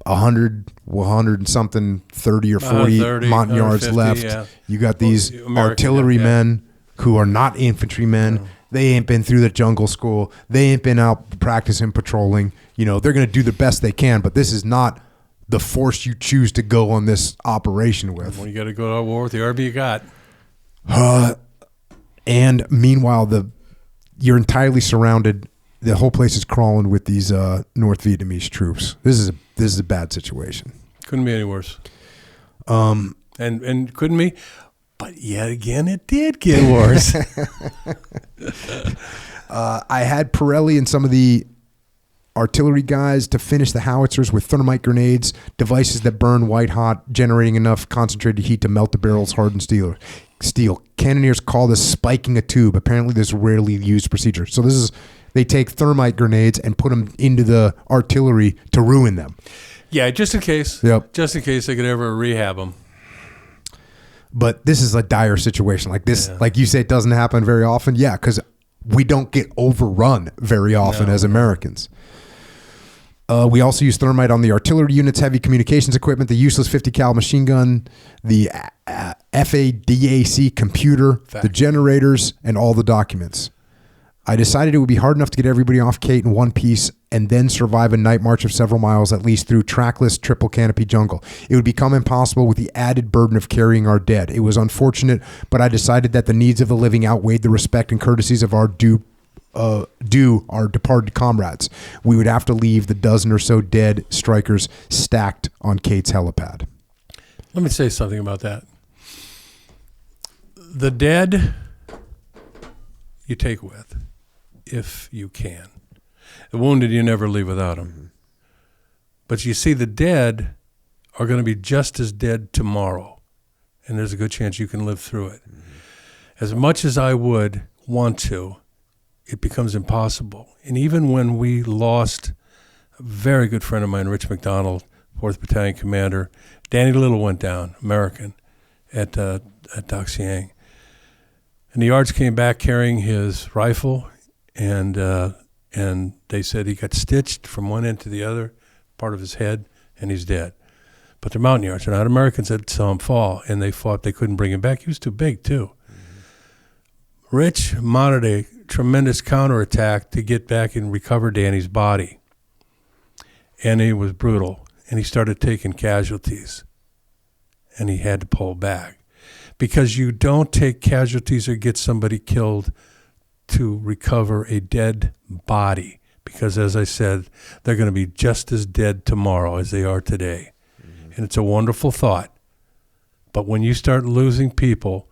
100 and something, 30 or 40 Montagnards left. Yeah. You got these artillerymen who are not infantrymen. Yeah. They ain't been through the jungle school. They ain't been out practicing patrolling. They're going to do the best they can, but this is not the force you choose to go on this operation with. Well, you got to go to war with the RB you got. And meanwhile, you're entirely surrounded. The whole place is crawling with these North Vietnamese troops. This is a bad situation. Couldn't be any worse. And couldn't be. But yet again, it did get worse. I had Pirelli and some of the artillery guys to finish the howitzers with thermite grenades, devices that burn white hot, generating enough concentrated heat to melt the barrel's hardened steel. Cannoneers call this spiking a tube. Apparently, this is a rarely used procedure. So they take thermite grenades and put them into the artillery to ruin them. Yeah, just in case. Yep. Just in case they could ever rehab them. But this is a dire situation. Like this, like you say, it doesn't happen very often. Yeah, because we don't get overrun very often as Americans. We also use thermite on the artillery units, heavy communications equipment, the useless 50 cal machine gun, the FADAC computer, the generators, and all the documents. I decided it would be hard enough to get everybody off Kate in one piece and then survive a night march of several miles at least through trackless triple canopy jungle. It would become impossible with the added burden of carrying our dead. It was unfortunate, but I decided that the needs of the living outweighed the respect and courtesies of our our departed comrades. We would have to leave the dozen or so dead strikers stacked on Kate's helipad. Let me say something about that. The dead you take with, if you can. The wounded you never leave without them. Mm-hmm. But you see, the dead are going to be just as dead tomorrow, and there's a good chance you can live through it. Mm-hmm. As much as I would want to, it becomes impossible. And even when we lost a very good friend of mine, Rich McDonald, 4th Battalion Commander, Danny Little went down, American, at Dak Siang. And the Yards came back carrying his rifle, and they said he got stitched from one end to the other, part of his head, and he's dead. But they're Mountain Yards. They're not Americans that saw him fall, and they fought. They couldn't bring him back. He was too big, too. Mm-hmm. Rich mounted a tremendous counterattack to get back and recover Danny's body. And it was brutal. And he started taking casualties. And he had to pull back. Because you don't take casualties or get somebody killed to recover a dead body. Because, as I said, they're going to be just as dead tomorrow as they are today. Mm-hmm. And it's a wonderful thought. But when you start losing people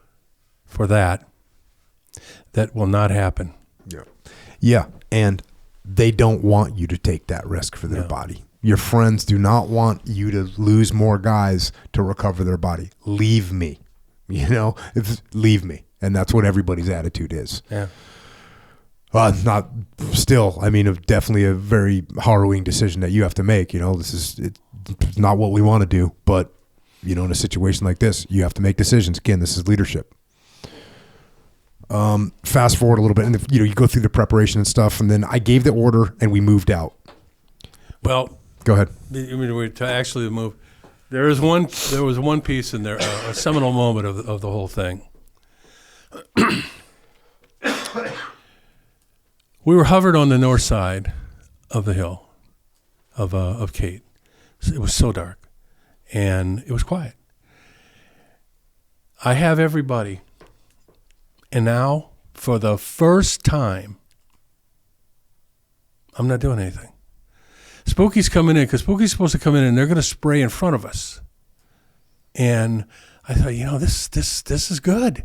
for that will not happen. Yeah. Yeah, and they don't want you to take that risk for their body. Your friends do not want you to lose more guys to recover their body. Leave me. Leave me. And that's what everybody's attitude is. Yeah. Not still. I mean, definitely a very harrowing decision that you have to make. It's not what we want to do, but in a situation like this, you have to make decisions. Again, this is leadership. Fast forward a little bit, and you go through the preparation and stuff, and then I gave the order, and we moved out. Well, go ahead. To actually move, there was one piece in there, a seminal moment of the whole thing. We were hovered on the north side of the hill of Kate. It was so dark, and it was quiet. I have everybody, and now for the first time, I'm not doing anything. Spooky's coming in because Spooky's supposed to come in, and they're going to spray in front of us. And I thought, this is good.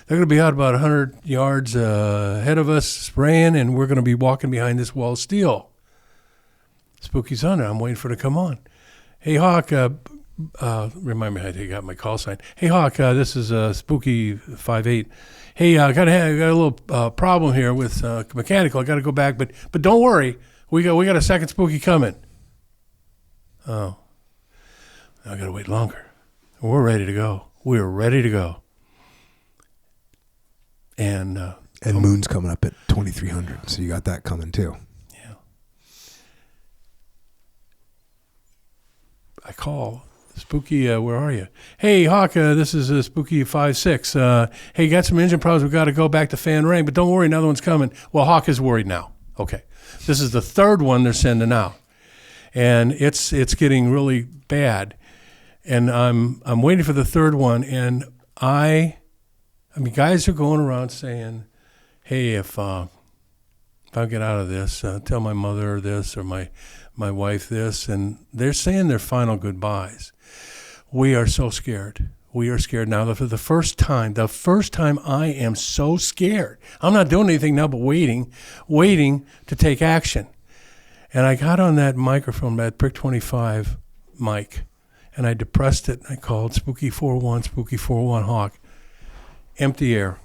They're going to be out about 100 yards ahead of us spraying, and we're going to be walking behind this wall of steel. Spooky's on there. I'm waiting for it to come on. Hey, Hawk, remind me how to got my call sign. Hey, Hawk, this is Spooky 58. Hey, I got a little problem here with mechanical. I got to go back, but don't worry. We got a second Spooky coming. Oh, I got to wait longer. We're ready to go. We're ready to go. And Moon's coming up at 2300, so you got that coming too. Yeah. I call Spooky. Where are you? Hey, Hawk. This is Spooky 56. Hey, got some engine problems. We got to go back to Fan Ring, but don't worry, another one's coming. Well, Hawk is worried now. Okay. This is the third one they're sending out, and it's getting really bad. And I'm waiting for the third one, and I mean, guys are going around saying, "Hey, if I get out of this, tell my mother this or my wife this," and they're saying their final goodbyes. We are so scared. We are scared now. For the first time I am so scared. I'm not doing anything now but waiting to take action. And I got on that microphone, that Brick 25 mic, and I depressed it, and I called Spooky 41, Spooky 41 Hawk. Empty air.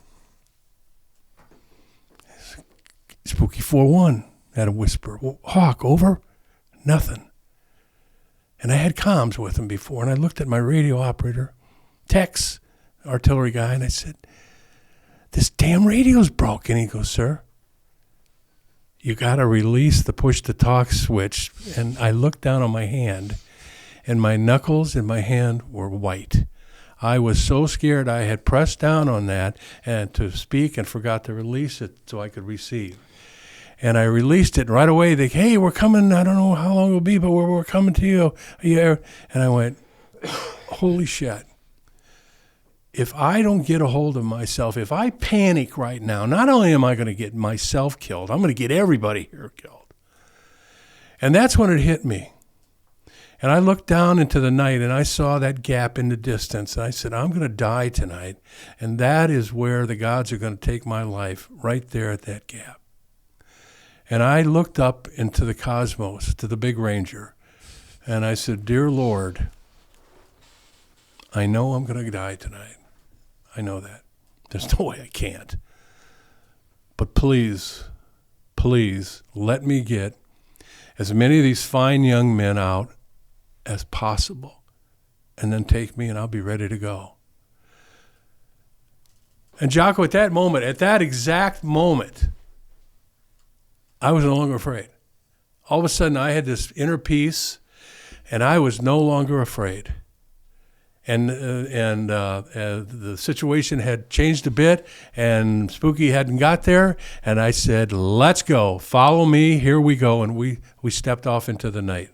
Spooky 41 had a whisper. Hawk, over? Nothing. And I had comms with him before, and I looked at my radio operator, Tex, artillery guy, and I said, "This damn radio's broke." And he goes, "Sir, you got to release the push-to-talk switch." And I looked down on my hand, and my knuckles in my hand were white. I was so scared I had pressed down on that and to speak and forgot to release it so I could receive. And I released it, and right away they, "Hey, we're coming. I don't know how long it'll be, but we're coming to you." Yeah. And I went, holy shit. If I don't get a hold of myself, if I panic right now, not only am I going to get myself killed, I'm going to get everybody here killed. And that's when it hit me. And I looked down into the night, and I saw that gap in the distance. And I said, I'm going to die tonight. And that is where the gods are going to take my life, right there at that gap. And I looked up into the cosmos, to the big ranger. And I said, "Dear Lord, I know I'm going to die tonight. I know that. There's no way I can't. But please, please let me get as many of these fine young men out as possible, and then take me, and I'll be ready to go." And Jocko, at that exact moment, I was no longer afraid. All of a sudden, I had this inner peace, and I was no longer afraid. And the situation had changed a bit, and Spooky hadn't got there, and I said, "Let's go. Follow me. Here we go." And we stepped off into the night.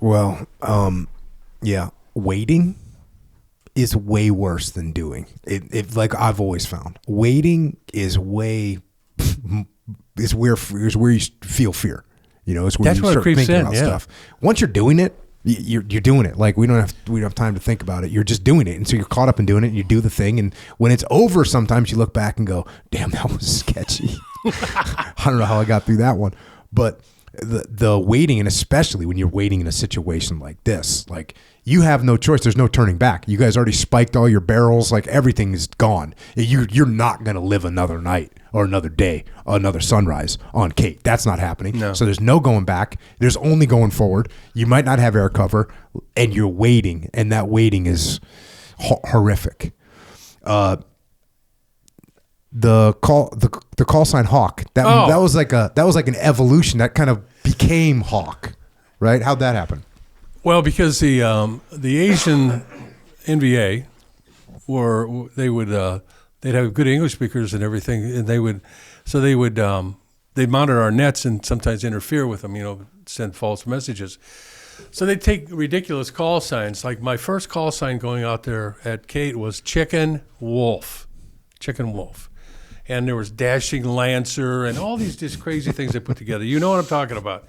Well, yeah, waiting is way worse than doing. It like I've always found, waiting is where you feel fear. It's where That's you where it start creeps thinking in, about yeah. stuff. Once you're doing it, you're doing it. Like we don't have time to think about it. You're just doing it, and so you're caught up in doing it. And you do the thing, and when it's over, sometimes you look back and go, "Damn, that was sketchy." I don't know how I got through that one, But the waiting, and especially when you're waiting in a situation like this, like you have no choice. There's no turning back. You guys already spiked all your barrels. Like everything is gone. You're not going to live another night or another day, another sunrise on Kate. That's not happening. No. So there's no going back. There's only going forward. You might not have air cover, and you're waiting, and that waiting is horrific. The call sign Hawk. That was like an evolution that kind of became Hawk, right? How'd that happen? Well, because the Asian NVA they'd have good English speakers and everything, and they'd monitor our nets and sometimes interfere with them, send false messages. So they'd take ridiculous call signs. Like my first call sign going out there at Kate was Chicken Wolf. And there was Dashing Lancer and all these just crazy things they put together. You know what I'm talking about.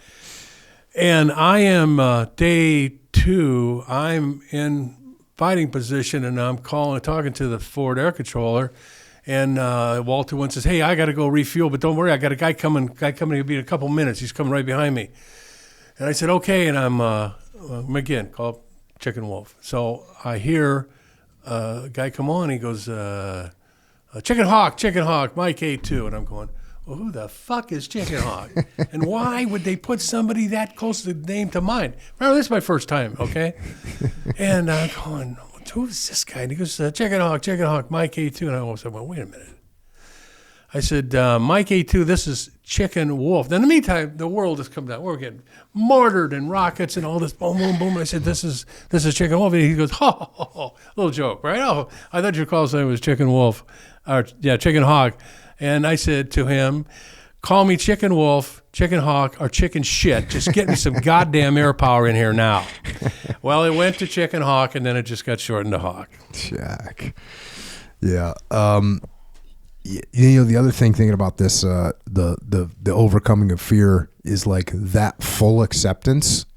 And I am day 2. I'm in fighting position, and I'm talking to the forward air controller. And Walter One says, "Hey, I got to go refuel, but don't worry, I got a guy coming. He'll be in a couple minutes. He's coming right behind me." And I said, "Okay." And I'm again call Chicken Wolf. So I hear a guy come on. He goes, Chicken Hawk, Mike A2. And I'm going, well, who the fuck is Chicken Hawk? And why would they put somebody that close to the name to mine? Remember, this is my first time, okay? And I'm going, who is this guy? And he goes, Chicken Hawk, Mike A2. And I almost said, well, wait a minute. I said, Mike A2, this is Chicken Wolf. Now, in the meantime, the world has come down. We're getting mortared and rockets and all this boom, boom, boom. And I said, this is Chicken Wolf. And he goes, ho, little joke, right? Oh, I thought your call sign was Chicken Wolf. Chicken Hawk. And I said to him, call me Chicken Wolf, Chicken Hawk, or Chicken Shit. Just get me some goddamn air power in here now. Well, it went to Chicken Hawk, and then it just got shortened to Hawk. Jack. Yeah. The other thinking about this, the overcoming of fear is like that full acceptance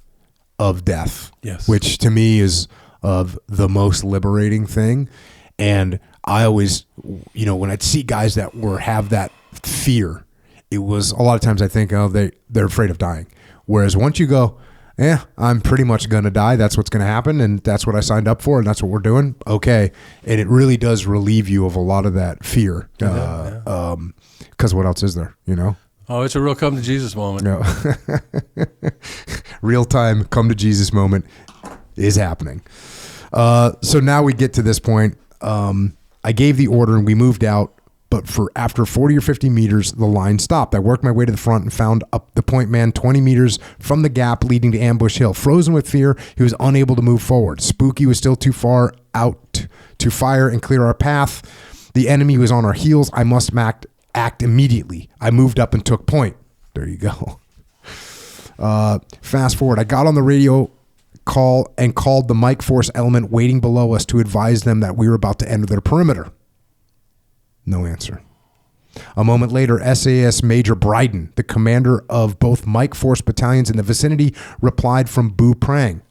of death. Yes. Which to me is of the most liberating thing. And I always, when I'd see guys that have that fear, it was a lot of times I think, oh, they're afraid of dying. Whereas once you go, I'm pretty much going to die. That's what's going to happen. And that's what I signed up for. And that's what we're doing. Okay. And it really does relieve you of a lot of that fear. Because what else is there, Oh, it's a real come to Jesus moment. No. Real time come to Jesus moment is happening. So now we get to this point. I gave the order and we moved out, but after 40 or 50 meters, the line stopped. I worked my way to the front and found up the point man 20 meters from the gap leading to Ambush Hill. Frozen with fear, he was unable to move forward. Spooky was still too far out to fire and clear our path. The enemy was on our heels. I must act immediately. I moved up and took point. There you go. Fast forward. I got on the radio called the Mike Force element waiting below us to advise them that we were about to enter their perimeter. No answer. A moment later, SAS Major Bryden, the commander of both Mike Force battalions in the vicinity, replied from Boo Prang.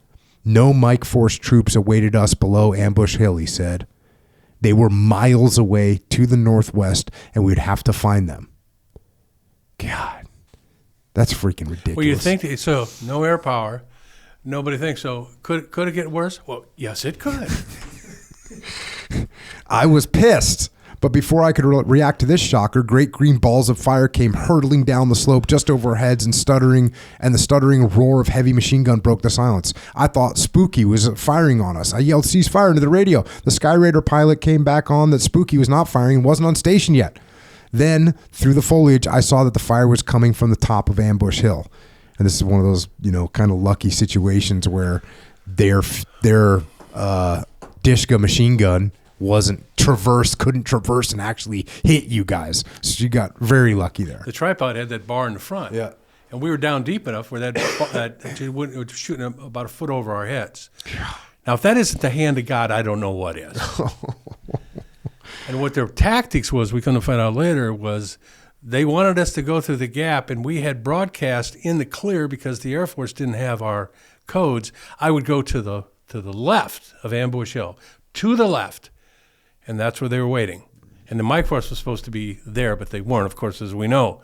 No Mike Force troops awaited us below Ambush Hill, he said. They were miles away to the northwest, and we'd have to find them. God, that's freaking ridiculous. Well, you think so? No air power. Nobody thinks so. Could it get worse? Well, yes, it could. I was pissed. But before I could react to this shocker, great green balls of fire came hurtling down the slope just over our heads, and the stuttering roar of heavy machine gun broke the silence. I thought Spooky was firing on us. I yelled, "Cease fire," into the radio. The Sky Raider pilot came back on that Spooky was not firing and wasn't on station yet. Then, through the foliage, I saw that the fire was coming from the top of Ambush Hill. And this is one of those, kind of lucky situations where their Dishka machine gun couldn't traverse and actually hit you guys. So you got very lucky there. The tripod had that bar in the front. Yeah. And we were down deep enough where it was shooting about a foot over our heads. Now, if that isn't the hand of God, I don't know what is. And what their tactics was, we couldn't find out later, was they wanted us to go through the gap, and we had broadcast in the clear because the Air Force didn't have our codes. I would go to the left of Ambush Hill, to the left, and that's where they were waiting. And the Mike Force was supposed to be there, but they weren't, of course, as we know.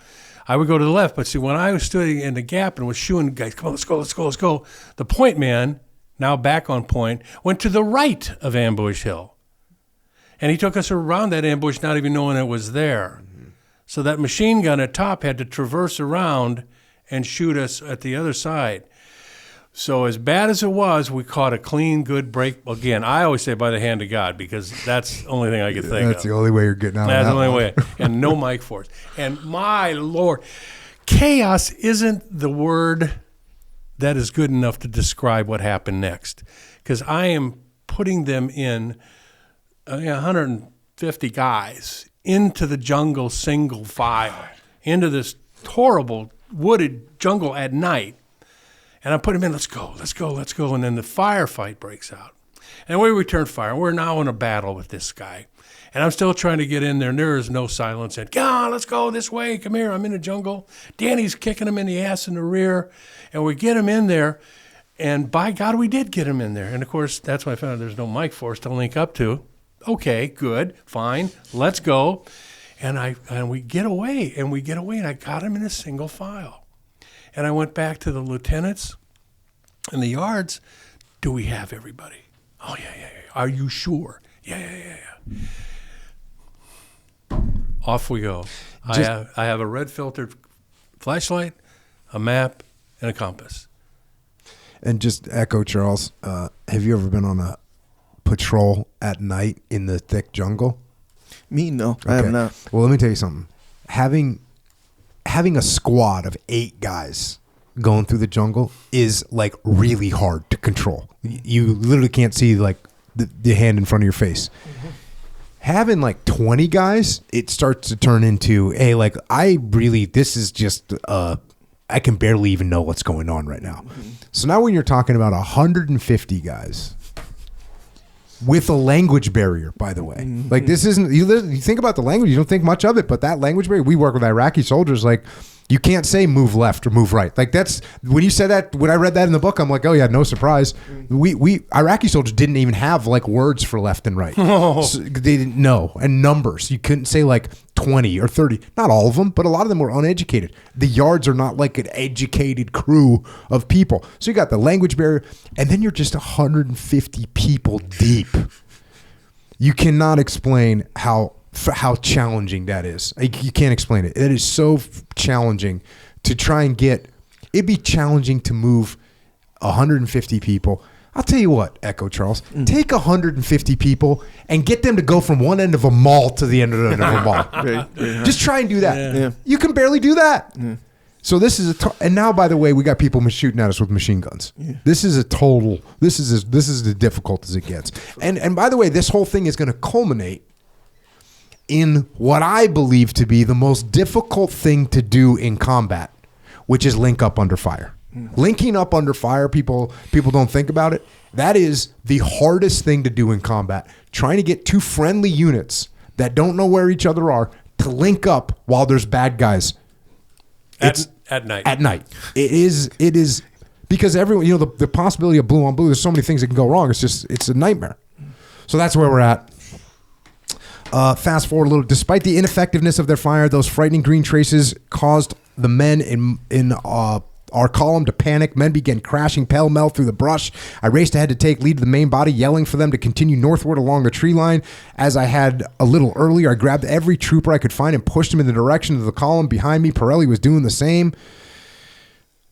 I would go to the left. But see, when I was stood in the gap and was shooing guys, come on, let's go, let's go, let's go. The point man, now back on point, went to the right of Ambush Hill. And he took us around that ambush not even knowing it was there. So that machine gun at top had to traverse around and shoot us at the other side. So as bad as it was, we caught a clean, good break. Again, I always say by the hand of God, because that's the only thing I could think of. That's the only way you're getting out That's of that. the only way. And no mic force. And my Lord, chaos isn't the word that is good enough to describe what happened next. Because I am putting them in 150 guys into the jungle single file, into this horrible wooded jungle at night. And I put him in, let's go, let's go, let's go. And then the firefight breaks out. And we return fire. We're now in a battle with this guy. And I'm still trying to get in there, and there is no silence. And, God, let's go this way. Come here, I'm in the jungle. Danny's kicking him in the ass in the rear. And we get him in there. And by God, we did get him in there. And, of course, that's when I found out there's no mic force to link up to. Okay, good, fine, let's go. And we get away, and I got him in a single file. And I went back to the lieutenants and the yards. Do we have everybody? Oh, yeah. Are you sure? Yeah. Off we go. I have a red filtered flashlight, a map, and a compass. And just echo Charles, have you ever been on a patrol at night in the thick jungle? Me, no. Okay. I have not. Well, let me tell you something. Having a squad of 8 guys going through the jungle is like really hard to control. You literally can't see like the hand in front of your face. Mm-hmm. Having like 20 guys, it starts to turn into, hey, like this is just, I can barely even know what's going on right now. Mm-hmm. So now when you're talking about 150 guys with a language barrier, by the way, mm-hmm. like this isn't, you think about the language, you don't think much of it, but that language barrier, we work with Iraqi soldiers, like you can't say move left or move right. Like that's, when you said that, when I read that in the book, I'm like, oh yeah, no surprise. We Iraqi soldiers didn't even have like words for left and right. Oh. So they didn't know. And numbers, you couldn't say like 20 or 30, not all of them, but a lot of them were uneducated. The yards are not like an educated crew of people. So you got the language barrier, and then you're just 150 people deep. You cannot explain how challenging that is. You can't explain it. It is so challenging to try and it'd be challenging to move 150 people. I'll tell you what, Echo Charles, take 150 people and get them to go from one end of a mall to the end of another mall. Right. Just try and do that. Yeah. You can barely do that. Yeah. So this is and now, by the way, we got people shooting at us with machine guns. Yeah. This is as difficult as it gets. And by the way, this whole thing is going to culminate in what I believe to be the most difficult thing to do in combat, which is link up under fire. Linking up under fire, people don't think about it. That is the hardest thing to do in combat. Trying to get 2 friendly units that don't know where each other are to link up while there's bad guys. At night. At night. It is because everyone, the possibility of blue on blue, there's so many things that can go wrong. It's a nightmare. So that's where we're at. Fast forward a little. Despite the ineffectiveness of their fire, those frightening green traces caused the men in our column to panic. Men began crashing pell-mell through the brush. I raced ahead to take lead of the main body, yelling for them to continue northward along the tree line. As I had a little earlier, I grabbed every trooper I could find and pushed him in the direction of the column behind me. Pirelli was doing the same.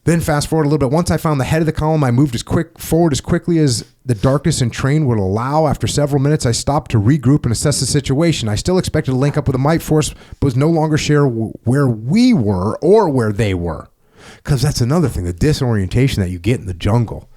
Then fast forward a little bit. Once I found the head of the column, I moved forward as quickly as the darkness and terrain would allow. After several minutes, I stopped to regroup and assess the situation. I still expected to link up with a might force, but was no longer sure where we were or where they were. Because that's another thing. The disorientation that you get in the jungle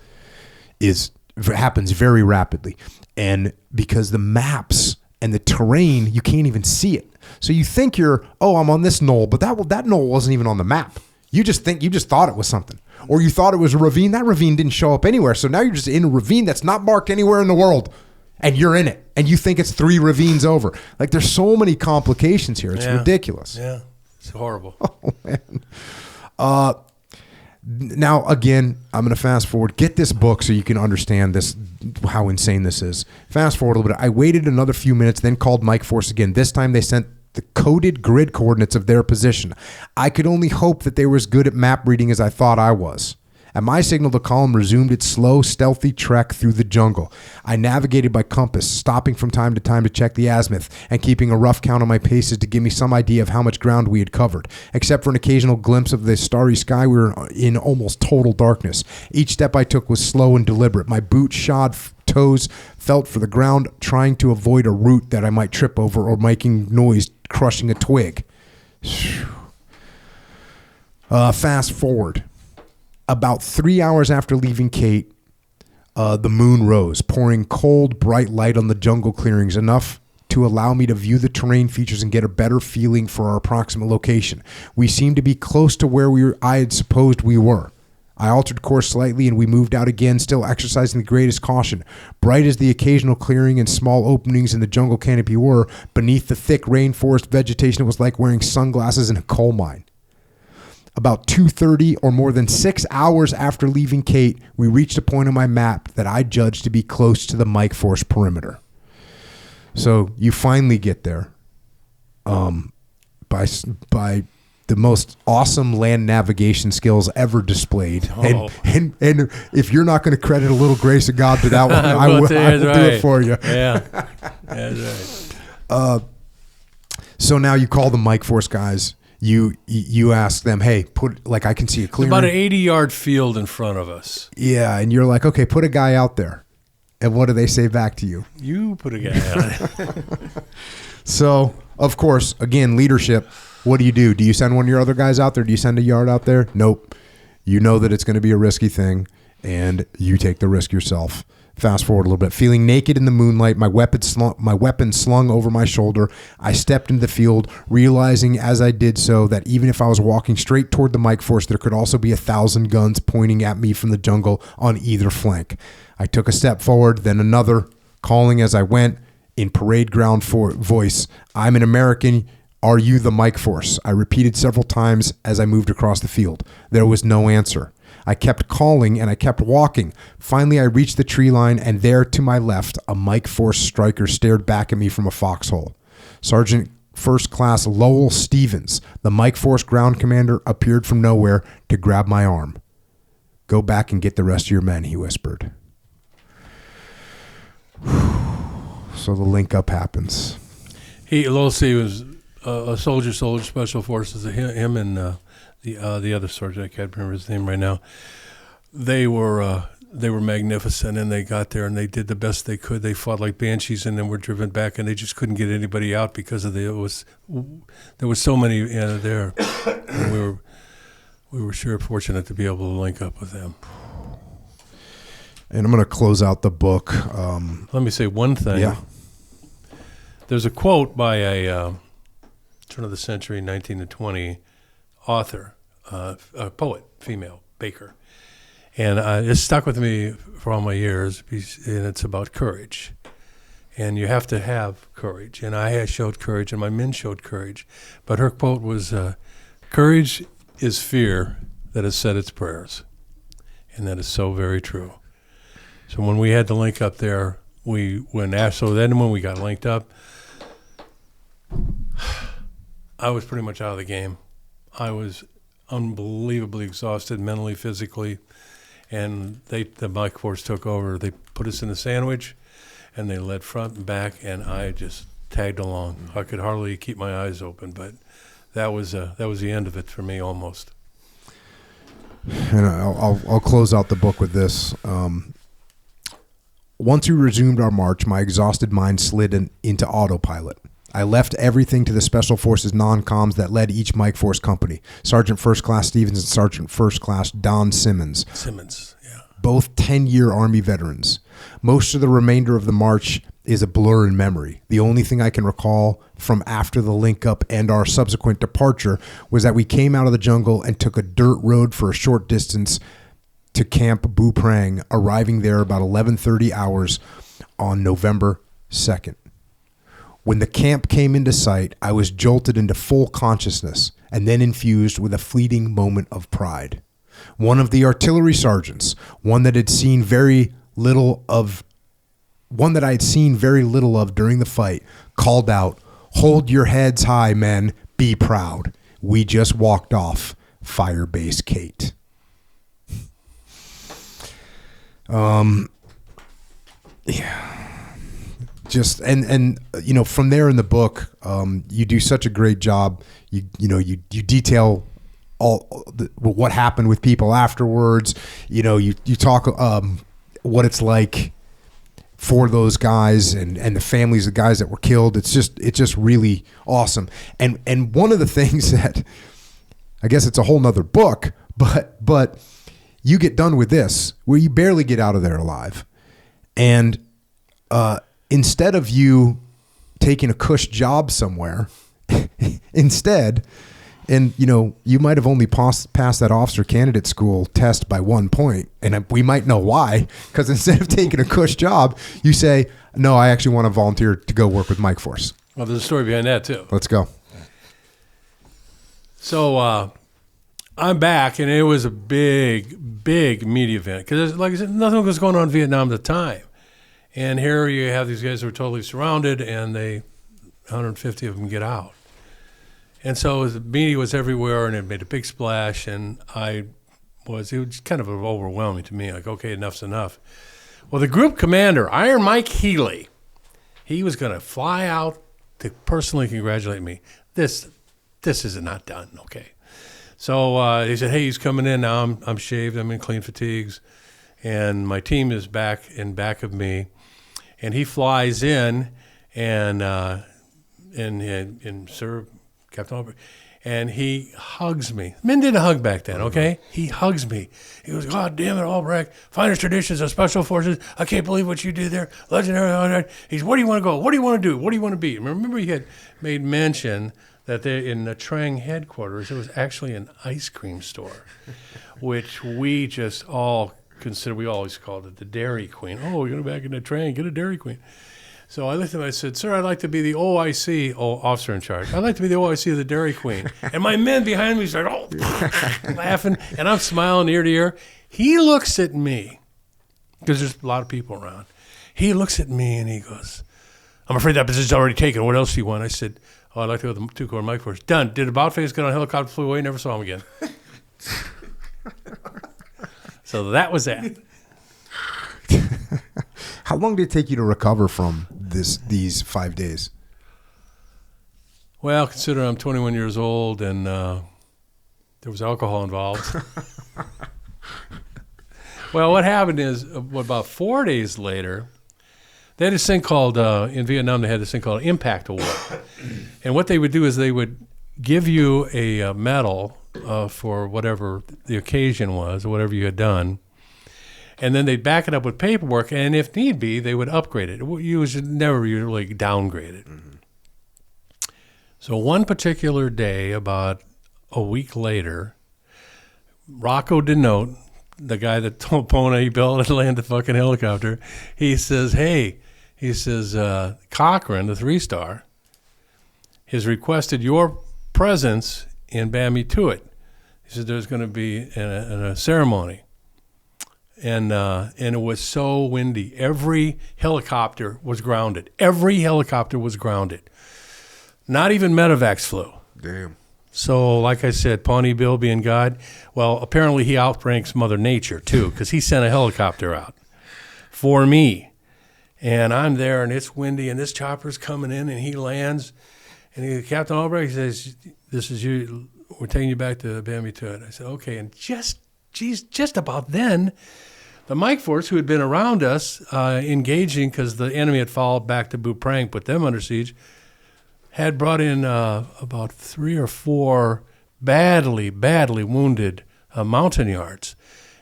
happens very rapidly. And because the maps and the terrain, you can't even see it. So you think I'm on this knoll, but that knoll wasn't even on the map. You just thought it was something. Or you thought it was a ravine. That ravine didn't show up anywhere. So now you're just in a ravine that's not marked anywhere in the world. And you're in it. And you think it's 3 ravines over. Like there's so many complications here. It's ridiculous. Yeah. It's horrible. Oh, man. Now, again, I'm going to fast forward. Get this book so you can understand this, how insane this is. Fast forward a little bit. I waited another few minutes, then called Mike Force again. This time they sent the coded grid coordinates of their position. I could only hope that they were as good at map reading as I thought I was. At my signal, the column resumed its slow, stealthy trek through the jungle. I navigated by compass, stopping from time to time to check the azimuth and keeping a rough count on my paces to give me some idea of how much ground we had covered. Except for an occasional glimpse of the starry sky, we were in almost total darkness. Each step I took was slow and deliberate. My boot-shod toes felt for the ground, trying to avoid a root that I might trip over or making noise crushing a twig. Fast forward. About 3 hours after leaving Kate, the moon rose, pouring cold, bright light on the jungle clearings, enough to allow me to view the terrain features and get a better feeling for our approximate location. We seemed to be close to where I had supposed we were. I altered course slightly and we moved out again, still exercising the greatest caution. Bright as the occasional clearing and small openings in the jungle canopy were, beneath the thick rainforest vegetation, it was like wearing sunglasses in a coal mine. About 2:30 or more than 6 hours after leaving Kate, we reached a point on my map that I judged to be close to the Mike Force perimeter. So you finally get there by the most awesome land navigation skills ever displayed. Oh. And if you're not going to credit a little grace of God to that one, I will do it for you. Yeah, that's right. So now you call the Mike Force guys. You ask them, hey, I can see a clearing. About an 80-yard field in front of us. Yeah, and you're like, okay, put a guy out there. And what do they say back to you? You put a guy out. So, of course, again, leadership. What do? Do you send one of your other guys out there? Do you send a yard out there? Nope. You know that it's going to be a risky thing, and you take the risk yourself. Fast forward a little bit. Feeling naked in the moonlight, my weapon slung over my shoulder, I stepped into the field, realizing as I did so that even if I was walking straight toward the Mike Force, there could also be 1,000 guns pointing at me from the jungle on either flank. I took a step forward, then another, calling as I went in parade ground voice, I'm an American. Are you the Mike Force? I repeated several times as I moved across the field. There was no answer. I kept calling and I kept walking. Finally, I reached the tree line, and there to my left, a Mike Force striker stared back at me from a foxhole. Sergeant First Class Lowell Stevens, the Mike Force ground commander, appeared from nowhere to grab my arm. Go back and get the rest of your men, he whispered. So the link up happens. Lowell Stevens, a soldier, special forces, him and the other sergeant, I can't remember his name right now. They were magnificent, and they got there and they did the best they could. They fought like banshees, and then were driven back, and they just couldn't get anybody out because of there was so many there. And we were sure fortunate to be able to link up with them. And I'm going to close out the book. Let me say one thing. Yeah. There's a quote by a turn of the century, 19 to 20 author, a poet, female, Baker. And it's stuck with me for all my years, and it's about courage. And you have to have courage. And I showed courage, and my men showed courage. But her quote was, courage is fear that has said its prayers. And that is so very true. So when we had to link up there, then when we got linked up, I was pretty much out of the game. I was unbelievably exhausted mentally, physically, and the Mike Force took over. They put us in a sandwich, and they led front and back, and I just tagged along. I could hardly keep my eyes open, but that was the end of it for me almost. And I'll close out the book with this. Once we resumed our march, my exhausted mind slid into autopilot. I left everything to the Special Forces non-coms that led each Mike Force company, Sergeant First Class Stevens and Sergeant First Class Don Simmons. Yeah. Both 10-year Army veterans. Most of the remainder of the march is a blur in memory. The only thing I can recall from after the link-up and our subsequent departure was that we came out of the jungle and took a dirt road for a short distance to Camp Buprang, arriving there about 11:30 hours on November 2nd. When the camp came into sight, I was jolted into full consciousness and then infused with a fleeting moment of pride. One of the artillery sergeants, one that I had seen very little of during the fight, called out, Hold your heads high, men. Be proud. We just walked off Firebase Kate. Yeah. Just and you know, from there in the book, you do such a great job. You detail what happened with people afterwards. You know, you talk what it's like for those guys and the families of guys that were killed. It's just really awesome. And one of the things that, I guess it's a whole nother book, but you get done with this where you barely get out of there alive. And instead of you taking a cush job somewhere, instead, and you know, you might have only passed that officer candidate school test by 1 point, and we might know why, because instead of taking a cush job, you say, no, I actually want to volunteer to go work with Mike Force. Well, there's a story behind that too. Let's go. So I'm back, and it was a big media event because, like I said, nothing was going on in Vietnam at the time. And here you have these guys who are totally surrounded, and 150 of them get out. And so the media was everywhere, and it made a big splash, and it was kind of overwhelming to me, like, okay, enough's enough. Well, the group commander, Iron Mike Healy, he was going to fly out to personally congratulate me. This is not done, okay. So he said, hey, he's coming in now. I'm shaved. I'm in clean fatigues, and my team is back of me. And he flies in, and Sir Captain Albracht, and he hugs me. Men didn't hug back then, okay? He hugs me. He goes, God damn it, Albracht, finest traditions of special forces. I can't believe what you did there. Legendary. He's, where do you want to go? What do you want to do? What do you want to be? Remember, he had made mention that in the Trang headquarters, there was actually an ice cream store, which we just all consider, we always called it the Dairy Queen. Oh, you're going to back in the Trang, get a Dairy Queen. So I looked at him, I said, sir, I'd like to be the OIC, officer in charge. I'd like to be the OIC of the Dairy Queen. And my men behind me started laughing, and I'm smiling ear to ear. He looks at me, because there's a lot of people around. He looks at me and he goes, I'm afraid that position's already taken. What else do you want? I said, I'd like to go with the 2 Corps Mike Force. Done. Did about face, got on a helicopter, flew away, never saw him again. So that was that. How long did it take you to recover from these 5 days? Well, consider I'm 21 years old, and there was alcohol involved. Well, what happened is, about 4 days later, they had this thing called, in Vietnam, they had this thing called Impact Award. And what they would do is they would give you a medal for whatever the occasion was, or whatever you had done. And then they'd back it up with paperwork, and if need be, they would upgrade it. You should never really downgrade it. Mm-hmm. So one particular day, about a week later, Rocco Denote, the guy that told Pona he built and landed the fucking helicopter, he says, Cochran, the 3-star, has requested your presence in Bambi Tuit. He said there's going to be a ceremony. And it was so windy. Every helicopter was grounded. Not even medevacs flew. Damn. So, like I said, Pawnee Bill being God, well, apparently he outranks Mother Nature, too, because he sent a helicopter out for me. And I'm there, and it's windy, and this chopper's coming in, and he lands. And Captain Albracht says, this is you. We're taking you back to Bambi Tuit. I said, okay. And just about then, the Mike Force, who had been around us, engaging because the enemy had followed back to Bù Prang, put them under siege, had brought in about 3 or 4 badly wounded Montagnards.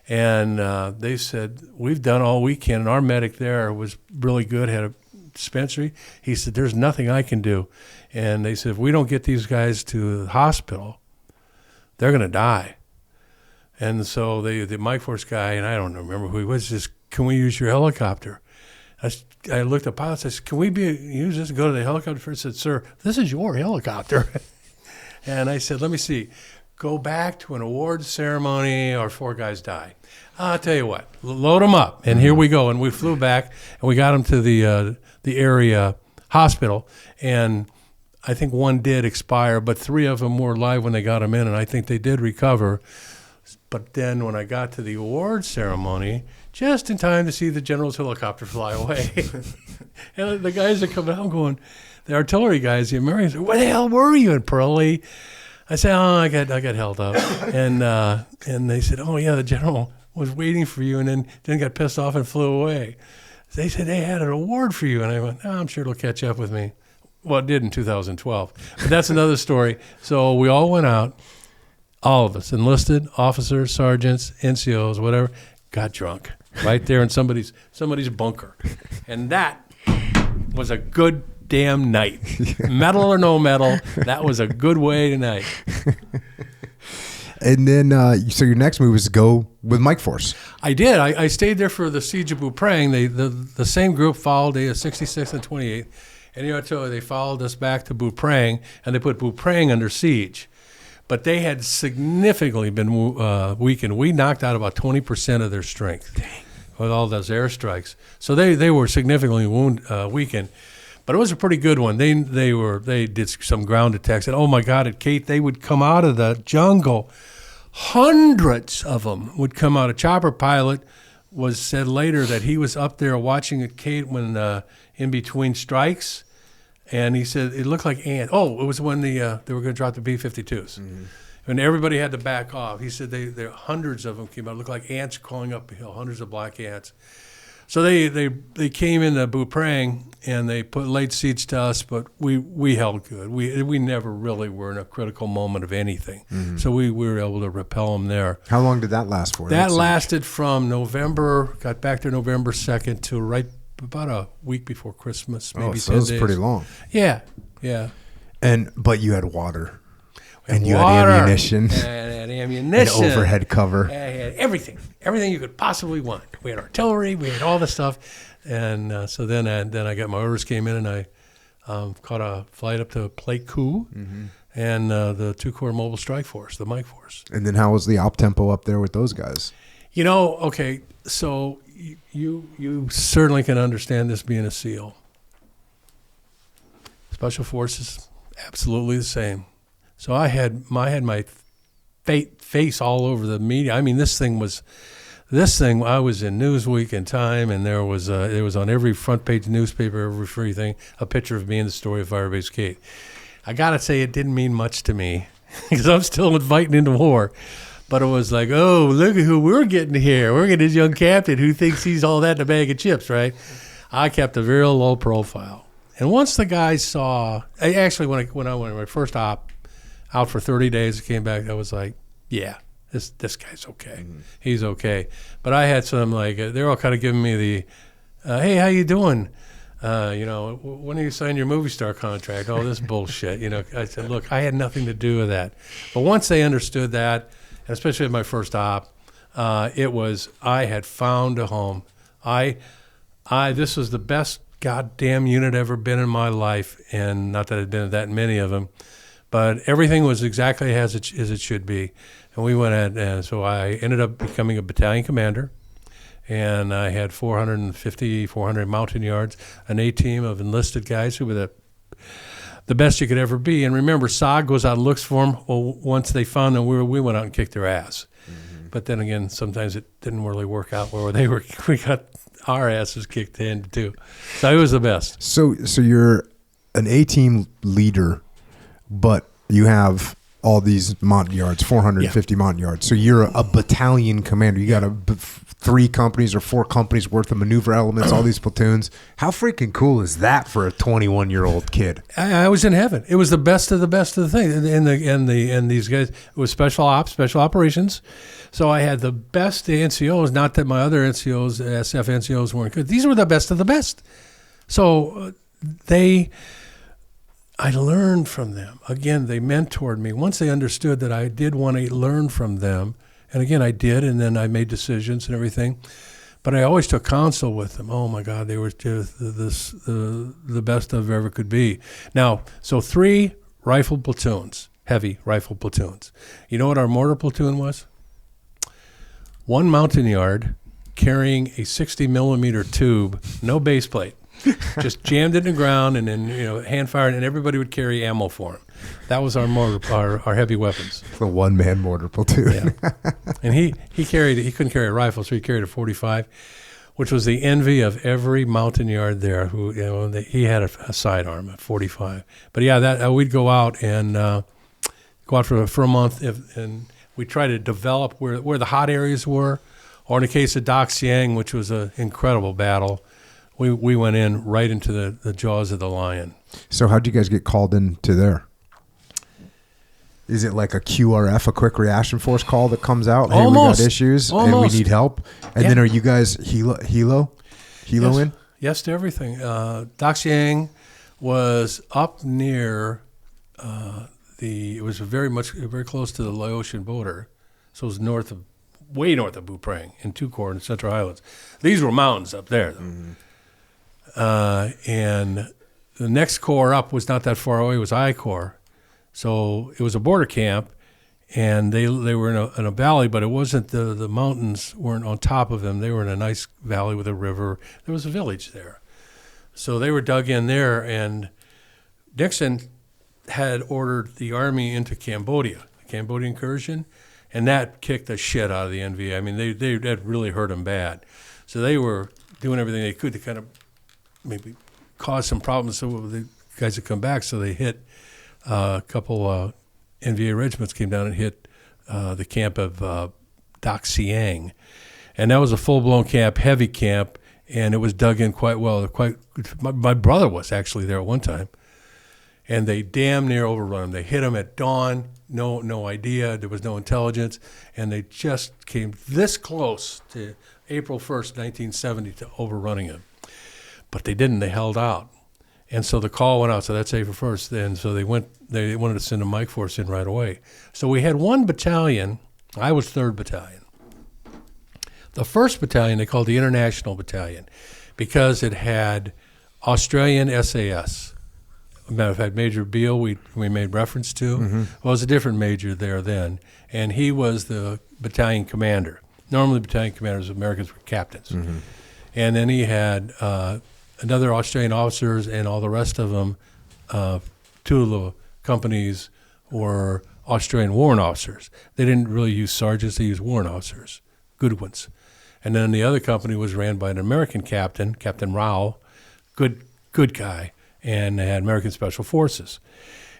And they said, we've done all we can. And our medic there was really good, had a dispensary. He said, there's nothing I can do. And they said, if we don't get these guys to the hospital, they're going to die. And so the Mike Force guy, and I don't remember who he was, says, can we use your helicopter? I looked at pilots. I said, can we use this and go to the helicopter first? I said, sir, this is your helicopter. And I said, let me see. Go back to an awards ceremony or 4 guys die. I'll tell you what, load them up. And here we go. And we flew back, and we got them to the area hospital. And I think one did expire, but 3 of them were alive when they got them in, and I think they did recover. But then when I got to the award ceremony, just in time to see the general's helicopter fly away, and the guys are coming out going, the artillery guys, the Americans, where the hell were you in Pearlie? I said, I got held up, and they said, oh yeah, the general was waiting for you, and then got pissed off and flew away. They said they had an award for you, and I went, I'm sure it'll catch up with me. Well, it did in 2012, but that's another story. So we all went out, all of us, enlisted, officers, sergeants, NCOs, whatever, got drunk right there in somebody's bunker, and that was a good damn night. Medal or no medal, that was a good way tonight. And then, so your next move is to go with Mike Force. I did. I stayed there for the siege of Beauprang. The same group followed the 66th and 28th. And they followed us back to Beauprang, and they put Beauprang under siege. But they had significantly been weakened. We knocked out about 20% of their strength with all those airstrikes. So they were significantly weakened. But it was a pretty good one. They did some ground attacks. And, oh, my God, at Kate, they would come out of the jungle. Hundreds of them would come out. A chopper pilot said later that he was up there watching at Kate when in between strikes. And he said it looked like ants. Oh, it was when they were going to drop the B-52s. Mm-hmm. And everybody had to back off. He said there hundreds of them came out. It looked like ants crawling up a hill, hundreds of black ants. So they came into Beauprang and they laid siege to us, but we held good. We never really were in a critical moment of anything. Mm-hmm. So we were able to repel them there. How long did that last for? That lasted from got back there November 2nd to right about a week before Christmas, maybe 10 days. So it was pretty long. Yeah. But you had water. And you had ammunition. And ammunition. And overhead cover. And had everything you could possibly want. We had artillery. We had all the stuff. And so then I got my orders came in, and I caught a flight up to Pleiku and the 2 Corps Mobile Strike Force, the Mike Force. And then how was the op tempo up there with those guys? Okay, so you certainly can understand this being a SEAL. Special Forces, absolutely the same. So I had my face all over the media. I mean, this thing, I was in Newsweek and Time, and there was on every front page newspaper, every free thing, a picture of me and the story of Firebase Kate. I got to say, it didn't mean much to me because I'm still inviting into war. But it was like, oh, look at who we're getting here. We're getting this young captain who thinks he's all that in a bag of chips, right? I kept a very low profile. And once the guys saw, when I went my first op, out for 30 days, I came back, I was like, yeah, this guy's okay. Mm-hmm. He's okay. But I had some, they're all kind of giving me the, hey, how you doing? When are you signing your movie star contract? Oh, this bullshit. I said, look, I had nothing to do with that. But once they understood that, and especially at my first op, I had found a home. This was the best goddamn unit ever been in my life, and not that I'd been at that many of them, but everything was exactly as it should be. And we went at, and so I ended up becoming a battalion commander, and I had 400 mountain yards, an A-team of enlisted guys who were the best you could ever be. And remember, SOG goes out and looks for them. Well, once they found them, we went out and kicked their ass. Mm-hmm. But then again, sometimes it didn't really work out where we got our asses kicked in too. So it was the best. So you're an A-team leader, but you have all these mountain yards, 450 mountain yards. So you're a battalion commander. You got 3 companies or 4 companies worth of maneuver elements, all these platoons. How freaking cool is that for a 21-year-old kid? I was in heaven. It was the best of the thing. And these guys, it was special operations. So I had the best NCOs. Not that my other NCOs, SF NCOs, weren't good. These were the best of the best. So I learned from them. Again, they mentored me. Once they understood that I did want to learn from them, and again, I did, and then I made decisions and everything. But I always took counsel with them. Oh, my God, they were just the best I've ever could be. Now, so 3 rifle platoons, heavy rifle platoons. You know what our mortar platoon was? 1 mountain yard carrying a 60-millimeter tube, no base plate. Just jammed it in the ground, and then hand fired, and everybody would carry ammo for him. That was our mortar, our heavy weapons. The one-man mortar platoon. Yeah. And he couldn't carry a rifle, so he carried a 45, which was the envy of every mountain yard there. He had a sidearm at 45. But yeah, that we'd go out and go out for a month, and we try to develop where the hot areas were. Or in the case of Dak Siang, which was an incredible battle, we went in right into the jaws of the lion. So how'd you guys get called into there? Is it like a QRF, a quick reaction force call that comes out? Hey, Almost. we got issues and we need help. And then are you guys helo yes. in? Yes to everything. Dak Siang was up near it was very close to the Laotian border. So it was way north of Buprang in Tukor and Central Highlands. These were mountains up there, though. Mm-hmm. And the next corps up was not that far away. It was I Corps. So it was a border camp, and they were in a valley, but it wasn't the mountains weren't on top of them. They were in a nice valley with a river. There was a village there. So they were dug in there, and Nixon had ordered the army into Cambodia, the Cambodian incursion, and that kicked the shit out of the NVA. I mean, that really hurt them bad. So they were doing everything they could to kind of maybe cause some problems so the guys would come back. So they hit a couple NVA regiments came down and hit the camp of Dak Siang. And that was a full-blown camp, heavy camp, and it was dug in quite well. My brother was actually there at one time. And they damn near overrun him. They hit him at dawn, no idea, there was no intelligence, and they just came this close to April 1st, 1970 to overrunning him. But they didn't, they held out. And so the call went out, so that's April 1st. And so they wanted to send a Mike force in right away. So we had one battalion, I was 3rd Battalion. The 1st Battalion they called the International Battalion because it had Australian SAS. Matter of fact, Major Beale, we made reference to, was a different major there then, and he was the battalion commander. Normally, battalion commanders of Americans were captains. Mm-hmm. And then he had another Australian officers, and all the rest of them, 2 of the companies were Australian warrant officers. They didn't really use sergeants, they used warrant officers, good ones. And then the other company was ran by an American captain, Captain Rao, good guy. And they had American Special Forces.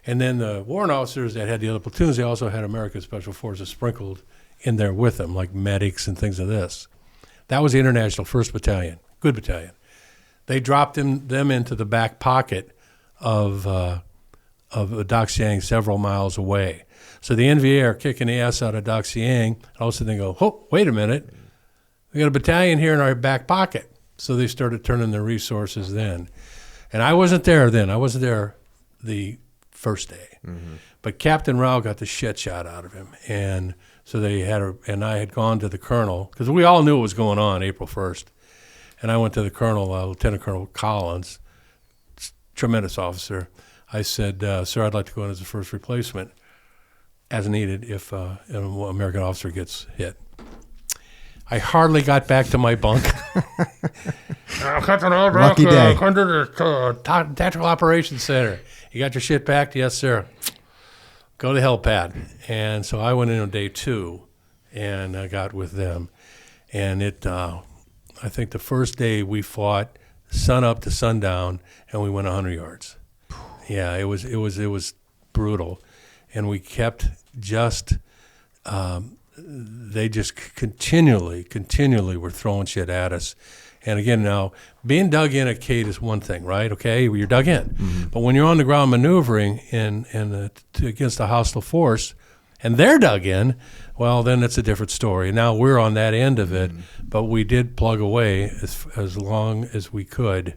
And then the warrant officers that had the other platoons, they also had American Special Forces sprinkled in there with them, like medics and things of this. That was the International 1st Battalion, good battalion. They dropped them into the back pocket of Dak Siang several miles away. So the NVA are kicking the ass out of Dak Siang, and all of a sudden they go, oh, wait a minute, we got a battalion here in our back pocket. So they started turning their resources then. And I wasn't there then. I wasn't there the first day. Mm-hmm. But Captain Rao got the shit shot out of him. And so and I had gone to the colonel, because we all knew what was going on April 1st. And I went to the colonel, Lieutenant Colonel Collins, tremendous officer. I said, sir, I'd like to go in as a first replacement as needed if an American officer gets hit. I hardly got back to my bunk. Captain Albracht, lucky day. Under the Tactical Operations Center. You got your shit packed? Yes, sir. Go to helipad. And so I went in on day 2, and I got with them. And I think the first day we fought sun up to sundown, and we went 100 yards. Yeah, it was brutal, and we kept just. They just continually were throwing shit at us. And again, now, being dug in at Kate is one thing, right? Okay, you're dug in. Mm-hmm. But when you're on the ground maneuvering against a hostile force, and they're dug in, well, then it's a different story. Now we're on that end of it, but we did plug away as long as we could.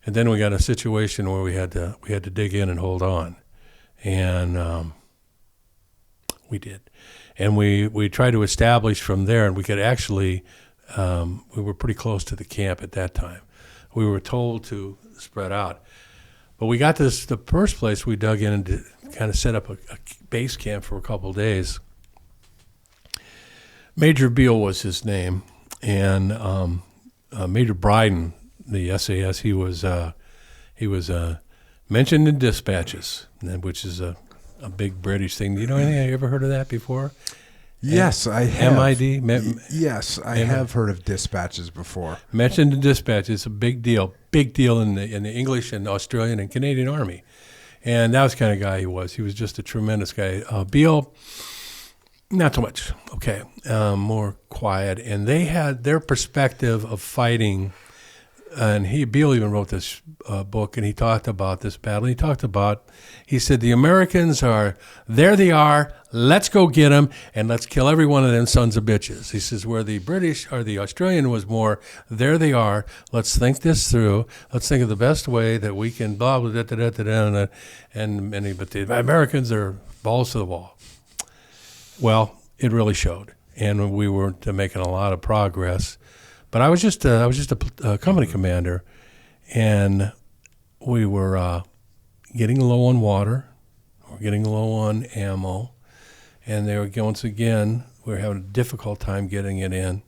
And then we got a situation where we had to dig in and hold on. And we did. And we tried to establish from there, and we could actually, we were pretty close to the camp at that time. We were told to spread out. But we got the first place we dug in and kind of set up a base camp for a couple of days. Major Beale was his name, and Major Bryden, the SAS. He was mentioned in dispatches, which is a big British thing. Do you know anything? Have you ever heard of that before? Yes, I have. MID? Yes, I have heard of dispatches before. Mentioned in dispatches, a big deal in the English and Australian and Canadian Army. And that was the kind of guy he was. He was just a tremendous guy. Beale, not so much. Okay, more quiet. And they had their perspective of fighting. And Beale even wrote this book, and he talked about this battle. He said, the Americans there they are, let's go get them, and let's kill every one of them sons of bitches. He says, where the British or the Australian was more, there they are, let's think this through, let's think of the best way that we can blah, blah, da, da, da, da, da, but the Americans are balls to the wall. Well, it really showed, and we weren't making a lot of progress. But I was just a company commander, and we were getting low on water, we're getting low on ammo, and once again we were having a difficult time getting it in.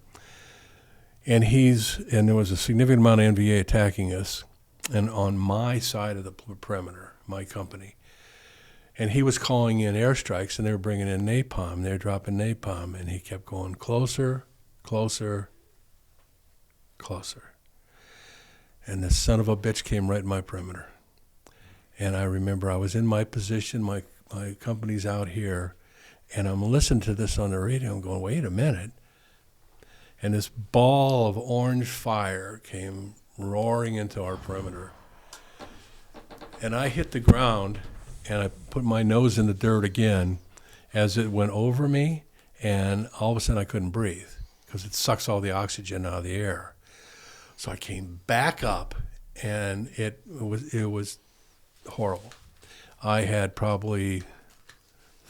And there was a significant amount of NVA attacking us, and on my side of the perimeter, my company. And he was calling in airstrikes, and they were bringing in napalm. They were dropping napalm, and he kept going closer, closer. Closer. And the son of a bitch came right in my perimeter. And I remember I was in my position, my company's out here, and I'm listening to this on the radio. I'm going, wait a minute. And this ball of orange fire came roaring into our perimeter. And I hit the ground, and I put my nose in the dirt again as it went over me, and all of a sudden I couldn't breathe because it sucks all the oxygen out of the air. So I came back up, and it was horrible. I had probably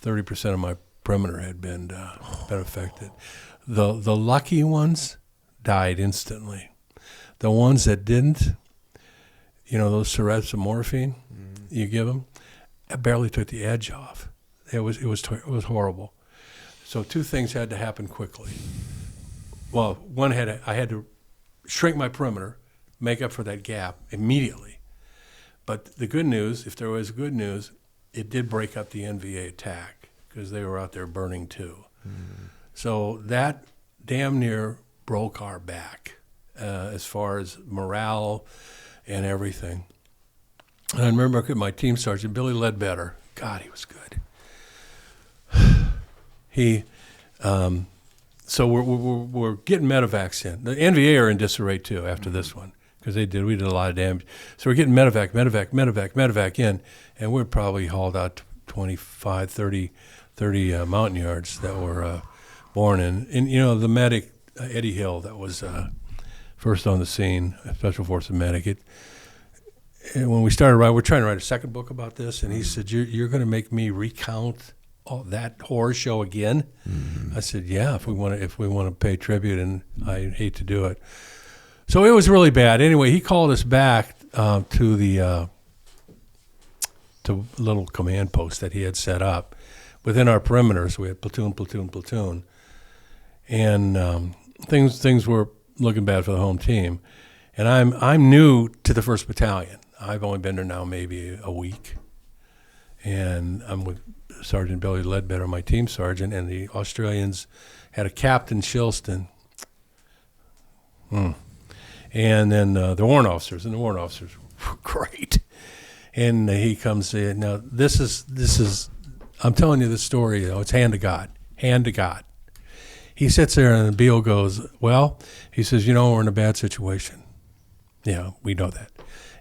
30% of my perimeter had been affected. The lucky ones died instantly. The ones that didn't, those syringes of morphine you give them, I barely took the edge off. It was horrible. So two things had to happen quickly. Well, I had to shrink my perimeter, make up for that gap immediately. But the good news, if there was good news, it did break up the NVA attack because they were out there burning too. Mm-hmm. So that damn near broke our back as far as morale and everything. And I remember my team sergeant, Billy Ledbetter. God, he was good. So we're getting medevacs in. The NVA are in disarray too after this one because we did a lot of damage. So we're getting medevac in, and we're probably hauled out 25, 30 mountain yards that were born in. And the medic, Eddie Hill, that was first on the scene, a Special Forces medic. When we started we're trying to write a second book about this, and he said, you're going to make me recount that horror show again? Mm-hmm. I said, yeah, if we want to pay tribute, and I hate to do it. So it was really bad. Anyway, he called us back to the little command post that he had set up within our perimeters. We had platoon, and things were looking bad for the home team. And I'm new to the 1st Battalion. I've only been there now maybe a week, and I'm with Sergeant Billy Ledbetter, my team sergeant, and the Australians had a Captain Shilston. And then the warrant officers were great. And he comes in. Now, this is, I'm telling you this story, it's hand to God. He sits there, and Beale goes, well, he says, we're in a bad situation. Yeah, we know that.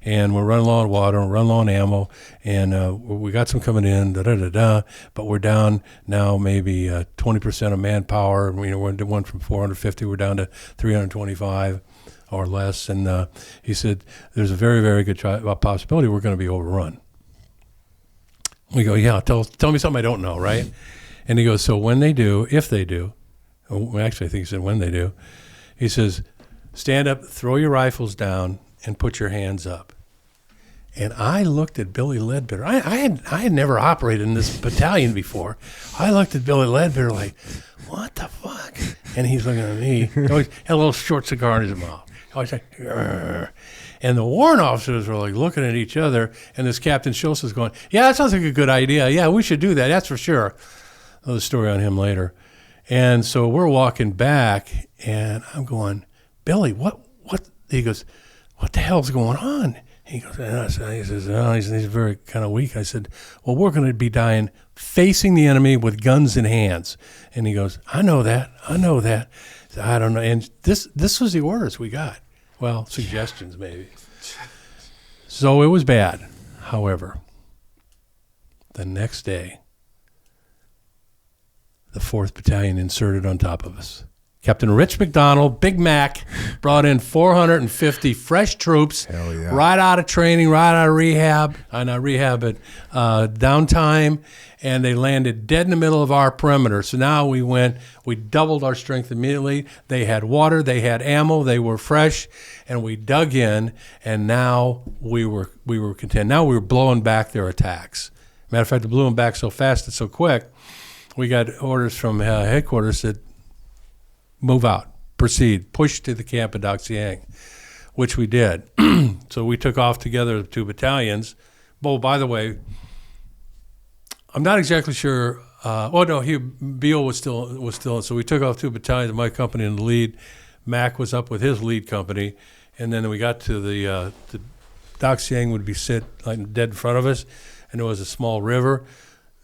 And we're running low on water, we're running low on ammo, and we got some coming in, but we're down now maybe 20% of manpower. We went from 450, we're down to 325 or less. And he said, there's a very, very good possibility we're going to be overrun. We go, yeah, tell me something I don't know, right? And he goes, so if they do, actually I think he said when they do, he says, stand up, throw your rifles down, and put your hands up. And I looked at Billy Ledbetter. I had never operated in this battalion before. I looked at Billy Ledbetter like, what the fuck? And he's looking at me. He always had a little short cigar in his mouth. Always like, "Grr." And the warrant officers were like looking at each other, and this Captain Schultz is going, yeah, that sounds like a good idea. Yeah, we should do that. That's for sure. Another story on him later. And so we're walking back, and I'm going, Billy, what? He goes, what the hell's going on? He goes, he says, oh, he's very kind of weak. I said, well, we're going to be dying facing the enemy with guns in hands. And he goes, I know that. I said, I don't know. And this was the orders we got. Well, suggestions maybe. So it was bad. However, the next day, the 4th Battalion inserted on top of us. Captain Rich McDonald, Big Mac, brought in 450 fresh troops right out of training, right out of rehab, not rehab, but downtime, and they landed dead in the middle of our perimeter. So now we doubled our strength immediately. They had water, they had ammo, they were fresh, and we dug in, and now we were content. Now we were blowing back their attacks. Matter of fact, they blew them back so fast and so quick, we got orders from headquarters that move out, proceed, push to the camp at Dak Siang, which we did. So we took off together, the 2 battalions. Oh, by the way, I'm not exactly sure. Beale was still. So we took off 2 battalions, my company in the lead. Mac was up with his lead company, and then we got to the Dak Siang would be sit like dead in front of us, and there was a small river.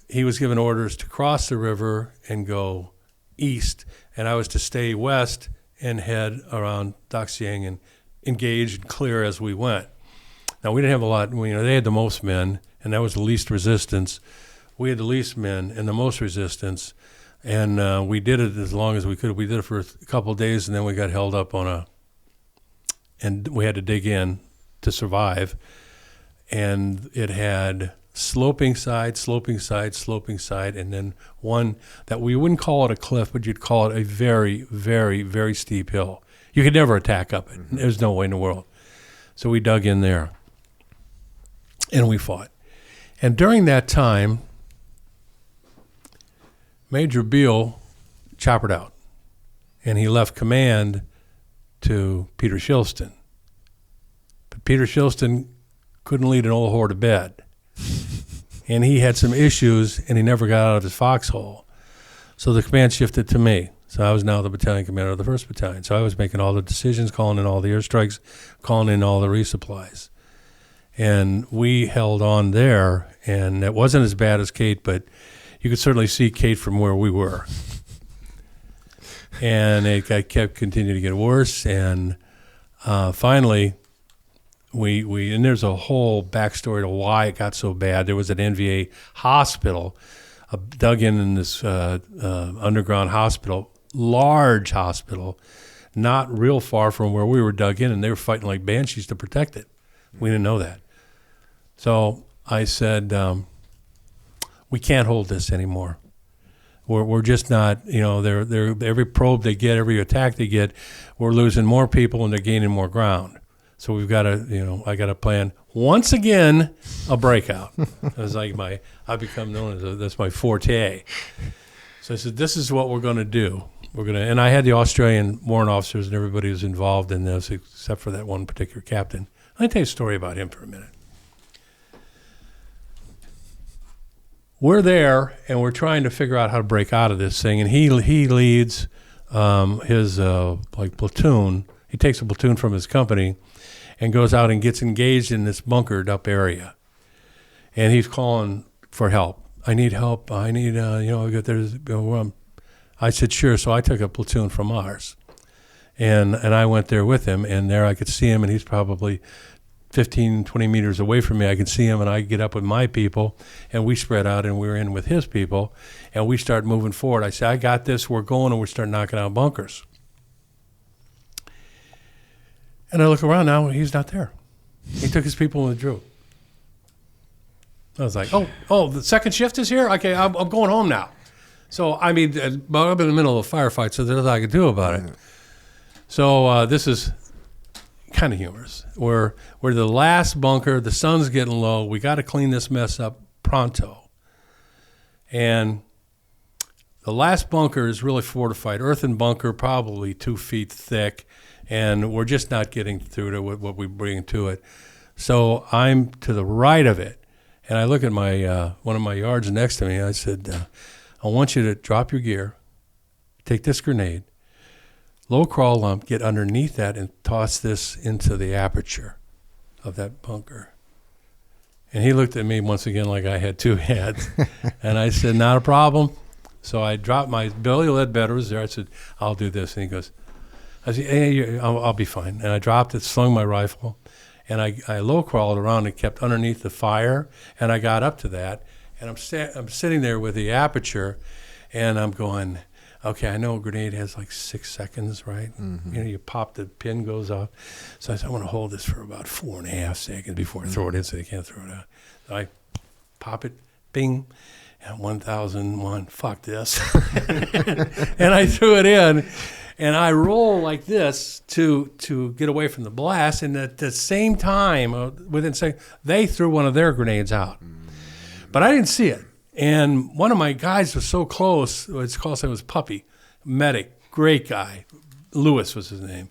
He was given orders to cross the river and go east, and I was to stay west and head around Dak Siang and engage and clear as we went. Now, we didn't have a lot. They had the most men, and that was the least resistance. We had the least men and the most resistance, and we did it as long as we could. We did it for a couple of days, and then we got held up and we had to dig in to survive. And it had sloping side, and then one that we wouldn't call it a cliff, but you'd call it a very, very, very steep hill. You could never attack up it. There's no way in the world. So we dug in there, and we fought. And during that time, Major Beale choppered out, and he left command to Peter Shilston. But Peter Shilston couldn't lead an old whore to bed. And he had some issues, and he never got out of his foxhole. So the command shifted to me. So I was now the battalion commander of the 1st Battalion. So I was making all the decisions, calling in all the airstrikes, calling in all the resupplies. And we held on there, and it wasn't as bad as Kate, but you could certainly see Kate from where we were. And it kept continuing to get worse, and finally, and there's a whole backstory to why it got so bad. There was an NVA hospital, dug in this underground hospital, large hospital, not real far from where we were dug in, and they were fighting like banshees to protect it. We didn't know that. So I said, we can't hold this anymore. We're just not, they're every probe they get, every attack they get, we're losing more people and they're gaining more ground. So we've got to, I got to plan once again a breakout. It's like I've become known as that's my forte. So I said, this is what we're going to do. And I had the Australian warrant officers and everybody was involved in this except for that one particular captain. Let me tell you a story about him for a minute. We're there and we're trying to figure out how to break out of this thing, and he leads his platoon. He takes a platoon from his company and goes out and gets engaged in this bunkered up area. And he's calling for help. I need help. I need, I said, sure. So I took a platoon from ours. And I went there with him, and there I could see him, and he's probably 15, 20 meters away from me. I can see him, and I get up with my people, and we spread out, and we're in with his people, and we start moving forward. I say, I got this. We're going, and we start knocking out bunkers. And I look around now, he's not there. He took his people and withdrew. I was like, oh, the second shift is here? Okay, I'm going home now. So, I'm in the middle of a firefight, so there's nothing I can do about it. So this is kind of humorous. We're the last bunker. The sun's getting low. We got to clean this mess up pronto. And The last bunker is really fortified, earthen bunker, probably 2 feet thick, and we're just not getting through to what we bring to it. So I'm to the right of it, and I look at my one of my yards next to me. I said, I want you to drop your gear, take this grenade, low crawl lump, get underneath that, and toss this into the aperture of that bunker. And he looked at me once again like I had 2 heads. And I said, not a problem. So I dropped my belly lead better was there. I said, I'll do this. And he goes, I said, hey, I'll be fine. And I dropped it, slung my rifle, and I low crawled around and kept underneath the fire. And I got up to that, and I'm sitting there with the aperture, and I'm going, okay, I know a grenade has like 6 seconds, right? Mm-hmm. You pop, the pin goes off. So I said, I want to hold this for about 4.5 seconds before I throw it in so they can't throw it out. So I pop it, bing, and 1001, fuck this. And I threw it in, and I roll like this to get away from the blast. And at the same time, within a second, they threw one of their grenades out. But I didn't see it. And one of my guys was so close, his call sign was Puppy, medic, great guy. Lewis was his name.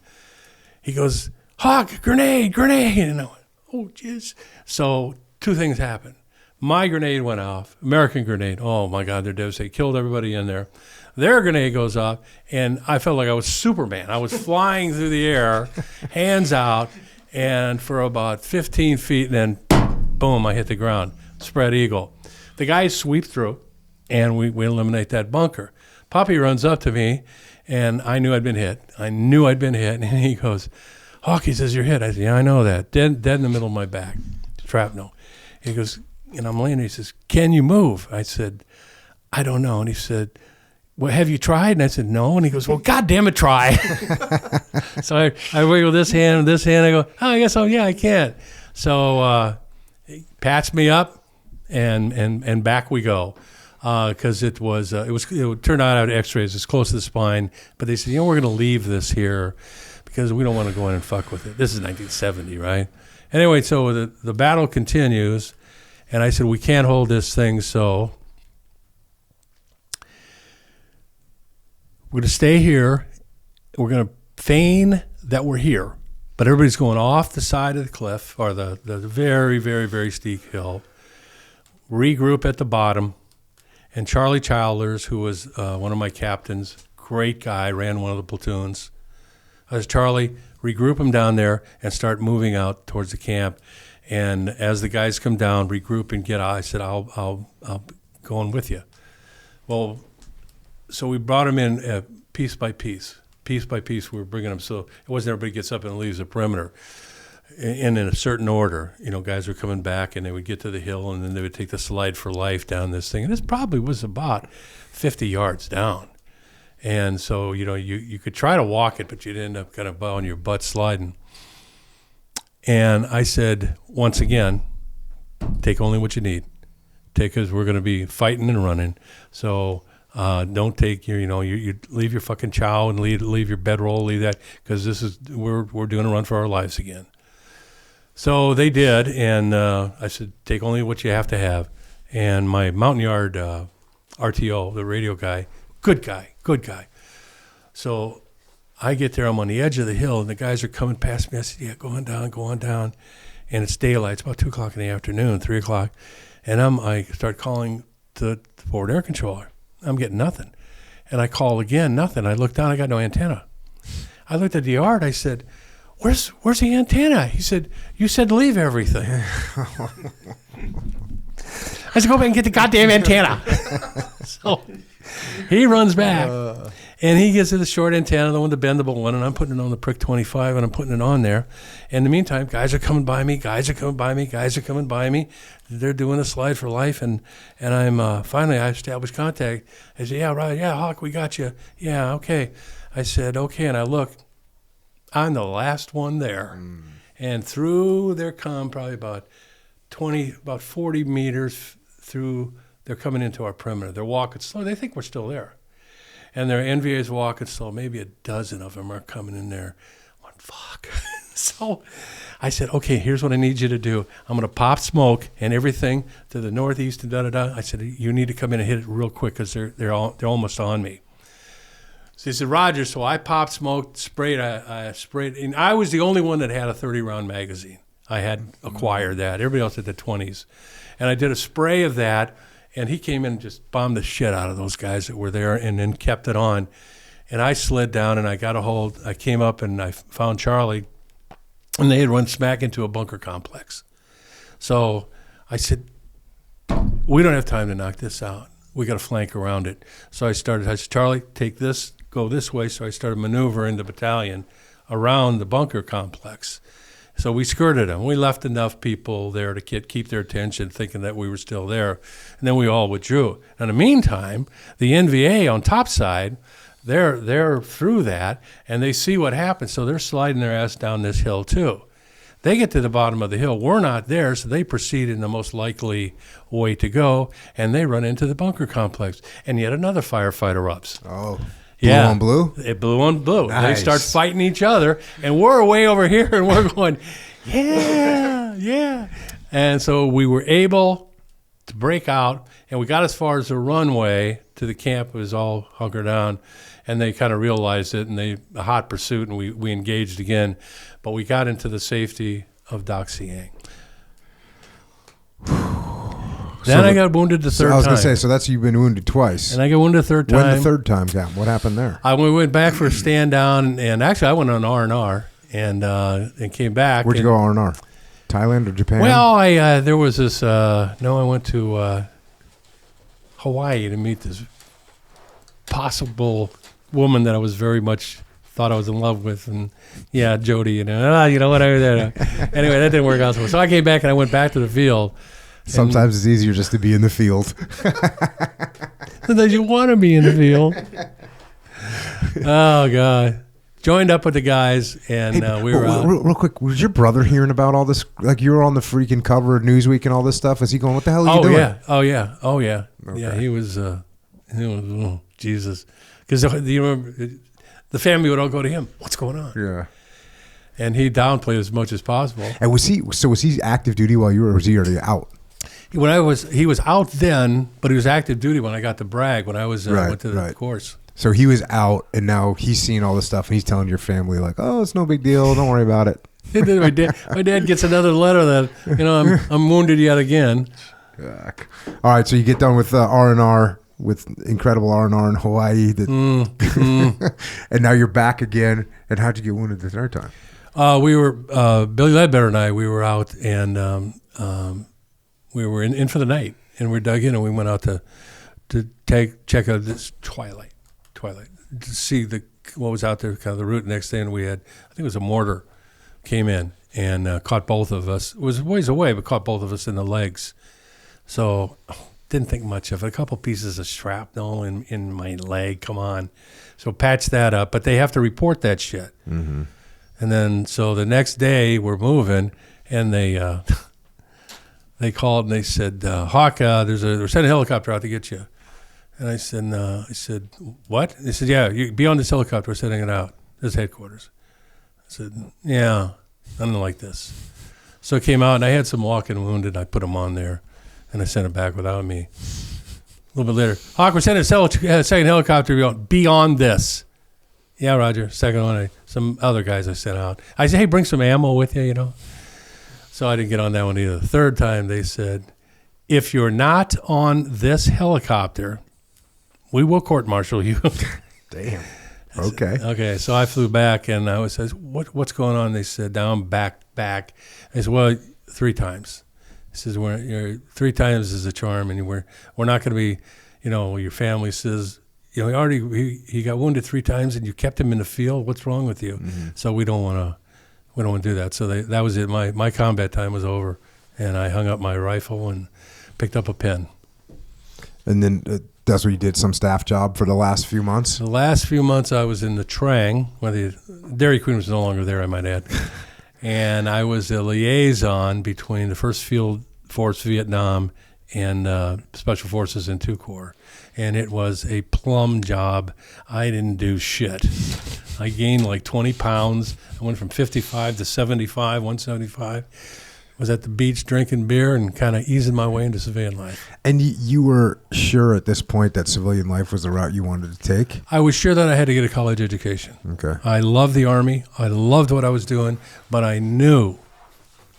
He goes, Hawk, grenade. And I went, oh, jeez. So 2 things happened. My grenade went off, American grenade. Oh, my God, they're devastated. Killed everybody in there. Their grenade goes off, and I felt like I was Superman. I was flying through the air, hands out, and for about 15 feet, and then, boom, I hit the ground. Spread eagle. The guys sweep through, and we eliminate that bunker. Poppy runs up to me, and I knew I'd been hit. And he goes, Hawk, he says, you're hit. I said, yeah, I know that. Dead in the middle of my back. Shrapnel. He goes, and I'm laying there. He says, can you move? I said, I don't know. And he said, well, have you tried? And I said, no. And he goes, well, God damn it, try. So I wiggle this hand. I go, oh, I guess, yeah, I can. So he pats me up. And back we go, because it would turn out X-rays as close to the spine. But they said, we're going to leave this here because we don't want to go in and fuck with it. This is 1970, right? Anyway, so the battle continues, and I said we can't hold this thing, so we're going to stay here. We're going to feign that we're here, but everybody's going off the side of the cliff or the very, very, very steep hill. Regroup at the bottom, and Charlie Childers, who was one of my captains, great guy, ran one of the platoons. I said, Charlie, regroup them down there and start moving out towards the camp. And as the guys come down, regroup and get out. I said, I'll go in with you. Well, so we brought them in piece by piece. Piece by piece, we were bringing them. So it wasn't everybody gets up and leaves the perimeter. In a certain order, guys were coming back, and they would get to the hill, and then they would take the slide for life down this thing. And this probably was about 50 yards down. And so, you could try to walk it, but you'd end up kind of on your butt sliding. And I said, once again, take only what you need. Because we're going to be fighting and running. So don't take your, you leave your fucking chow and leave your bedroll, leave that, because we're doing a run for our lives again. So they did, and I said, take only what you have to have. And my Mountain Yard RTO, the radio guy, good guy. So I get there, I'm on the edge of the hill, and the guys are coming past me. I said, yeah, go on down. And it's daylight. It's about 2 o'clock in the afternoon, 3 o'clock. And I start calling to the forward air controller. I'm getting nothing. And I call again, nothing. I look down, I got no antenna. I looked at the yard, I said, Where's the antenna? He said, you said leave everything. I said, go back and get the goddamn antenna. So he runs back, and he gets to the short antenna, the one, the bendable one, and I'm putting it on the Prick 25, and I'm putting it on there. In the meantime, guys are coming by me. They're doing a slide for life, and I'm finally I established contact. I said, yeah, right, yeah, Hawk, we got you. Yeah, okay. I said, okay, and I look. I'm the last one there. And through their probably about 40 meters through, they're coming into our perimeter. They're walking slow. They think we're still there. And their NVA's walking slow. Maybe a dozen of them are coming in there. I'm like, fuck. So I said, okay, here's what I need you to do. I'm going to pop smoke and everything to the northeast and da-da-da. I said, you need to come in and hit it real quick because they're almost on me. So he said, Roger. So I popped smoke, sprayed. I sprayed. And I was the only one that had a 30-round magazine. I had acquired that. Everybody else had the 20s. And I did a spray of that, and he came in and just bombed the shit out of those guys that were there and then kept it on. And I slid down, and I got a hold. I came up, and I found Charlie, and they had run smack into a bunker complex. So I said, we don't have time to knock this out. We got to flank around it. So I said, Charlie, take this, go this way. So I started maneuvering the battalion around the bunker complex. So we skirted them. We left enough people there to keep their attention, thinking that we were still there. And then we all withdrew. In the meantime, the NVA on topside, they're through that, and they see what happens. So they're sliding their ass down this hill too. They get to the bottom of the hill. We're not there, so they proceed in the most likely way to go, and they run into the bunker complex. And yet another firefight erupts. Oh, blue on blue? It blew on blue. Nice. They start fighting each other, and we're way over here, and we're going, yeah. And so we were able to break out, and we got as far as the runway to the camp. It was all hunkered down. And they kind of realized it, and a hot pursuit, and we engaged again. But we got into the safety of Doc Siang. Then I got wounded the third time. I was going to say, so that's you've been wounded twice. And I got wounded the third time. When the third time, Cap? What happened there? We went back for a stand down, and actually I went on R&R and came back. Where'd you go R&R? Thailand or Japan? Well, there was this, I went to Hawaii to meet this possible woman that I was very much thought I was in love with, and Jody, whatever. Anyway, that didn't work out. So I came back and I went back to the field. Sometimes it's easier just to be in the field. Sometimes you want to be in the field. Oh God! Joined up with the guys, and we were out. Real quick, was your brother hearing about all this? Like you were on the freaking cover of Newsweek and all this stuff. Is he going? What the hell are you doing? Oh yeah. Okay. Yeah, he was. Jesus. Because you remember, the family would all go to him. What's going on? Yeah. And he downplayed as much as possible. And was he active duty while you were, or was he already out? He was out then, but he was active duty when I got to Bragg, when I was went to the course. So he was out, and now he's seeing all this stuff, and he's telling your family, like, oh, it's no big deal. Don't worry about it. My dad gets another letter that, I'm wounded yet again. Yuck. All right, so you get done with R&R, with incredible R&R in Hawaii. And now you're back again. And how'd you get wounded the third time? We were, Billy Ledbetter and I, we were out, and we were in for the night. And we dug in, and we went out to check out this twilight, to see what was out there, kind of the route. Next thing we had, I think it was a mortar, came in and caught both of us. It was a ways away, but caught both of us in the legs. So didn't think much of it. A couple pieces of shrapnel in my leg. Come on. So patch that up. But they have to report that shit. Mm-hmm. And then so the next day we're moving, and they called and they said, Hawk, they're sending a helicopter out to get you. And I said, what? They said, yeah, you be on this helicopter. We're sending it out. This is headquarters. I said, yeah, nothing like this. So it came out, and I had some walking wounded. I put them on there. And I sent it back without me. A little bit later, Hawk, we're sending a second helicopter beyond this. Yeah, Roger. Second one, some other guys I sent out. I said, hey, bring some ammo with you, So I didn't get on that one either. The third time they said, if you're not on this helicopter, we will court-martial you. Damn. Okay. Okay, so I flew back, and I said, what's going on? They said, down, back. I said, well, 3 times. He says, "You're 3 times is a charm, and we're not going to be, your family says, he got wounded 3 times, and you kept him in the field. What's wrong with you?" Mm-hmm. So we don't want to do that. So that was it. My combat time was over, and I hung up my rifle and picked up a pen. And then that's where you did some staff job for the last few months? The last few months I was in the Trang, where the Dairy Queen was no longer there, I might add. And I was a liaison between the 1st Field Force Vietnam and Special Forces in 2 Corps. And it was a plum job. I didn't do shit. I gained like 20 pounds. I went from 55 to 75, 175. Was at the beach drinking beer and kind of easing my way into civilian life. And you were sure at this point that civilian life was the route you wanted to take? I was sure that I had to get a college education. Okay. I loved the Army. I loved what I was doing, but I knew,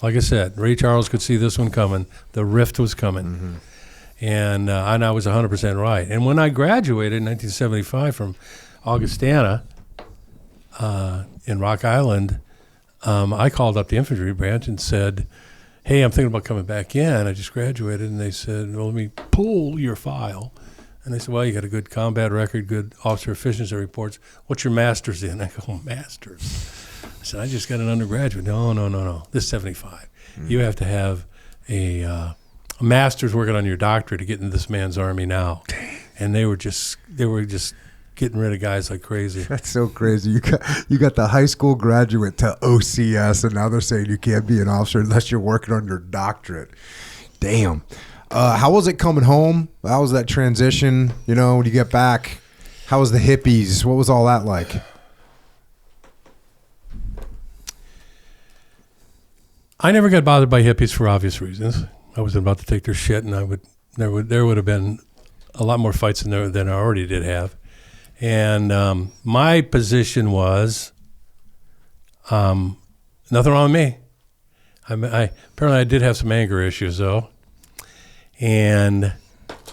like I said, Ray Charles could see this one coming. The rift was coming. Mm-hmm. And I was 100% right. And when I graduated in 1975 from Augustana in Rock Island, I called up the infantry branch and said, hey, I'm thinking about coming back in. I just graduated. And they said, well, let me pull your file. And they said, well, you got a good combat record, good officer efficiency reports. What's your master's in? I go, master's? I said, I just got an undergraduate. No. This is 75. Mm-hmm. You have to have a master's working on your doctorate to get into this man's Army now. And they were just getting rid of guys like crazy. That's so crazy. You got the high school graduate to OCS, and now they're saying you can't be an officer unless you're working on your doctorate. Damn. How was it coming home? How was that transition? You know, when you get back, how was the hippies? What was all that like? I never got bothered by hippies for obvious reasons. I was about to take their shit, and there would have been a lot more fights than I already did have. And my position was nothing wrong with me. Apparently I did have some anger issues, though. And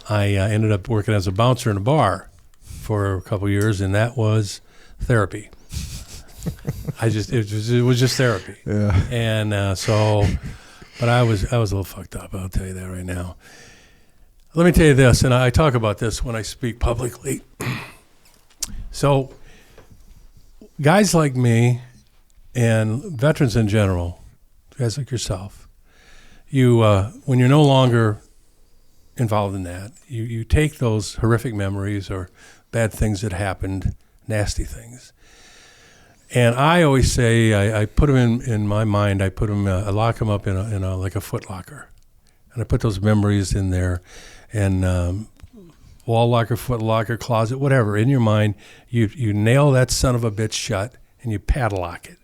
I ended up working as a bouncer in a bar for a couple of years, and that was therapy. It was just therapy. Yeah. And but I was a little fucked up. I'll tell you that right now. Let me tell you this, and I talk about this when I speak publicly. So, guys like me and veterans in general, guys like yourself, when you're no longer involved in that, you take those horrific memories or bad things that happened, nasty things. And I always say, I put them in my mind, I lock them up in a like a foot locker. And I put those memories in there, and wall locker, foot locker, closet, whatever, in your mind, you nail that son of a bitch shut and you padlock it.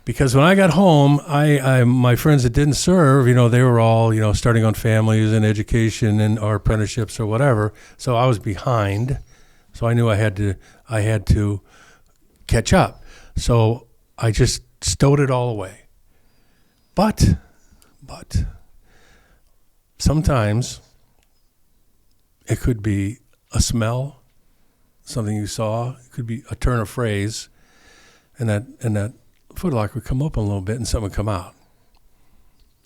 Because when I got home, my friends that didn't serve, they were all, starting on families and education and or apprenticeships or whatever. So I was behind. So I knew I had to catch up. So I just stowed it all away. But sometimes it could be a smell, something you saw. It could be a turn of phrase, and that footlocker would come open a little bit, and something would come out,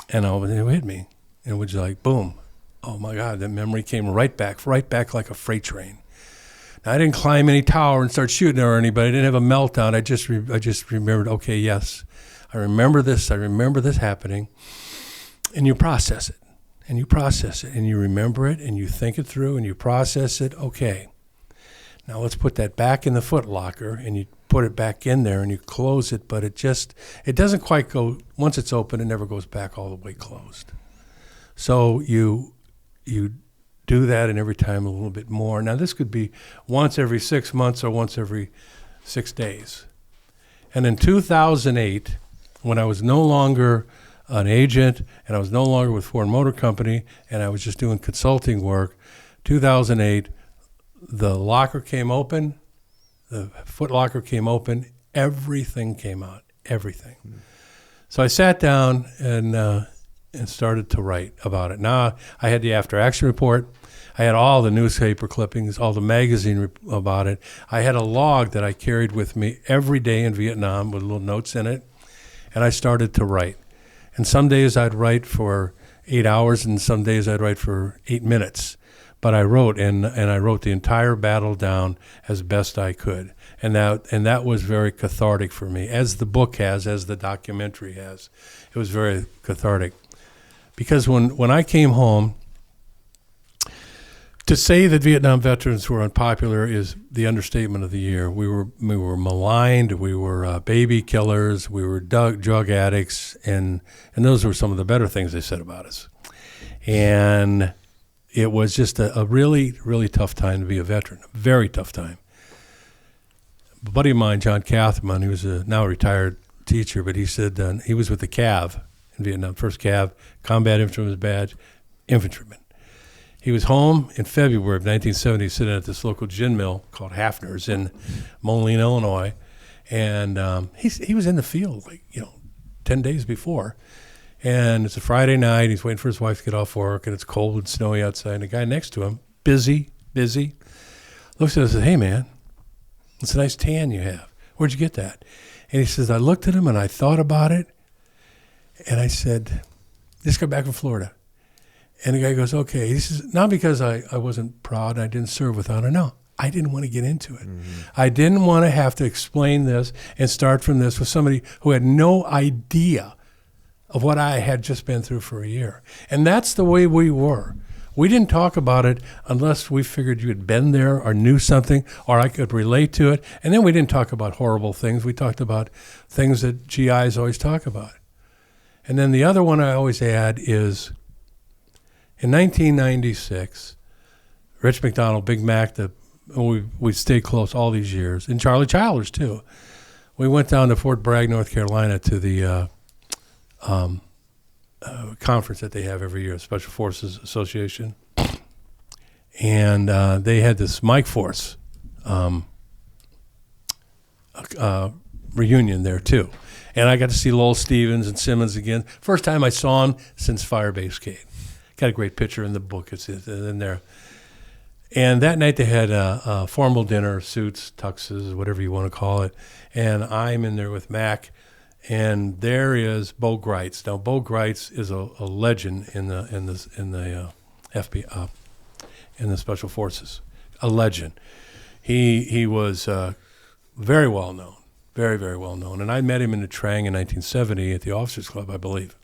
and it would hit me, and it would just like boom. Oh my God! That memory came right back like a freight train. Now, I didn't climb any tower and start shooting at anybody. I didn't have a meltdown. I just remembered. Okay, yes, I remember this. I remember this happening, and you process it. And you process it, and you remember it, and you think it through, and you process it. Okay, now let's put that back in the foot locker, and you put it back in there, and you close it, but it doesn't quite go, once it's open, it never goes back all the way closed. So you do that, and every time a little bit more. Now, this could be once every 6 months or once every 6 days. And in 2008, when I was no longer an agent, and I was no longer with Ford Motor Company, and I was just doing consulting work. 2008, the locker came open, the foot locker came open, everything came out, everything. Mm-hmm. So I sat down and started to write about it. Now I had the after action report. I had all the newspaper clippings, all the magazine about it. I had a log that I carried with me every day in Vietnam with little notes in it, and I started to write. And some days I'd write for 8 hours, and some days I'd write for 8 minutes. But I wrote, and I wrote the entire battle down as best I could. And that was very cathartic for me, as the book has, as the documentary has. It was very cathartic. Because when I came home, to say that Vietnam veterans were unpopular is the understatement of the year. We were maligned. We were baby killers. We were drug addicts, and those were some of the better things they said about us. And it was just a really, really tough time to be a veteran, a very tough time. a buddy of mine, John Capt, he was a now retired teacher, but he said he was with the Cav in Vietnam, first Cav, Combat Infantryman's Badge, infantryman. He was home in February of 1970, sitting at this local gin mill called Hafner's in Moline, Illinois, and he was in the field 10 days before, and it's a Friday night. He's waiting for his wife to get off work, and it's cold and snowy outside. And the guy next to him, busy, looks at us and says, "Hey man, it's a nice tan you have. Where'd you get that?" And he says, "I looked at him and I thought about it, and I said, just got back from Florida." And the guy goes, "Okay." He says, "Not because I wasn't proud, I didn't serve with honor. No, I didn't want to get into it. I didn't want to have to explain this and start from this with somebody who had no idea of what I had just been through for a year." And that's the way we were. We didn't talk about it unless we figured you had been there or knew something or I could relate to it. And then we didn't talk about horrible things. We talked about things that GIs always talk about. And then the other one I always add is in 1996, Rich McDonald, Big Mac, we stayed close all these years, and Charlie Childers too. We went down to Fort Bragg, North Carolina to the conference that they have every year, Special Forces Association. And they had this Mike Force reunion there too. And I got to see Lowell Stevens and Simmons again. First time I saw him since Firebase Kate. Got a great picture in the book. It's in there. And that night they had a formal dinner, suits, tuxes, whatever you want to call it. And I'm in there with Mac. And there is Bo Greitz. Now, Bo Greitz is a legend in the FBI, in the Special Forces, a legend. He was very well known, very, very well known. And I met him in the Trang in 1970 at the Officers Club, I believe.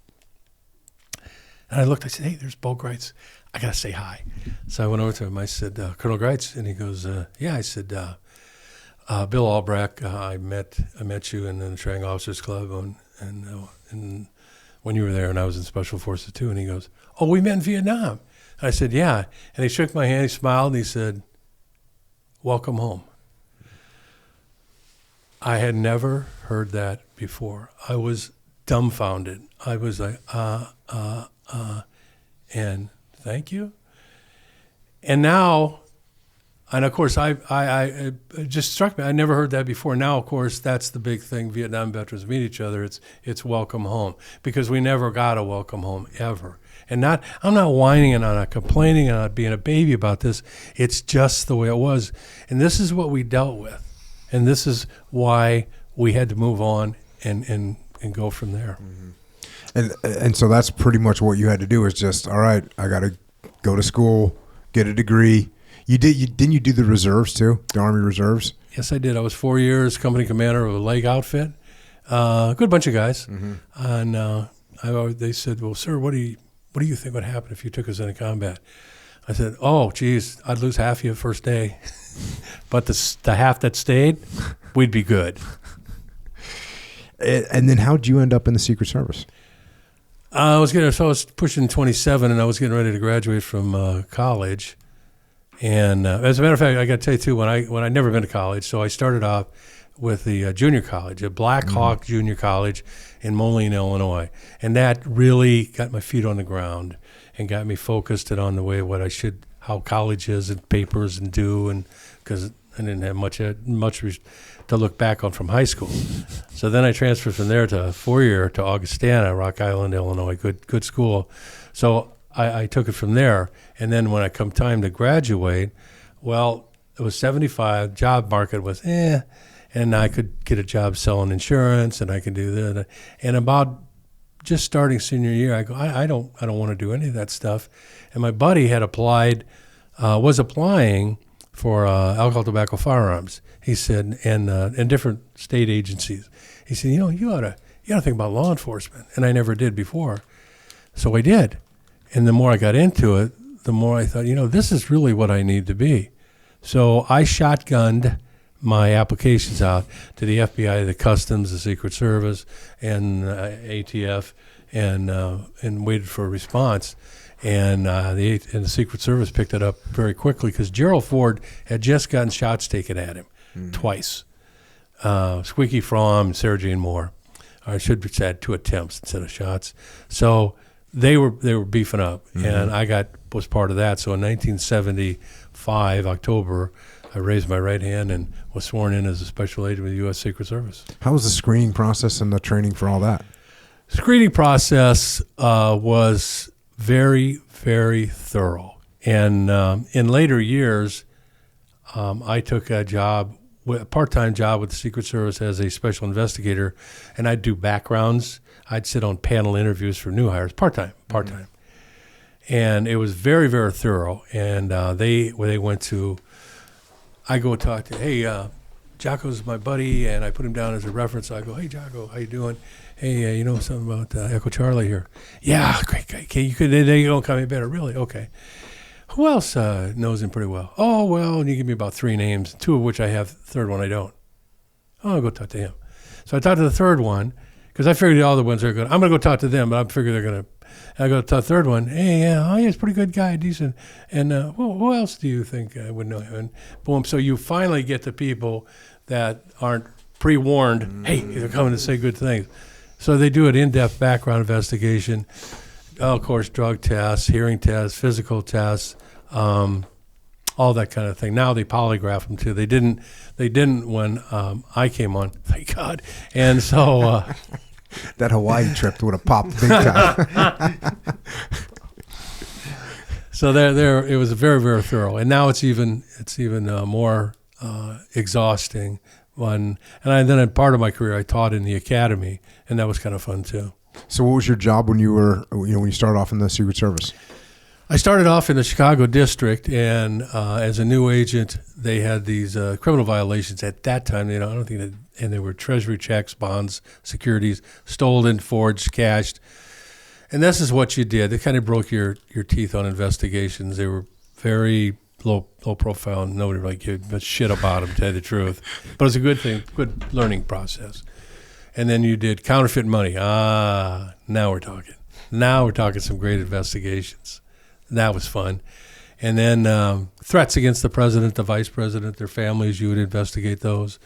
And I looked, I said, "Hey, there's Bo Greitz. I got to say hi." So I went over to him. I said, "Colonel Greitz," and he goes, "Yeah." I said, "Bill Albracht, I met you in the Trang Officers Club and when you were there, and I was in Special Forces too." And he goes, "Oh, we met in Vietnam." I said, "Yeah." And he shook my hand, he smiled, and he said, "Welcome home." I had never heard that before. I was dumbfounded. I was like, and thank you. And now, and of course, it just struck me. I never heard that before. Now, of course, that's the big thing. Vietnam veterans meet each other. It's welcome home, because we never got a welcome home ever. And I'm not whining and I'm not complaining and I'm not being a baby about this. It's just the way it was. And this is what we dealt with. And this is why we had to move on and go from there. And so that's pretty much what you had to do, is just, all right, I got to go to school, get a degree. Didn't you do the reserves too, the Army Reserves? Yes, I did. I was 4 years company commander of a leg outfit. A good bunch of guys. And they said, "Well, sir, what do you think would happen if you took us into combat?" I said, "Oh, geez, I'd lose half of you first day. But the half that stayed, we'd be good." And then how'd you end up in the Secret Service? I was pushing 27, and I was getting ready to graduate from college. And as a matter of fact, I got to tell you too, when I'd never been to college, so I started off with the junior college, a Black Hawk Junior College in Moline, Illinois, and that really got my feet on the ground and got me focused on the way how college is and papers and do, and because I didn't have much to look back on from high school. So then I transferred from there to 4-year to Augustana, Rock Island, Illinois, good school. So I took it from there. And then when I come time to graduate, well, it was 75, job market was and I could get a job selling insurance, and I could do that. And about just starting senior year, I go, I don't want to do any of that stuff. And my buddy had was applying for alcohol, tobacco, firearms. He said, and different state agencies. He said, you ought to think about law enforcement. And I never did before. So I did. And the more I got into it, the more I thought, this is really what I need to be. So I shotgunned my applications out to the FBI, the Customs, the Secret Service, and ATF, and waited for a response. And the Secret Service picked it up very quickly, because Gerald Ford had just gotten shots taken at him twice. Squeaky Fromm and Sarah Jane Moore. Or I should have said 2 attempts instead of shots. So they were beefing up, and I was part of that. So in 1975, October, I raised my right hand and was sworn in as a special agent with the U.S. Secret Service. How was the screening process and the training for all that? Screening process was very, very thorough. And in later years, I took a part-time job with the Secret Service as a special investigator, and I'd do backgrounds. I'd sit on panel interviews for new hires, part-time. And it was very, very thorough. And they went to, I go talk to, hey, Jocko's my buddy, and I put him down as a reference. I go, hey, Jocko, how you doing? Hey, you know something about Echo Charlie here? Yeah, great guy. Okay, you don't call me better, really? Okay. Who else knows him pretty well? Oh, well, and you give me about 3 names, 2 of which I have, the third one I don't. Oh, I'll go talk to him. So I talked to the third one, because I figured the other ones are good. I'm going to go talk to them, but I figure they're going to. I go to the third one. Hey, yeah, he's a pretty good guy, decent. And who else do you think would know him? And boom. So you finally get the people that aren't pre-warned. Hey, they're coming to say good things. So they do an in-depth background investigation. Of course, drug tests, hearing tests, physical tests, all that kind of thing. Now they polygraph them too. They didn't when I came on, thank God. And so that Hawaii trip would have popped big time. So there, it was very, very thorough. And now it's even more exhausting. And then part of my career, I taught in the academy, and that was kind of fun too. So what was your job when you started off in the Secret Service? I started off in the Chicago district, and as a new agent, they had these criminal violations at that time. I don't think that, and they were treasury checks, bonds, securities, stolen, forged, cashed. And this is what you did. They kind of broke your teeth on investigations. They were very low profile, and nobody really gave a shit about them, to tell you the truth. But it's a good thing, good learning process. And then you did counterfeit money. Now we're talking. Now we're talking some great investigations. That was fun. And then threats against the president, the vice president, their families, you would investigate those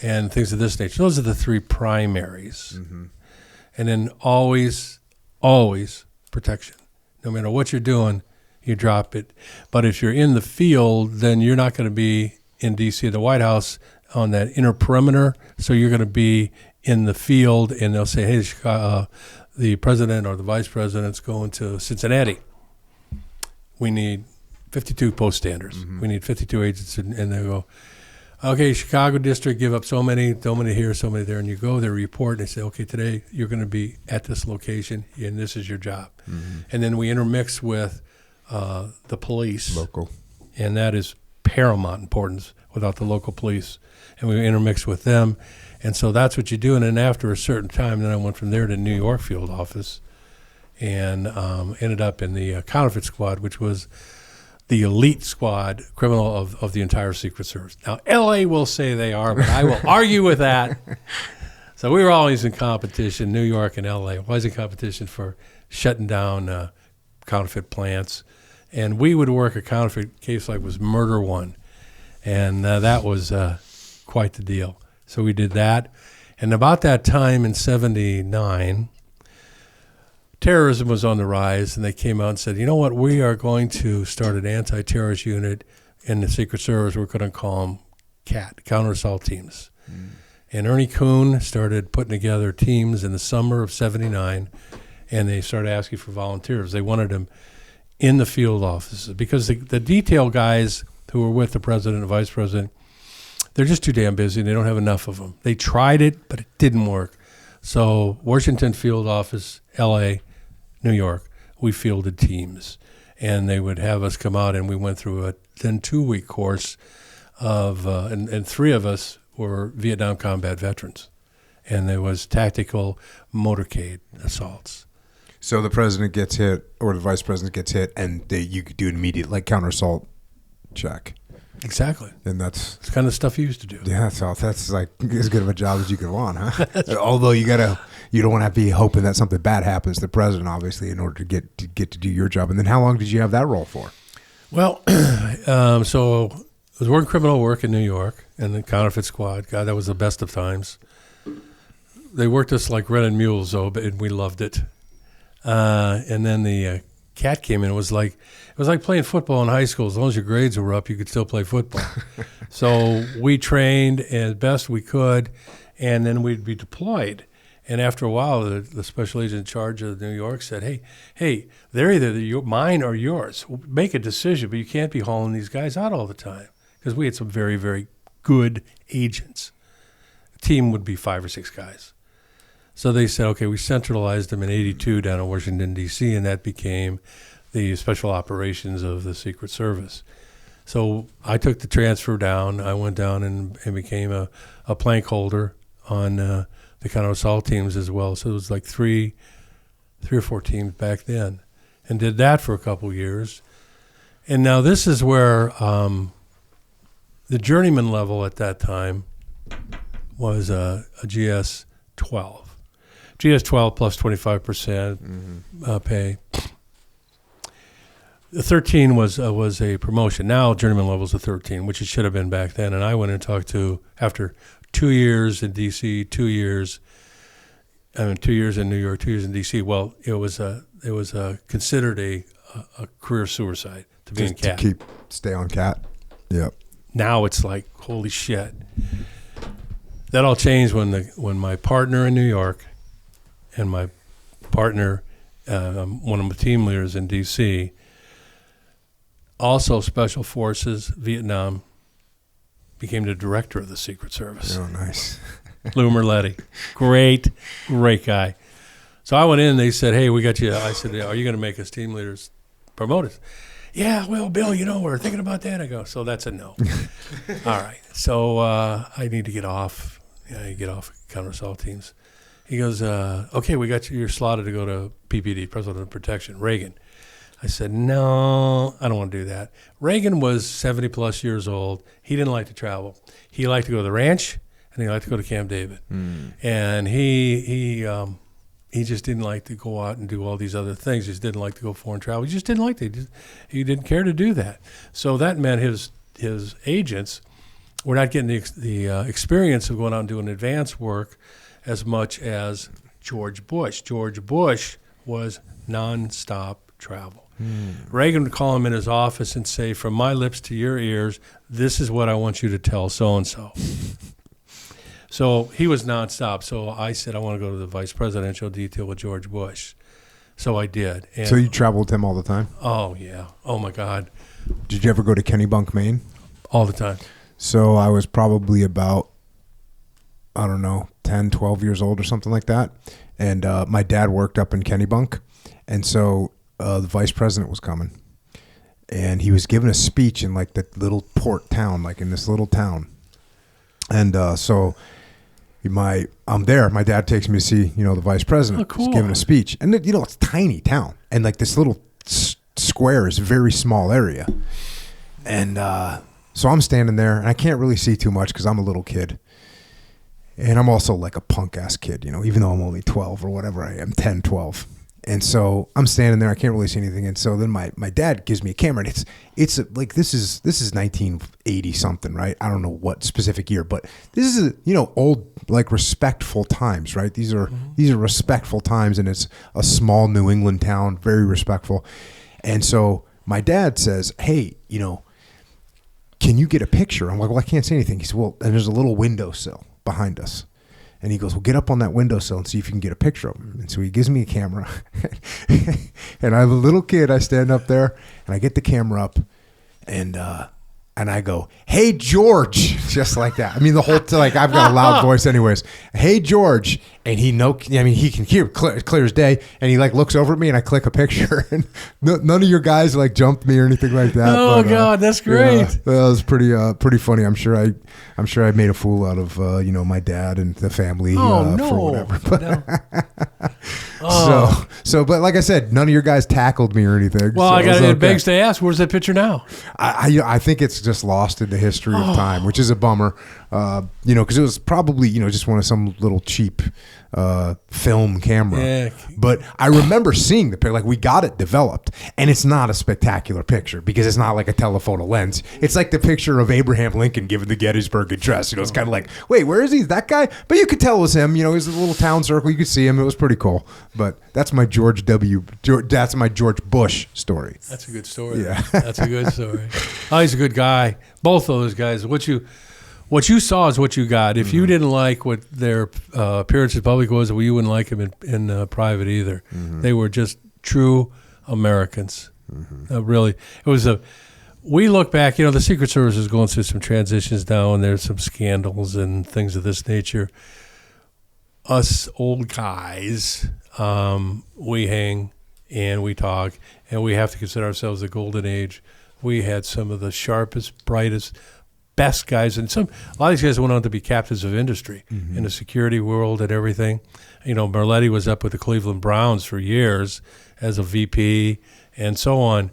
and things of this nature. Those are the 3 primaries. Mm-hmm. And then always protection. No matter what you're doing, you drop it. But if you're in the field, then you're not going to be in D.C. the White House on that inner perimeter. So you're going to be in the field, and they'll say, hey, the president or the vice president's going to Cincinnati. We need 52 post standers. Mm-hmm. We need 52 agents. And they go, okay, Chicago district, give up so many here, so many there. And you go there, report, and they say, okay, today you're going to be at this location, and this is your job. Mm-hmm. And then we intermix with the police. Local. And that is paramount importance without the local police. And we intermix with them. And so that's what you do. And then after a certain time, then I went from there to New York field office and ended up in the counterfeit squad, which was the elite squad criminal of the entire Secret Service. Now, L.A. will say they are, but I will argue with that. So we were always in competition, New York and L.A., always in competition for shutting down counterfeit plants. And we would work a counterfeit case like was Murder One. And that was quite the deal. So we did that. And about that time in 79, terrorism was on the rise, and they came out and said, you know what, we are going to start an anti-terrorist unit in the Secret Service. We're going to call them Capt, Counter Assault Teams. Mm. And Ernie Kuhn started putting together teams in the summer of 79, and they started asking for volunteers. They wanted them in the field offices because the detail guys who were with the president and vice president, they're just too damn busy, and they don't have enough of them. They tried it, but it didn't work. So Washington field office, L.A., New York, we fielded teams. And they would have us come out, and we went through a then 2-week course of, and 3 of us were Vietnam combat veterans. And there was tactical motorcade assaults. So the president gets hit, or the vice president gets hit, and you could do an immediate, like, counter-assault check. Exactly. And that's the kind of stuff you used to do. Yeah, so that's like as good of a job as you could want, huh? Although you don't want to be hoping that something bad happens to the president, obviously, in order to get to do your job. And then how long did you have that role for? Well, so I was working criminal work in New York, and the counterfeit squad. God, that was the best of times. They worked us like rented mules, though, and we loved it. And then the Cat came in. It was like playing football in high school. As long as your grades were up, you could still play football. So we trained as best we could, and then we'd be deployed. And after a while, the special agent in charge of New York said, hey, they're either mine or yours. Make a decision, but you can't be hauling these guys out all the time. Because we had some very, very good agents. The team would be 5 or 6 guys. So they said, okay, we centralized them in 82 down in Washington, D.C., and that became the special operations of the Secret Service. So I took the transfer down. I went down and became a plank holder on the counter assault teams as well. So it was like three or four teams back then, and did that for a couple years. And now this is where the journeyman level at that time was a GS-12. GS-12 plus 25% pay. The 13 was a promotion. Now journeyman level is a 13, which it should have been back then. And I went and talked to, after 2 years in D.C., 2 years in New York, 2 years in D.C. Well, it was considered a career suicide to be in Cat. To stay on Cat. Yep. Now it's like, holy shit. That all changed when my partner in New York and my partner, one of my team leaders in D.C., also Special Forces, Vietnam, became the director of the Secret Service. Oh, nice. Lou Merletti. Great guy. So I went in and they said, hey, we got you. I said, are you going to make us team leaders promote us? Yeah, well, Bill, we're thinking about that. I go, so that's a no. All right. So I need to get off. I get off counter assault teams. He goes, okay, we got you. You're slotted to go to PPD, President of Protection, Reagan. I said, no, I don't want to do that. Reagan was 70-plus years old. He didn't like to travel. He liked to go to the ranch, and he liked to go to Camp David. And he just didn't like to go out and do all these other things. He just didn't like to go foreign travel. He just didn't like to. He didn't care to do that. So that meant his agents were not getting the experience of going out and doing advance work as much as George Bush. George Bush was nonstop travel. Reagan would call him in his office and say, from my lips to your ears, this is what I want you to tell so-and-so. So he was nonstop. So I said, I want to go to the vice presidential detail with George Bush. So I did. And so you traveled with him all the time? Oh, yeah. Oh, my God. Did you ever go to Kennebunk, Maine? All the time. So I was probably about, 10, 12 years old or something like that. And my dad worked up in Kennebunk. And so the vice president was coming. And he was giving a speech in like the little port town, like in this little town. And so I'm there. My dad takes me to see, the vice president. Oh, cool. He's giving a speech. And, it's a tiny town. And like this little square is a very small area. And so I'm standing there, and I can't really see too much because I'm a little kid. And I'm also like a punk-ass kid, even though I'm only 12 or whatever I am, 10, 12. And so I'm standing there. I can't really see anything. And so then my dad gives me a camera, and it's like this is 1980 something, right? I don't know what specific year, but this is old, like respectful times, right? These are respectful times, and it's a small New England town, very respectful. And so my dad says, hey, can you get a picture? I'm like, well, I can't see anything. He said, well, and there's a little windowsill behind us. And he goes, well, get up on that windowsill and see if you can get a picture of him. And so he gives me a camera. And I'm a little kid. I stand up there, and I get the camera up, and I go, hey, George, just like that. I mean, the whole like I've got a loud voice anyways. Hey, George. And he can hear clear as day. And he like looks over at me, and I click a picture. And none of your guys like jumped me or anything like that. Oh, but, God, that's great. Yeah, that was pretty funny. I'm sure I made a fool out of my dad and the family for whatever. But but like I said, none of your guys tackled me or anything. Well, so it begs to ask, where's that picture now? I think it's just lost in the history of time, which is a bummer. because it was probably, just one of some little cheap film camera. Yeah. But I remember seeing the picture, like we got it developed, and it's not a spectacular picture because it's not like a telephoto lens. It's like the picture of Abraham Lincoln given the Gettysburg Address. It's kind of like, wait, where is he? That guy? But you could tell it was him. He was a little town circle. You could see him. It was pretty cool. But that's my George Bush story. That's a good story. Yeah. That's a good story. Oh, he's a good guy. Both of those guys. What you saw is what you got. If you didn't like what their appearance in public was, well, you wouldn't like them in private either. They were just true Americans. Really, it was we look back. The Secret Service is going through some transitions now, and there's some scandals and things of this nature. Us old guys, we hang and we talk, and we have to consider ourselves the golden age. We had some of the sharpest, brightest, best guys, and a lot of these guys went on to be captains of industry in the security world and everything. Merletti was up with the Cleveland Browns for years as a VP and so on.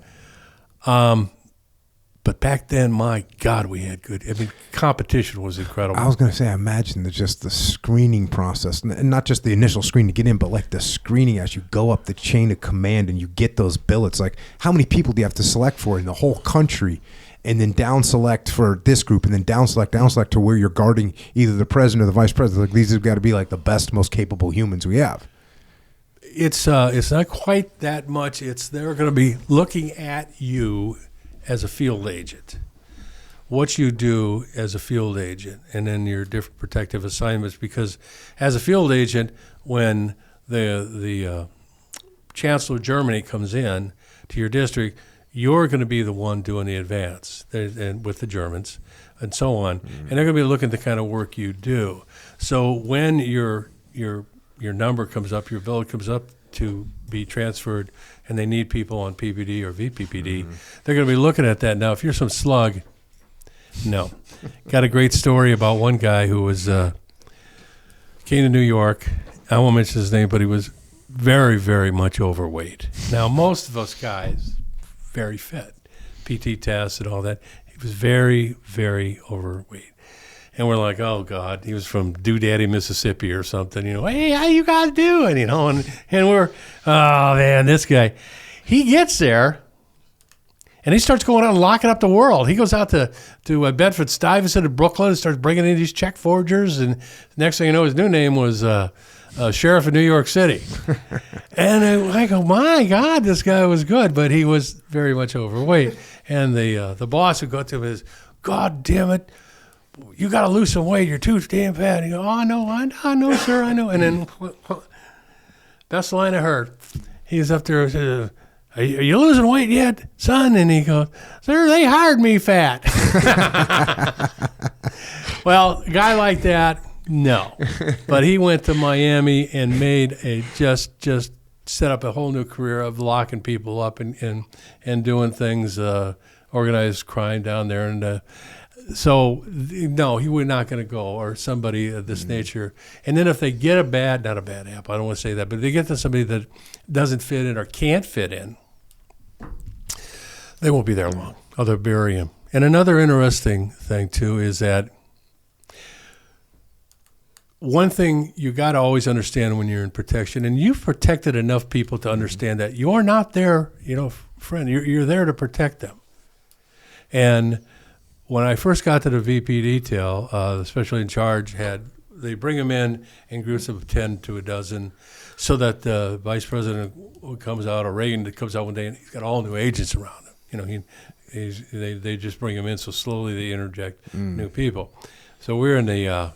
But back then, my God, we had good. Competition was incredible. I was going to say, I imagine just the screening process, and not just the initial screen to get in, but like the screening as you go up the chain of command and you get those billets. Like, how many people do you have to select for in the whole country? And then down select for this group, and then down select to where you're guarding either the president or the vice president. Like, these have got to be like the best, most capable humans we have. It's not quite that much. They're going to be looking at you as a field agent, what you do as a field agent, and then your different protective assignments. Because as a field agent, when the Chancellor of Germany comes in to your district, you're going to be the one doing the advance and with the Germans and so on. And they're going to be looking at the kind of work you do. So when your number comes up, your bill comes up to be transferred, and they need people on PPD or VPPD, they're going to be looking at that. Now, if you're some slug, no. Got a great story about one guy who was came to New York. I won't mention his name, but he was very, very much overweight. Now, most of us guys, very fit, PT tests and all that. He was very, very overweight. And we're like, oh, God, he was from Doodaddy, Mississippi or something. Hey, how you guys doing? And we're, oh, man, this guy. He gets there, and he starts going out and locking up the world. He goes out to Bedford-Stuyvesant in Brooklyn and starts bringing in these check forgers. And next thing you know, his new name was sheriff of New York City. And I go, my God, this guy was good, but he was very much overweight. And the boss would go to him and says, God damn it, you got to lose some weight. You're too damn fat. He goes, oh, no, I know, sir, I know. And then best line I heard, he's up there and says, are you losing weight yet, son? And he goes, sir, they hired me fat. Well, a guy like that, no. But he went to Miami and made just set up a whole new career of locking people up and doing things, organized crime down there. And so, no, he was not going to go, or somebody of this nature. And then if they get not a bad apple, I don't want to say that, but if they get to somebody that doesn't fit in or can't fit in, they won't be there long. Or they'll bury him. And another interesting thing, too, is that one thing you got to always understand when you're in protection, and you've protected enough people to understand that you're not there, friend, you're there to protect them. And when I first got to the VP detail, the special in charge they bring them in groups of 10 to a dozen, so that the vice president comes out, or Reagan comes out one day, and he's got all new agents around him. They just bring them in, so slowly they interject new people. So we're in the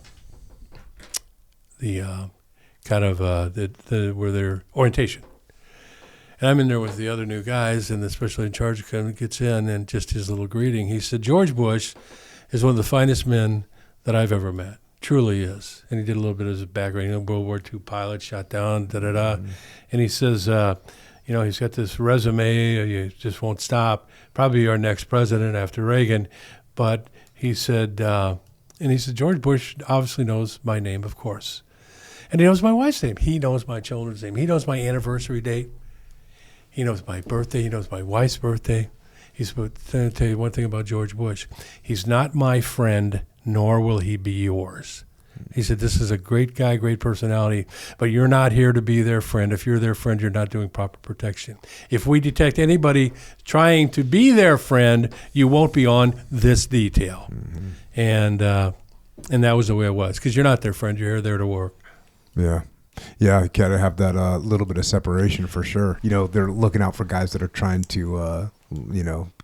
kind of where their orientation. And I'm in there with the other new guys, and the special in charge kind of gets in, and just his little greeting. He said, George Bush is one of the finest men that I've ever met. Truly is. And he did a little bit of his background. World War II pilot, shot down, da-da-da. And he says, he's got this resume, you just won't stop. Probably our next president after Reagan. But he said, George Bush obviously knows my name, of course. And he knows my wife's name. He knows my children's name. He knows my anniversary date. He knows my birthday. He knows my wife's birthday. He said, but I'll tell you one thing about George Bush. He's not my friend, nor will he be yours. He said, this is a great guy, great personality, but you're not here to be their friend. If you're their friend, you're not doing proper protection. If we detect anybody trying to be their friend, you won't be on this detail. Mm-hmm. And that was the way it was, because you're not their friend. You're there to work. Yeah. Yeah, you got to have that little bit of separation for sure. You know, they're looking out for guys that are trying to,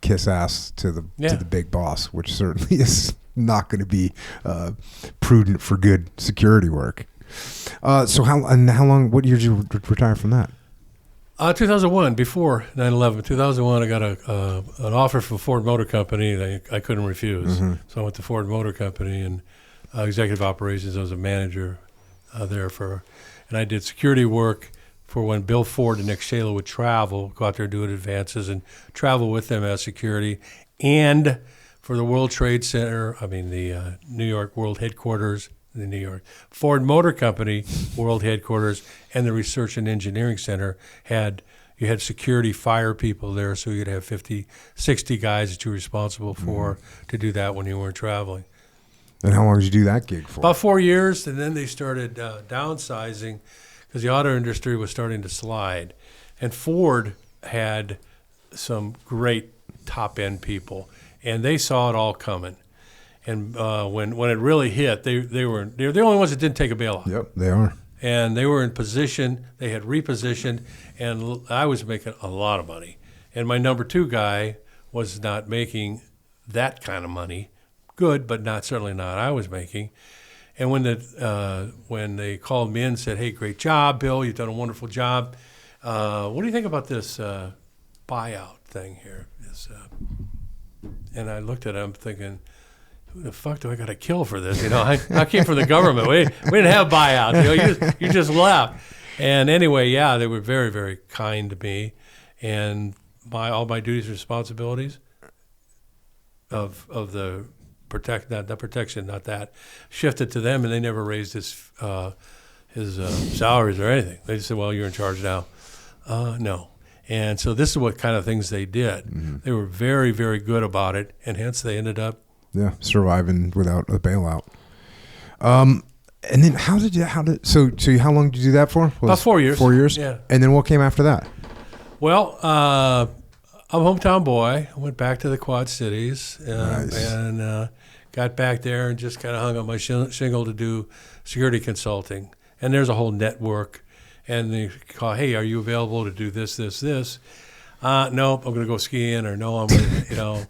kiss ass to the big boss, which certainly is not going to be prudent for good security work. So how long? What year did you retire from that? 2001, before 9/11. 2001, I got an offer from Ford Motor Company that I couldn't refuse. Mm-hmm. So I went to Ford Motor Company and executive operations. I was a manager there and I did security work for when Bill Ford and Nick Shayla would travel, go out there doing advances and travel with them as security, and for the World Trade Center, the New York World Headquarters, the New York Ford Motor Company World Headquarters, and the Research and Engineering Center you had security fire people there, so you'd have 50, 60 guys that you were responsible for to do that when you weren't traveling. And how long did you do that gig for? About 4 years, and then they started downsizing because the auto industry was starting to slide. And Ford had some great top-end people, and they saw it all coming. And when it really hit, they were the only ones that didn't take a bailout. Yep, they are. And they were in position. They had repositioned, and I was making a lot of money. And my number two guy was not making that kind of money. Good, but certainly not I was making. And when they called me in and said, "Hey, great job, Bill. You've done a wonderful job. What do you think about this buyout thing here?" And I looked at him thinking, who the fuck do I got to kill for this? I came from the government. We didn't have buyouts. You just left. And anyway, they were very, very kind to me, and all my duties and responsibilities of the protection, not that, shifted to them, and they never raised his salaries or anything. They just said, "Well, you're in charge now." No. And so this is what kind of things they did. Mm-hmm. They were very, very good about it, and hence they ended up surviving without a bailout. And then how long did you do that for? About 4 years. 4 years? Yeah. And then what came after that? Well, I'm a hometown boy. I went back to the Quad Cities and got back there and just kind of hung up my shingle to do security consulting. And there's a whole network. And they call, "Hey, are you available to do this, this, this?" Nope, I'm going to go skiing, or no, I'm going to,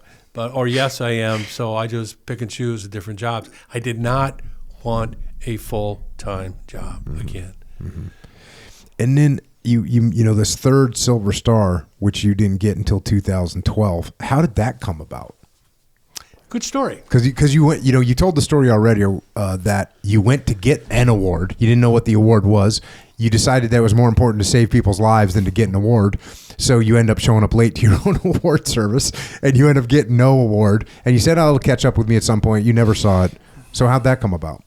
or yes, I am. So I just pick and choose the different jobs. I did not want a full-time job again. Mm-hmm. And then you this third Silver Star, which you didn't get until 2012. How did that come about? Good story. Because you went, you told the story already that you went to get an award. You didn't know what the award was. You decided that it was more important to save people's lives than to get an award. So you end up showing up late to your own award service, and you end up getting no award. And you said, "Oh, it'll catch up with me at some point." You never saw it. So how'd that come about?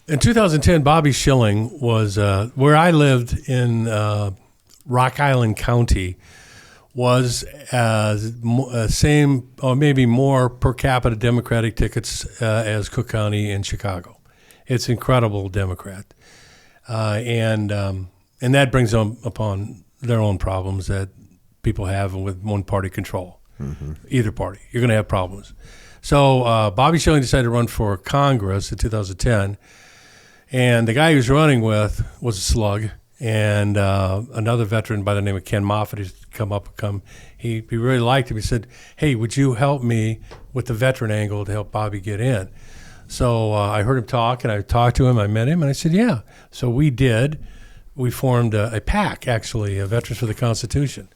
In 2010, Bobby Schilling was where I lived in Rock Island County. Was same or maybe more per capita Democratic tickets as Cook County in Chicago. It's incredible Democrat, and that brings them upon their own problems that people have with one-party control. Mm-hmm. Either party, you're going to have problems. So Bobby Schilling decided to run for Congress in 2010, and the guy he was running with was a slug. And another veteran by the name of Ken Moffitt has come. He really liked him. He said, "Hey, would you help me with the veteran angle to help Bobby get in?" So I heard him talk, and I talked to him. I met him, and I said, "Yeah." So we did. We formed a PAC, actually, Veterans for the Constitution,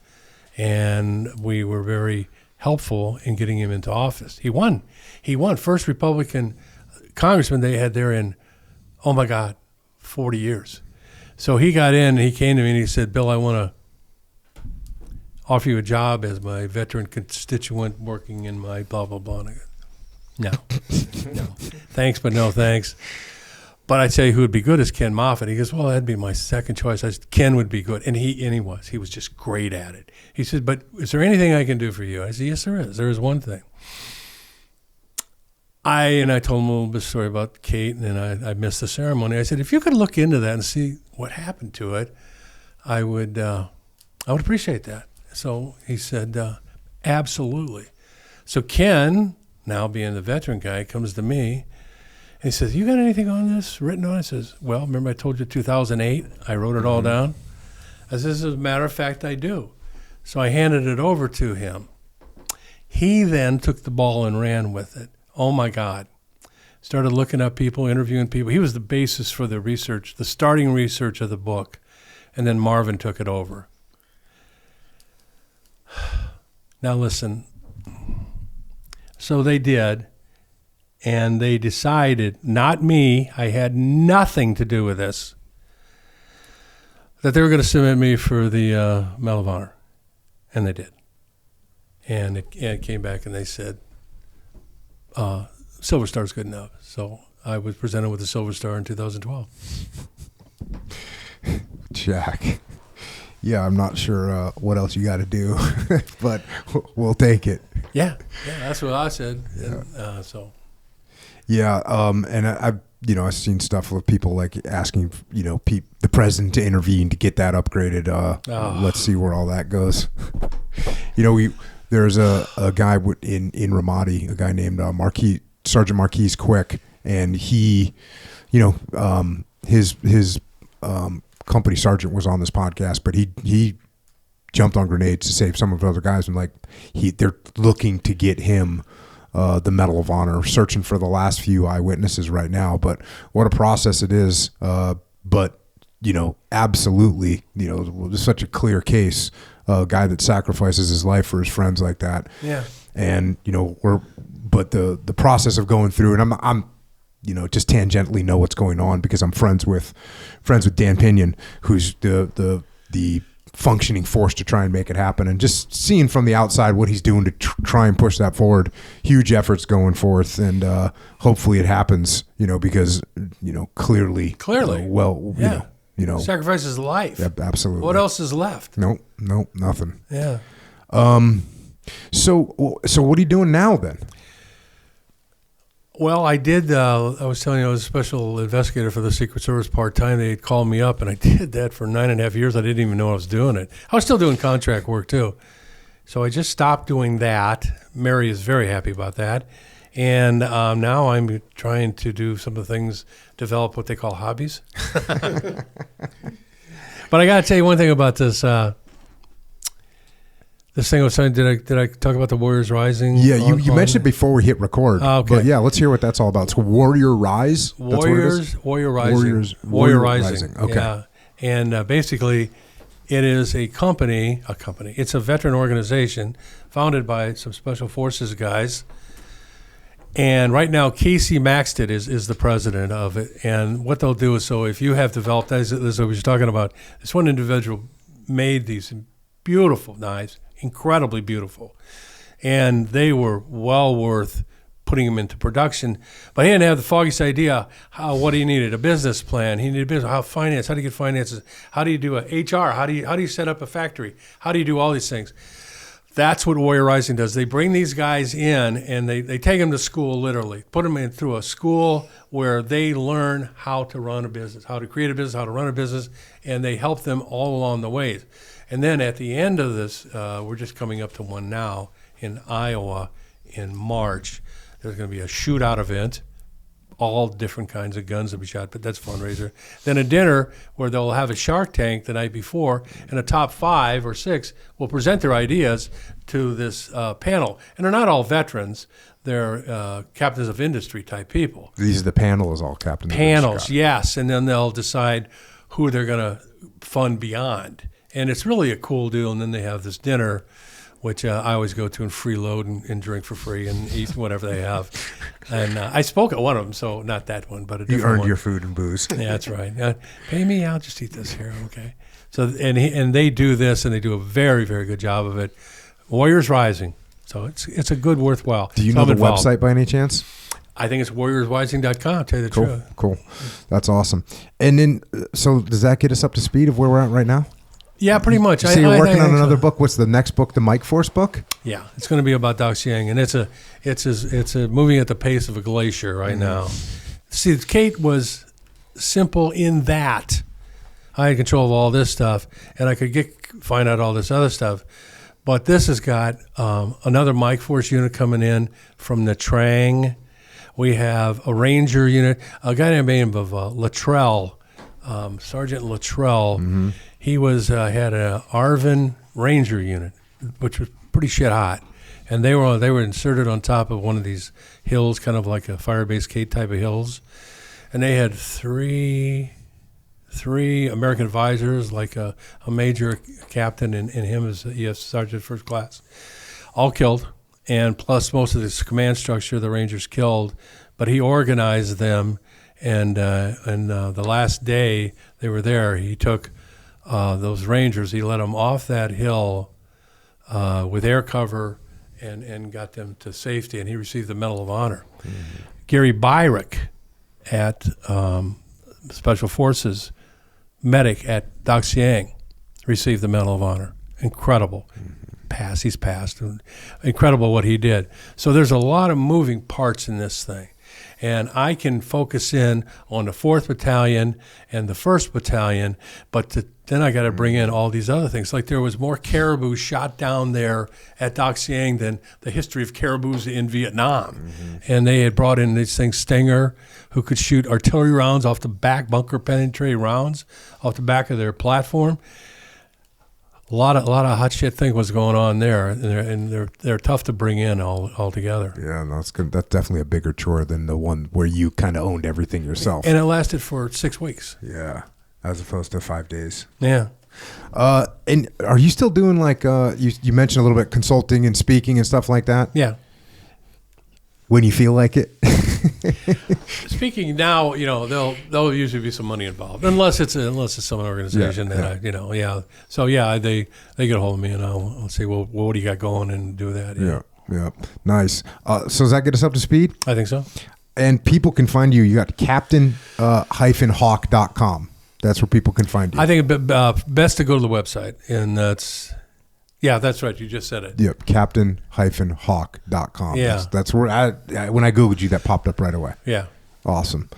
and we were very helpful in getting him into office. He won. First Republican congressman they had there in, 40 years. So he got in, and he came to me, and he said, "Bill, I want to offer you a job as my veteran constituent working in my blah, blah, blah." And I go, no. Thanks, but no thanks. But I'd say who would be good is Ken Moffitt. He goes, well, that'd be my second choice. I said, Ken would be good. And he was just great at it. He said, but is there anything I can do for you? I said, yes, there is. There is one thing. I told him a little bit of story about Kate, and then I missed the ceremony. I said, if you could look into that and see what happened to it, I would appreciate that. So he said, absolutely. So Ken, now being the veteran guy, comes to me, and he says, you got anything on this written on it? I says, well, remember I told you 2008? I wrote it all down. I said, as a matter of fact, I do. So I handed it over to him. He then took the ball and ran with it. Oh, my God. Started looking up people, interviewing people. He was the basis for the research, the starting research of the book. And then Marvin took it over. Now, listen. So they did. And they decided, not me, I had nothing to do with this, that they were going to submit me for the Medal of Honor. And they did. And it came back and they said, Silver Star's good enough. So I was presented with the Silver Star in 2012. Jack. Yeah, I'm not sure what else you got to do, but we'll take it. Yeah, that's what I said. And, so. Yeah, and I've seen stuff with people like asking, the president to intervene to get that upgraded. Let's see where all that goes. There's a guy in Ramadi, a guy named Sergeant Marquise Quick, and he, his company sergeant was on this podcast, but he jumped on grenades to save some of the other guys, and they're looking to get him the Medal of Honor, searching for the last few eyewitnesses right now. But what a process it is. But absolutely, there's such a clear case. A guy that sacrifices his life for his friends like that. Yeah. And but the process of going through, and I'm just tangentially know what's going on because I'm friends with Dan Pinion, who's the functioning force to try and make it happen, and just seeing from the outside what he's doing to try and push that forward. Huge efforts going forth, and hopefully it happens. Because clearly, sacrifices life. Yeah, absolutely. What else is left? Nope, nothing. Yeah. So what are you doing now then? Well, I did. I was telling you I was a special investigator for the Secret Service part-time. They had called me up, and I did that for 9.5 years. I didn't even know I was doing it. I was still doing contract work, too. So I just stopped doing that. Mary is very happy about that. And now I'm trying to do some of the things, develop what they call hobbies. But I got to tell you one thing about this. This thing I was saying, did I talk about the Warriors Rising? Yeah, you mentioned it before we hit record. Okay. But yeah, let's hear what that's all about. So Warrior Rise? Warrior Rising. Okay. Yeah. And basically, it is a company. It's a veteran organization founded by some special forces guys. And right now, Casey Maxted is the president of it. And what they'll do is, so if you have developed, this is what we were talking about, this one individual made these beautiful knives, incredibly beautiful. And they were well worth putting them into production. But he didn't have the foggiest idea what he needed, a business plan. He needed business, how do you get finances? How do you do a HR? How do you set up a factory? How do you do all these things? That's what Warrior Rising does. They bring these guys in and they take them to school, literally, put them through a school where they learn how to run a business, how to create a business, how to run a business, and they help them all along the way. And then at the end of this, we're just coming up to one now in Iowa in March. There's going to be a shootout event. All different kinds of guns will be shot, but that's a fundraiser. Then a dinner where they'll have a Shark Tank the night before, and a top 5 or 6 will present their ideas to this panel. And they're not all veterans. They're captains of industry type people. The panel is all captains of industry. Panels, yes. And then they'll decide who they're going to fund beyond. And it's really a cool deal. And then they have this dinner, which I always go to and freeload and drink for free and eat whatever they have. And I spoke at one of them, so not that one, but a different one. You earned your food and booze. Yeah, that's right. Pay me, I'll just eat this here, okay? So and they do this, and they do a very, very good job of it. Warriors Rising. So it's a good, worthwhile. Do you know the website by any chance? I think it's warriorswising.com, to tell you the truth. Cool. That's awesome. And then, so does that get us up to speed of where we're at right now? Yeah, pretty much. So you're working on another book. What's the next book? The Mike Force book? Yeah, it's going to be about Daxiang, and it's moving at the pace of a glacier right now. See, Kate was simple in that I had control of all this stuff, and I could find out all this other stuff. But this has got another Mike Force unit coming in from the Trang. We have a Ranger unit, a guy named Luttrell, Sergeant Luttrell. Mm-hmm. He had a Arvin Ranger unit, which was pretty shit hot, and they were inserted on top of one of these hills, kind of like a Firebase Kate type of hills, and they had three American advisors, like a major, a captain, and him as a sergeant first class, all killed. And plus most of this command structure the Rangers killed, but he organized them, and the last day they were there, he took those Rangers, he led them off that hill with air cover and got them to safety, and he received the Medal of Honor. Mm-hmm. Gary Byrick at Special Forces, medic at Daxiang, received the Medal of Honor. Incredible. Mm-hmm. He's passed. Incredible what he did. So there's a lot of moving parts in this thing. And I can focus in on the 4th Battalion and the 1st Battalion, but then I got to bring in all these other things. Like there was more caribou shot down there at Daxiang than the history of caribous in Vietnam. Mm-hmm. And they had brought in this thing, Stinger, who could shoot artillery rounds off the back, bunker penetrating rounds off the back of their platform. A lot of hot shit thing was going on there, and they're tough to bring in all together. Yeah, no, that's good. That's definitely a bigger chore than the one where you kind of owned everything yourself. And it lasted for 6 weeks. Yeah, as opposed to 5 days. Yeah. And are you still doing like you mentioned a little bit consulting and speaking and stuff like that? Yeah. When you feel like it. Speaking now, there'll usually be some money involved, unless it's some organization So they get a hold of me and I'll say, well, what do you got going, and do that. Yeah. Nice. So does that get us up to speed? I think so. And people can find you. You got captain-hawk.com. That's where people can find you. I think best to go to the website, and that's. Yeah, that's right. You just said it. Yep, captain-hawk.com. Yeah. That's where when I Googled you, that popped up right away. Yeah. Awesome.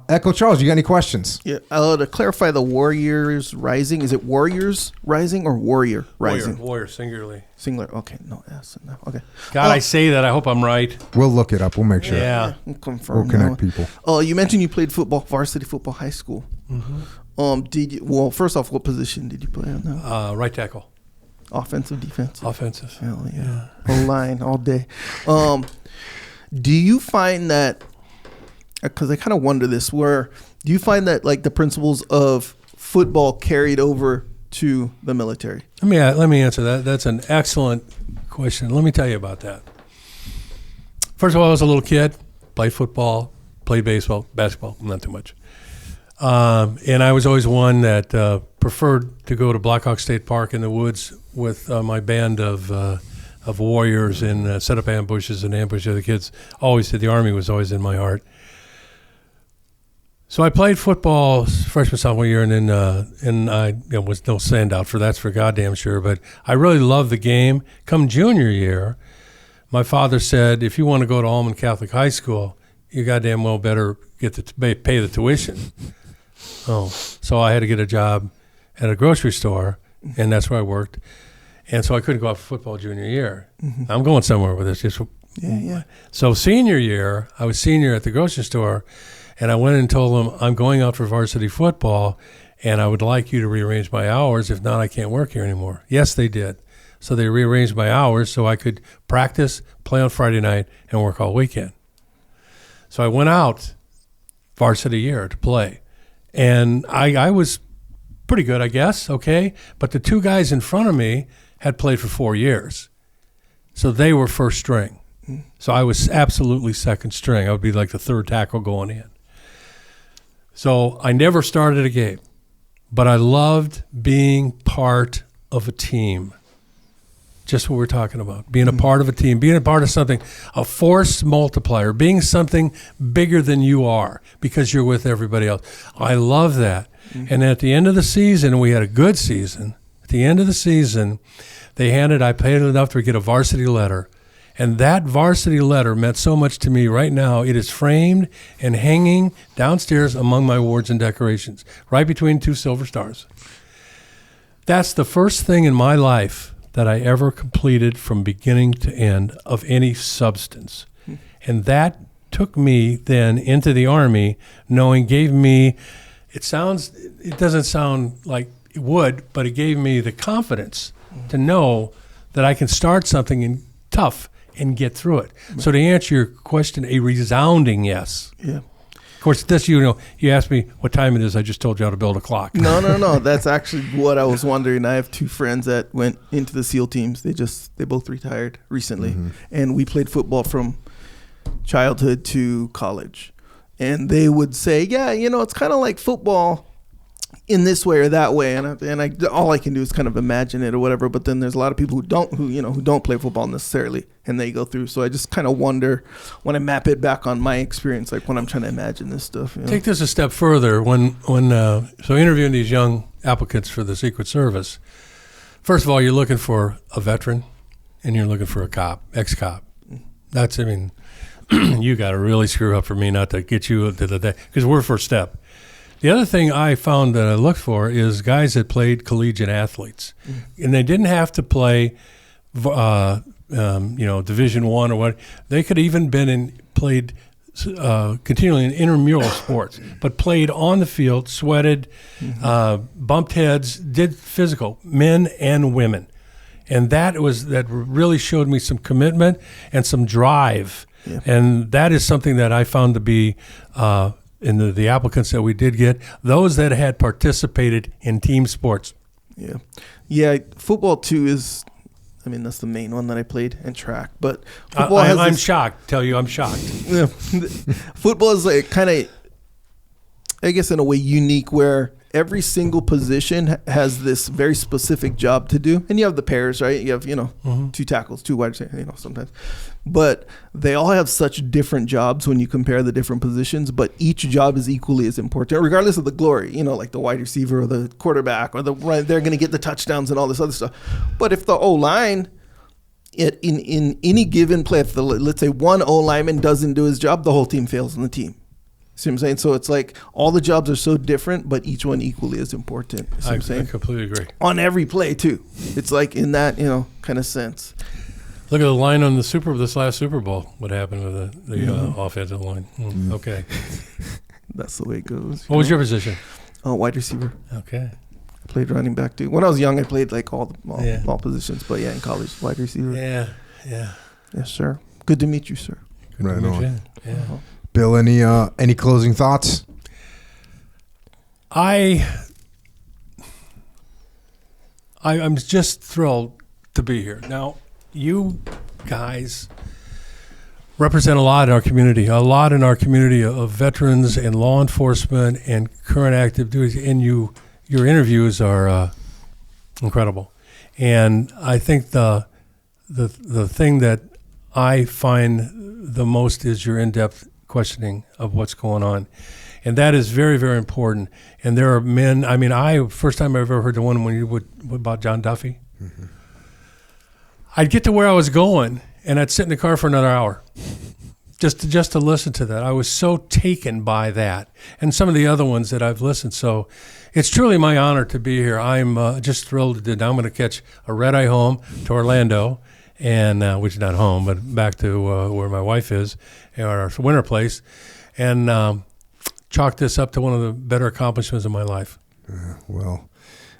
Echo Charles, you got any questions? Yeah. To clarify the Warriors Rising, is it Warriors Rising or Warrior Rising? Warrior, singularly. Singular. Okay. No S. No. Okay. God, I say that. I hope I'm right. We'll look it up. We'll make sure. Yeah. We'll confirm. We'll connect people. You mentioned you played football, varsity football, high school. Mm-hmm. First off, what position did you play on that? Right tackle. Offensive, defensive? Offensive. Hell yeah. O-line all day. Do you find that, because I kind of wonder this, do you find that like the principles of football carried over to the military? Let me answer that. That's an excellent question. Let me tell you about that. First of all, I was a little kid, played football, played baseball, basketball, not too much. And I was always one that preferred to go to Blackhawk State Park in the woods with my band of warriors and set up ambushes and ambush other kids. Always did. The Army was always in my heart. So I played football freshman, sophomore year, and then I was no standout for that's for goddamn sure. But I really loved the game. Come junior year, my father said, if you want to go to Allman Catholic High School, you goddamn well better get to pay the tuition. So I had to get a job at a grocery store, and that's where I worked. And so I couldn't go out for football junior year. Mm-hmm. I'm going somewhere with this. So senior year, I was senior at the grocery store, and I went and told them, I'm going out for varsity football, and I would like you to rearrange my hours. If not, I can't work here anymore. Yes, they did. So they rearranged my hours so I could practice, play on Friday night, and work all weekend. So I went out varsity year to play. And I was pretty good, I guess, okay? But the two guys in front of me had played for 4 years. So they were first string. So I was absolutely second string. I would be like the third tackle going in. So I never started a game, but I loved being part of a team. just what we're talking about. Being a part of a team, being a part of something, a force multiplier, being something bigger than you are because you're with everybody else. I love that. And at the end of the season, we had a good season. At the end of the season, I paid enough to get a varsity letter. And that varsity letter meant so much to me. Right now, it is framed and hanging downstairs among my awards and decorations, right between 2 silver stars. That's the first thing in my life that I ever completed from beginning to end of any substance. And that took me then into the Army, gave me, it doesn't sound like it would, but it gave me the confidence to know that I can start something tough and get through it. So to answer your question, a resounding yes. Yeah. Of course, you asked me what time it is. I just told you how to build a clock. No. That's actually what I was wondering. I have 2 friends that went into the SEAL teams. They both retired recently. And we played football from childhood to college. And they would say, yeah, it's kind of like football in this way or that way. And all I can do is kind of imagine it or whatever. But then there's a lot of people who don't play football necessarily, and they go through. So I just kind of wonder when I map it back on my experience, like when I'm trying to imagine this stuff. Take this a step further. So interviewing these young applicants for the Secret Service, first of all, you're looking for a veteran and you're looking for a cop, ex-cop. You got to really screw up for me not to get you to the day, because we're first step. The other thing I found that I looked for is guys that played collegiate athletes, and they didn't have to play, Division I or what. They could even played continually in intramural sports, but played on the field, sweated, bumped heads, did physical, men and women, and that really showed me some commitment and some drive, and that is something that I found to be. In the applicants that we did get, those that had participated in team sports. Yeah. Football too is, that's the main one that I played, and track. But football I'm shocked. Tell you, I'm shocked. Yeah. Football is like kind of, I guess in a way, unique, where every single position has this very specific job to do. And you have the pairs, right? You have, 2 tackles, 2 wide receivers, sometimes. But they all have such different jobs when you compare the different positions, but each job is equally as important, regardless of the glory, like the wide receiver or the quarterback or they're going to get the touchdowns and all this other stuff. But if the O-line, in any given play, if let's say one O-lineman doesn't do his job, the whole team fails on the team. See what I'm saying? So it's like all the jobs are so different, but each one equally as important. See what I'm saying? I completely agree. On every play, too. It's like in that, kind of sense. Look at the line on this last Super Bowl. What happened with the offensive line? Okay. That's the way it goes. What was your position? Wide receiver. Okay. I played running back, too. When I was young, I played like all positions. But, in college, wide receiver. Yeah. Yes, sir. Good to meet you, sir. Good to meet you. Yeah. Uh-huh. Bill, any closing thoughts? I'm just thrilled to be here. Now, you guys represent a lot in our community, of veterans and law enforcement and current active duties, and your interviews are incredible. And I think the thing that I find the most is your in-depth questioning of what's going on. And that is very, very important. And there are men, first time I ever heard the one when you about John Duffy. Mm-hmm. I'd get to where I was going, and I'd sit in the car for another hour just to listen to that. I was so taken by that. And some of the other ones that I've listened. So it's truly my honor to be here. I'm just thrilled. Now I'm going to catch a red-eye home to Orlando, and which is not home, but back to where my wife is, our winter place, and chalk this up to one of the better accomplishments of my life. Well,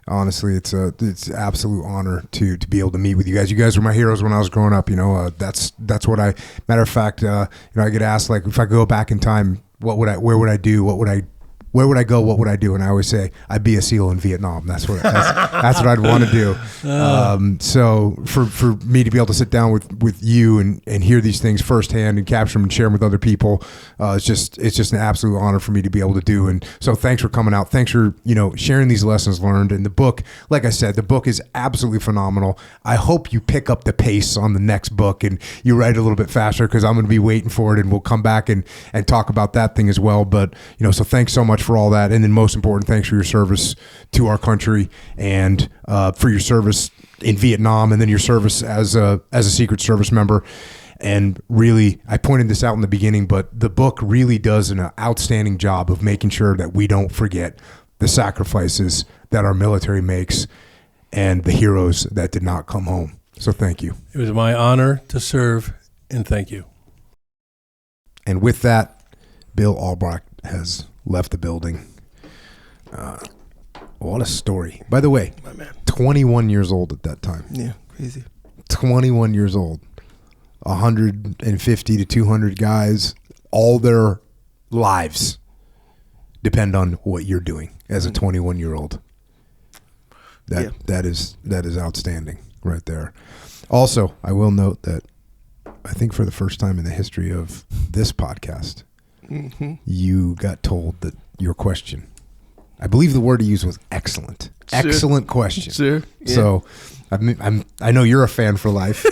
honestly, it's an absolute honor to be able to meet with you guys. You guys were my heroes when I was growing up. That's what matter of fact, I get asked, like, if I go back in time, where would I do? What where would I go? What would I do? And I always say, I'd be a SEAL in Vietnam. That's what I'd want to do. So for me to be able to sit down with you and hear these things firsthand and capture them and share them with other people, it's just an absolute honor for me to be able to do. And so thanks for coming out. Thanks for, sharing these lessons learned. And the book, like I said, the book is absolutely phenomenal. I hope you pick up the pace on the next book and you write a little bit faster, because I'm going to be waiting for it, and we'll come back and talk about that thing as well. But, so thanks so much for all that. And then most important, thanks for your service to our country, and for your service in Vietnam, and then your service as a Secret Service member. And really, I pointed this out in the beginning, but the book really does an outstanding job of making sure that we don't forget the sacrifices that our military makes and the heroes that did not come home. So thank you. It was my honor to serve, and thank you. And with that, Bill Albracht has left the building. What a story. By the way, My man. 21 years old at that time. Yeah, crazy. 21 years old. 150 to 200 guys, all their lives depend on what you're doing as a 21-year-old. That is outstanding right there. Also, I will note that I think for the first time in the history of this podcast, you got told that your question, I believe the word to use was excellent. Sure. Excellent question. Sure. Yeah. So I know you're a fan for life.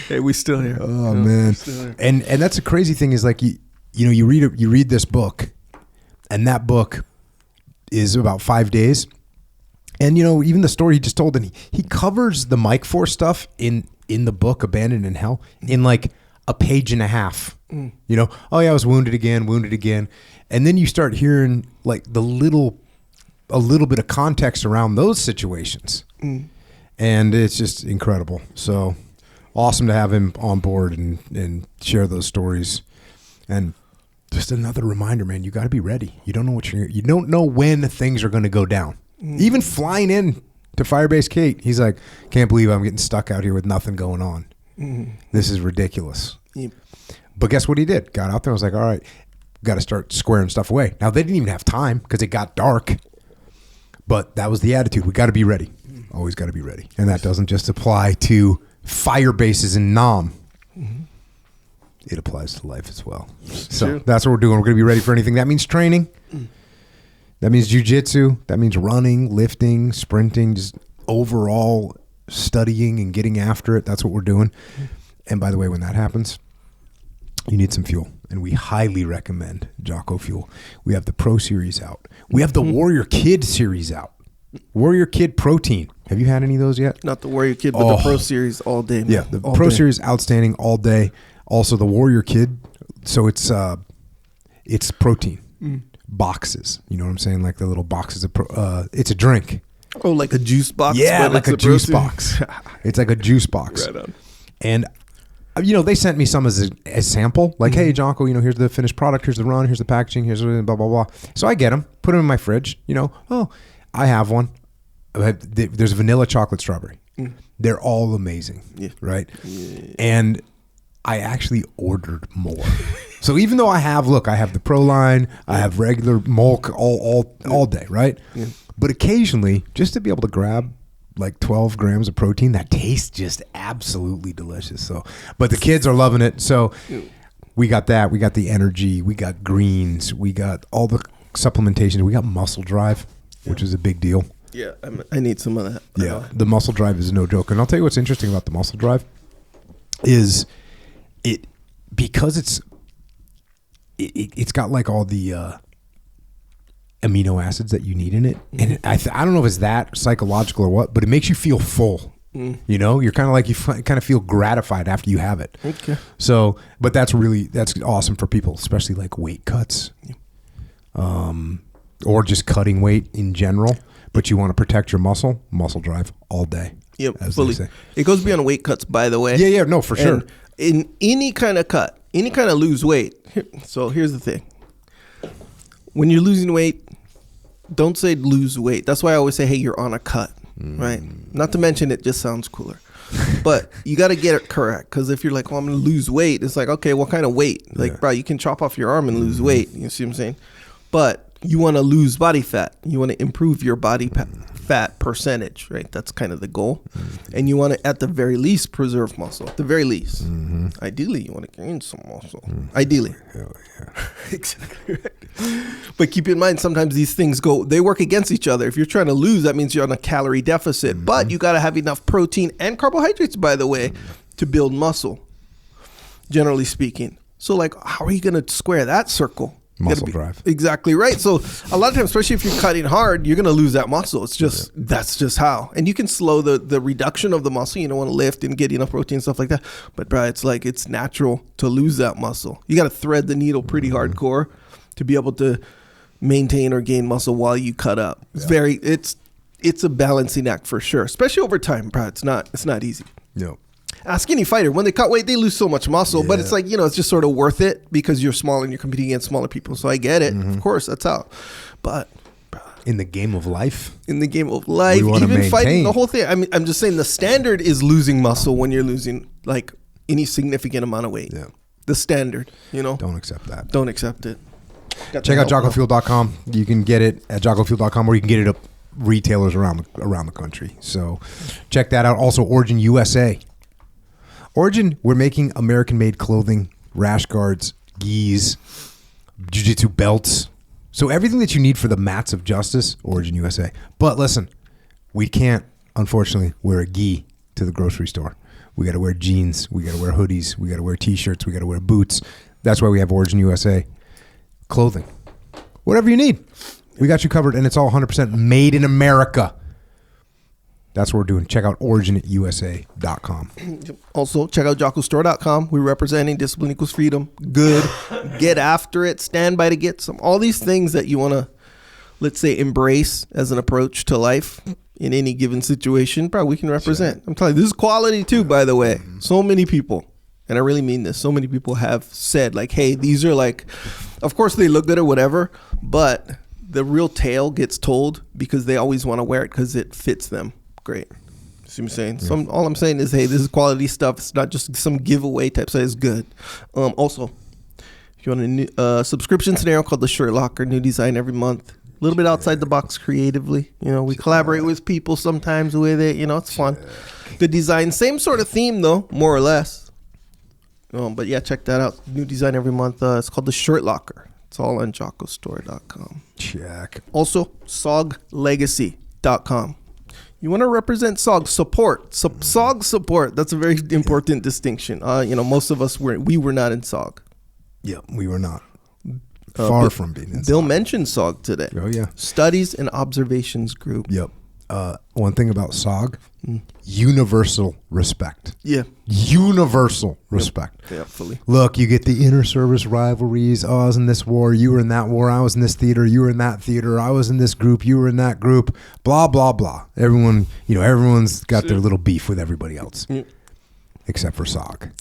Hey, we still here. Oh man. And that's the crazy thing is, like, you read this book, and that book is about 5 days. And even the story he just told, and he covers the Mike Force stuff in the book Abandoned in Hell in like a page and a half. Oh yeah, I was wounded again. And then you start hearing like a little bit of context around those situations. And it's just incredible. So awesome to have him on board and share those stories. And just another reminder, man, you got to be ready. You don't know you don't know when things are going to go down. Even flying in to Firebase Kate, he's like, can't believe I'm getting stuck out here with nothing going on. This is ridiculous. Yep. But guess what he did? Got out there and was like, all right, got to start squaring stuff away. Now, they didn't even have time because it got dark. But that was the attitude. We got to be ready. Always got to be ready. And that doesn't just apply to fire bases in Nam. It applies to life as well. So True. that's what we're doing. We're going to be ready for anything. That means training. That means jiu-jitsu. That means running, lifting, sprinting, just overall studying and getting after it. That's what we're doing. And by the way, when that happens, you need some fuel. And we highly recommend Jocko Fuel. We have the Pro Series out. We have the Warrior Kid Series out. Warrior Kid Protein. Have you had any of those yet? Not the Warrior Kid, but the Pro Series all day, man. Yeah, the all Pro day. Series outstanding all day. Also the Warrior Kid. So it's protein boxes. You know what I'm saying? Like the little boxes of it's a drink. Oh, like a juice box? Yeah, but like it's a juice protein? box. It's like a juice box. Right on. And they sent me some as a sample. Like, hey, Jocko, here's the finished product. Here's the run. Here's the packaging. Here's blah, blah, blah. So I get them. Put them in my fridge. I have one. There's vanilla chocolate strawberry. They're all amazing. Yeah. Right? Yeah. And I actually ordered more. So even though I have the Pro line, I have regular milk all day, right? Yeah. But occasionally, just to be able to grab like 12 grams of protein, that tastes just absolutely delicious. So, but the kids are loving it. So we got that. We got the energy. We got greens. We got all the supplementation. We got muscle drive, which is a big deal. Yeah, I need some of that. Yeah, the muscle drive is no joke. And I'll tell you what's interesting about the muscle drive is because it's got like all the amino acids that you need in it. And I don't know if it's that psychological or what, but it makes you feel full. You're kind of like, you kind of feel gratified after you have it. Okay. So, but that's awesome for people, especially like weight cuts, or just cutting weight in general. But you want to protect your muscle drive all day. Yep, fully. It goes beyond weight cuts, by the way. Yeah, no, for sure. In any kind of cut, any kind of lose weight. So here's the thing. When you're losing weight, don't say lose weight. That's why I always say, hey, you're on a cut, right? Not to mention it just sounds cooler. But you got to get it correct. Because if you're like, I'm going to lose weight, it's like, okay, what kind of weight? Like, bro, you can chop off your arm and lose weight. You see what I'm saying? but you want to lose body fat. You want to improve your body fat percentage, right? That's kind of the goal. And you want to, at the very least, preserve muscle. At the very least. Ideally, you want to gain some muscle. Ideally. Hell yeah. Exactly right. But keep in mind, sometimes these things they work against each other. If you're trying to lose, that means you're on a calorie deficit. But you got to have enough protein and carbohydrates, by the way, to build muscle, generally speaking. So, like, how are you going to square that circle? Muscle drive. Exactly right. So a lot of times, especially if you're cutting hard, you're going to lose that muscle. It's just, that's just how. And you can slow the reduction of the muscle. You don't want to lift and get enough protein and stuff like that. But bro, it's like, it's natural to lose that muscle. You got to thread the needle pretty hardcore to be able to maintain or gain muscle while you cut up. It's a balancing act for sure, especially over time, bro. It's not easy. No. Ask any fighter. When they cut weight, they lose so much muscle, but it's like, it's just sort of worth it because you're small and you're competing against smaller people. So I get it. Of course, that's how. But in the game of life, even fighting, the whole thing. I mean, I'm just saying the standard is losing muscle when you're losing like any significant amount of weight. Yeah. The standard, Don't accept that. Don't accept it. Check out JockoFuel.com. You can get it at JockoFuel.com, or you can get it at retailers around the country. So check that out. Also, Origin USA. Origin, we're making American-made clothing, rash guards, gis, jiu-jitsu belts. So everything that you need for the mats of justice, Origin USA. But listen, we can't, unfortunately, wear a gi to the grocery store. We got to wear jeans. We got to wear hoodies. We got to wear T-shirts. We got to wear boots. That's why we have Origin USA clothing. Whatever you need, we got you covered, and it's all 100% made in America. That's what we're doing. Check out originusa.com. Also, check out jockostore.com. We're representing discipline equals freedom. Good. Get after it. Stand by to get some. All these things that you want to, let's say, embrace as an approach to life in any given situation, probably we can represent. I'm telling you, this is quality too, by the way. So many people, and I really mean this, so many people have said, like, hey, these are like, of course they look good or whatever, but the real tale gets told because they always want to wear it because it fits them. Great. See what I'm saying? So all I'm saying is, hey, this is quality stuff. It's not just some giveaway type. So it's good. Also, if you want a new subscription scenario called the Shirt Locker, new design every month. A little bit outside the box creatively. We collaborate with people sometimes with it. It's fun. Good design. Same sort of theme, though, more or less. But yeah, check that out. New design every month. It's called the Shirt Locker. It's all on jockostore.com. Check. Also, soglegacy.com. You want to represent SOG support. SOG support. That's a very important distinction. Most of us we were not in SOG. Yeah, we were not. Far from being in SOG. Bill mentioned SOG today. Oh, yeah. Studies and Observations Group. Yep. One thing about SOG, universal respect. Yeah. Universal respect. Yeah, fully. Look, you get the inter-service rivalries. Oh, I was in this war. You were in that war. I was in this theater. You were in that theater. I was in this group. You were in that group. Blah, blah, blah. Everyone, everyone's got their little beef with everybody else. Except for SOG.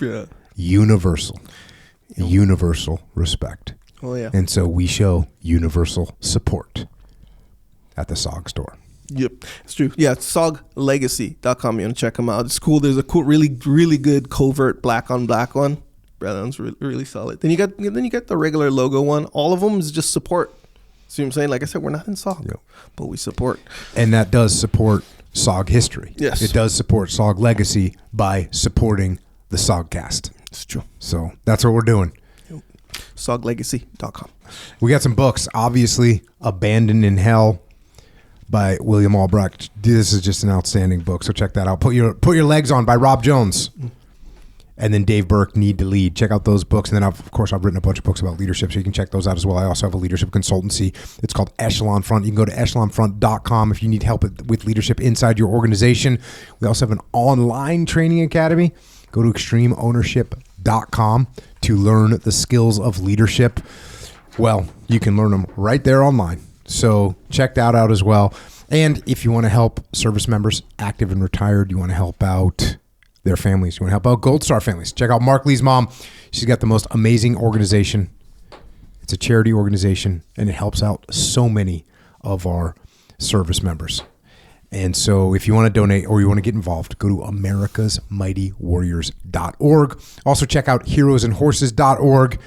Yeah. Universal respect. Oh, yeah. And so we show universal support at the SOG store. Yep, it's true. Yeah, it's soglegacy.com. You want to check them out. It's cool. There's a cool, really, really good covert black on black one. That one's really, really solid. Then you got the regular logo one. All of them is just support. See what I'm saying? Like I said, we're not in SOG, but we support. And that does support SOG history. Yes. It does support SOG legacy by supporting the SOGcast. It's true. So that's what we're doing. Soglegacy.com. We got some books. Obviously, Abandoned in Hell by William Albracht. This is just an outstanding book, so check that out. Put Your Legs On by Rob Jones. And then Dave Burke, Need to Lead. Check out those books. And then, I've written a bunch of books about leadership, so you can check those out as well. I also have a leadership consultancy. It's called Echelon Front. You can go to echelonfront.com if you need help with leadership inside your organization. We also have an online training academy. Go to extremeownership.com to learn the skills of leadership. Well, you can learn them right there online. So check that out as well. And if you want to help service members, active and retired, you want to help out their families, you want to help out Gold Star families, check out Mark Lee's mom. She's got the most amazing organization. It's a charity organization, and it helps out so many of our service members. And so if you want to donate or you want to get involved, go to americasmightywarriors.org. Also check out heroesandhorses.org.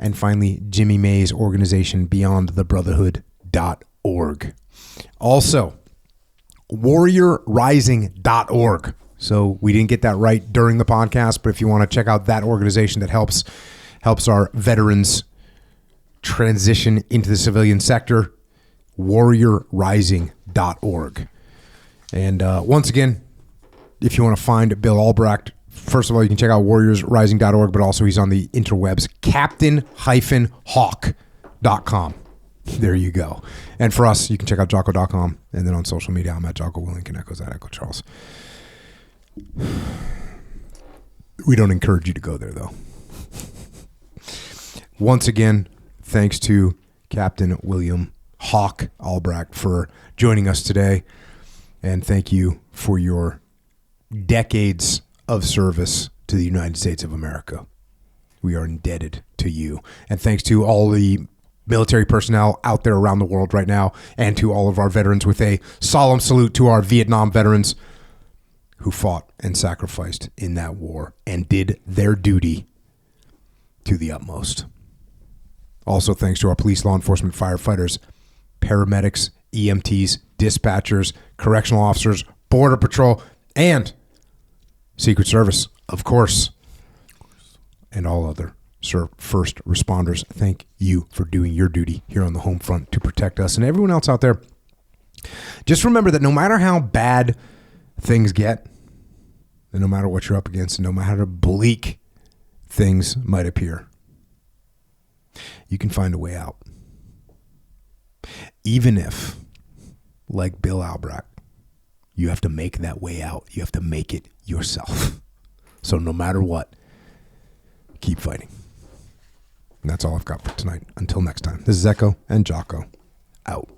And finally, Jimmy May's organization, beyondthebrotherhood.org. Also, warriorrising.org. So we didn't get that right during the podcast, but if you want to check out that organization that helps our veterans transition into the civilian sector, warriorrising.org. And once again, if you want to find Bill Albracht, first of all, you can check out warriorsrising.org, but also he's on the interwebs, captain-hawk.com. There you go. And for us, you can check out Jocko.com. And then on social media, I'm at Jocko Willink and Echo's at Echo Charles. We don't encourage you to go there, though. Once again, thanks to Captain William Hawk Albracht for joining us today. And thank you for your decades of service to the United States of America. We are indebted to you. And thanks to all the military personnel out there around the world right now, and to all of our veterans, with a solemn salute to our Vietnam veterans who fought and sacrificed in that war and did their duty to the utmost. Also, thanks to our police, law enforcement, firefighters, paramedics, EMTs, dispatchers, correctional officers, Border Patrol, and Secret Service, of course, and all other first responders. Thank you for doing your duty here on the home front to protect us and everyone else out there. Just remember that no matter how bad things get, and no matter what you're up against, and no matter how bleak things might appear, you can find a way out. Even if, like Bill Albracht, you have to make that way out. You have to make it yourself. So no matter what, keep fighting. And that's all I've got for tonight. Until next time, this is Echo and Jocko, out.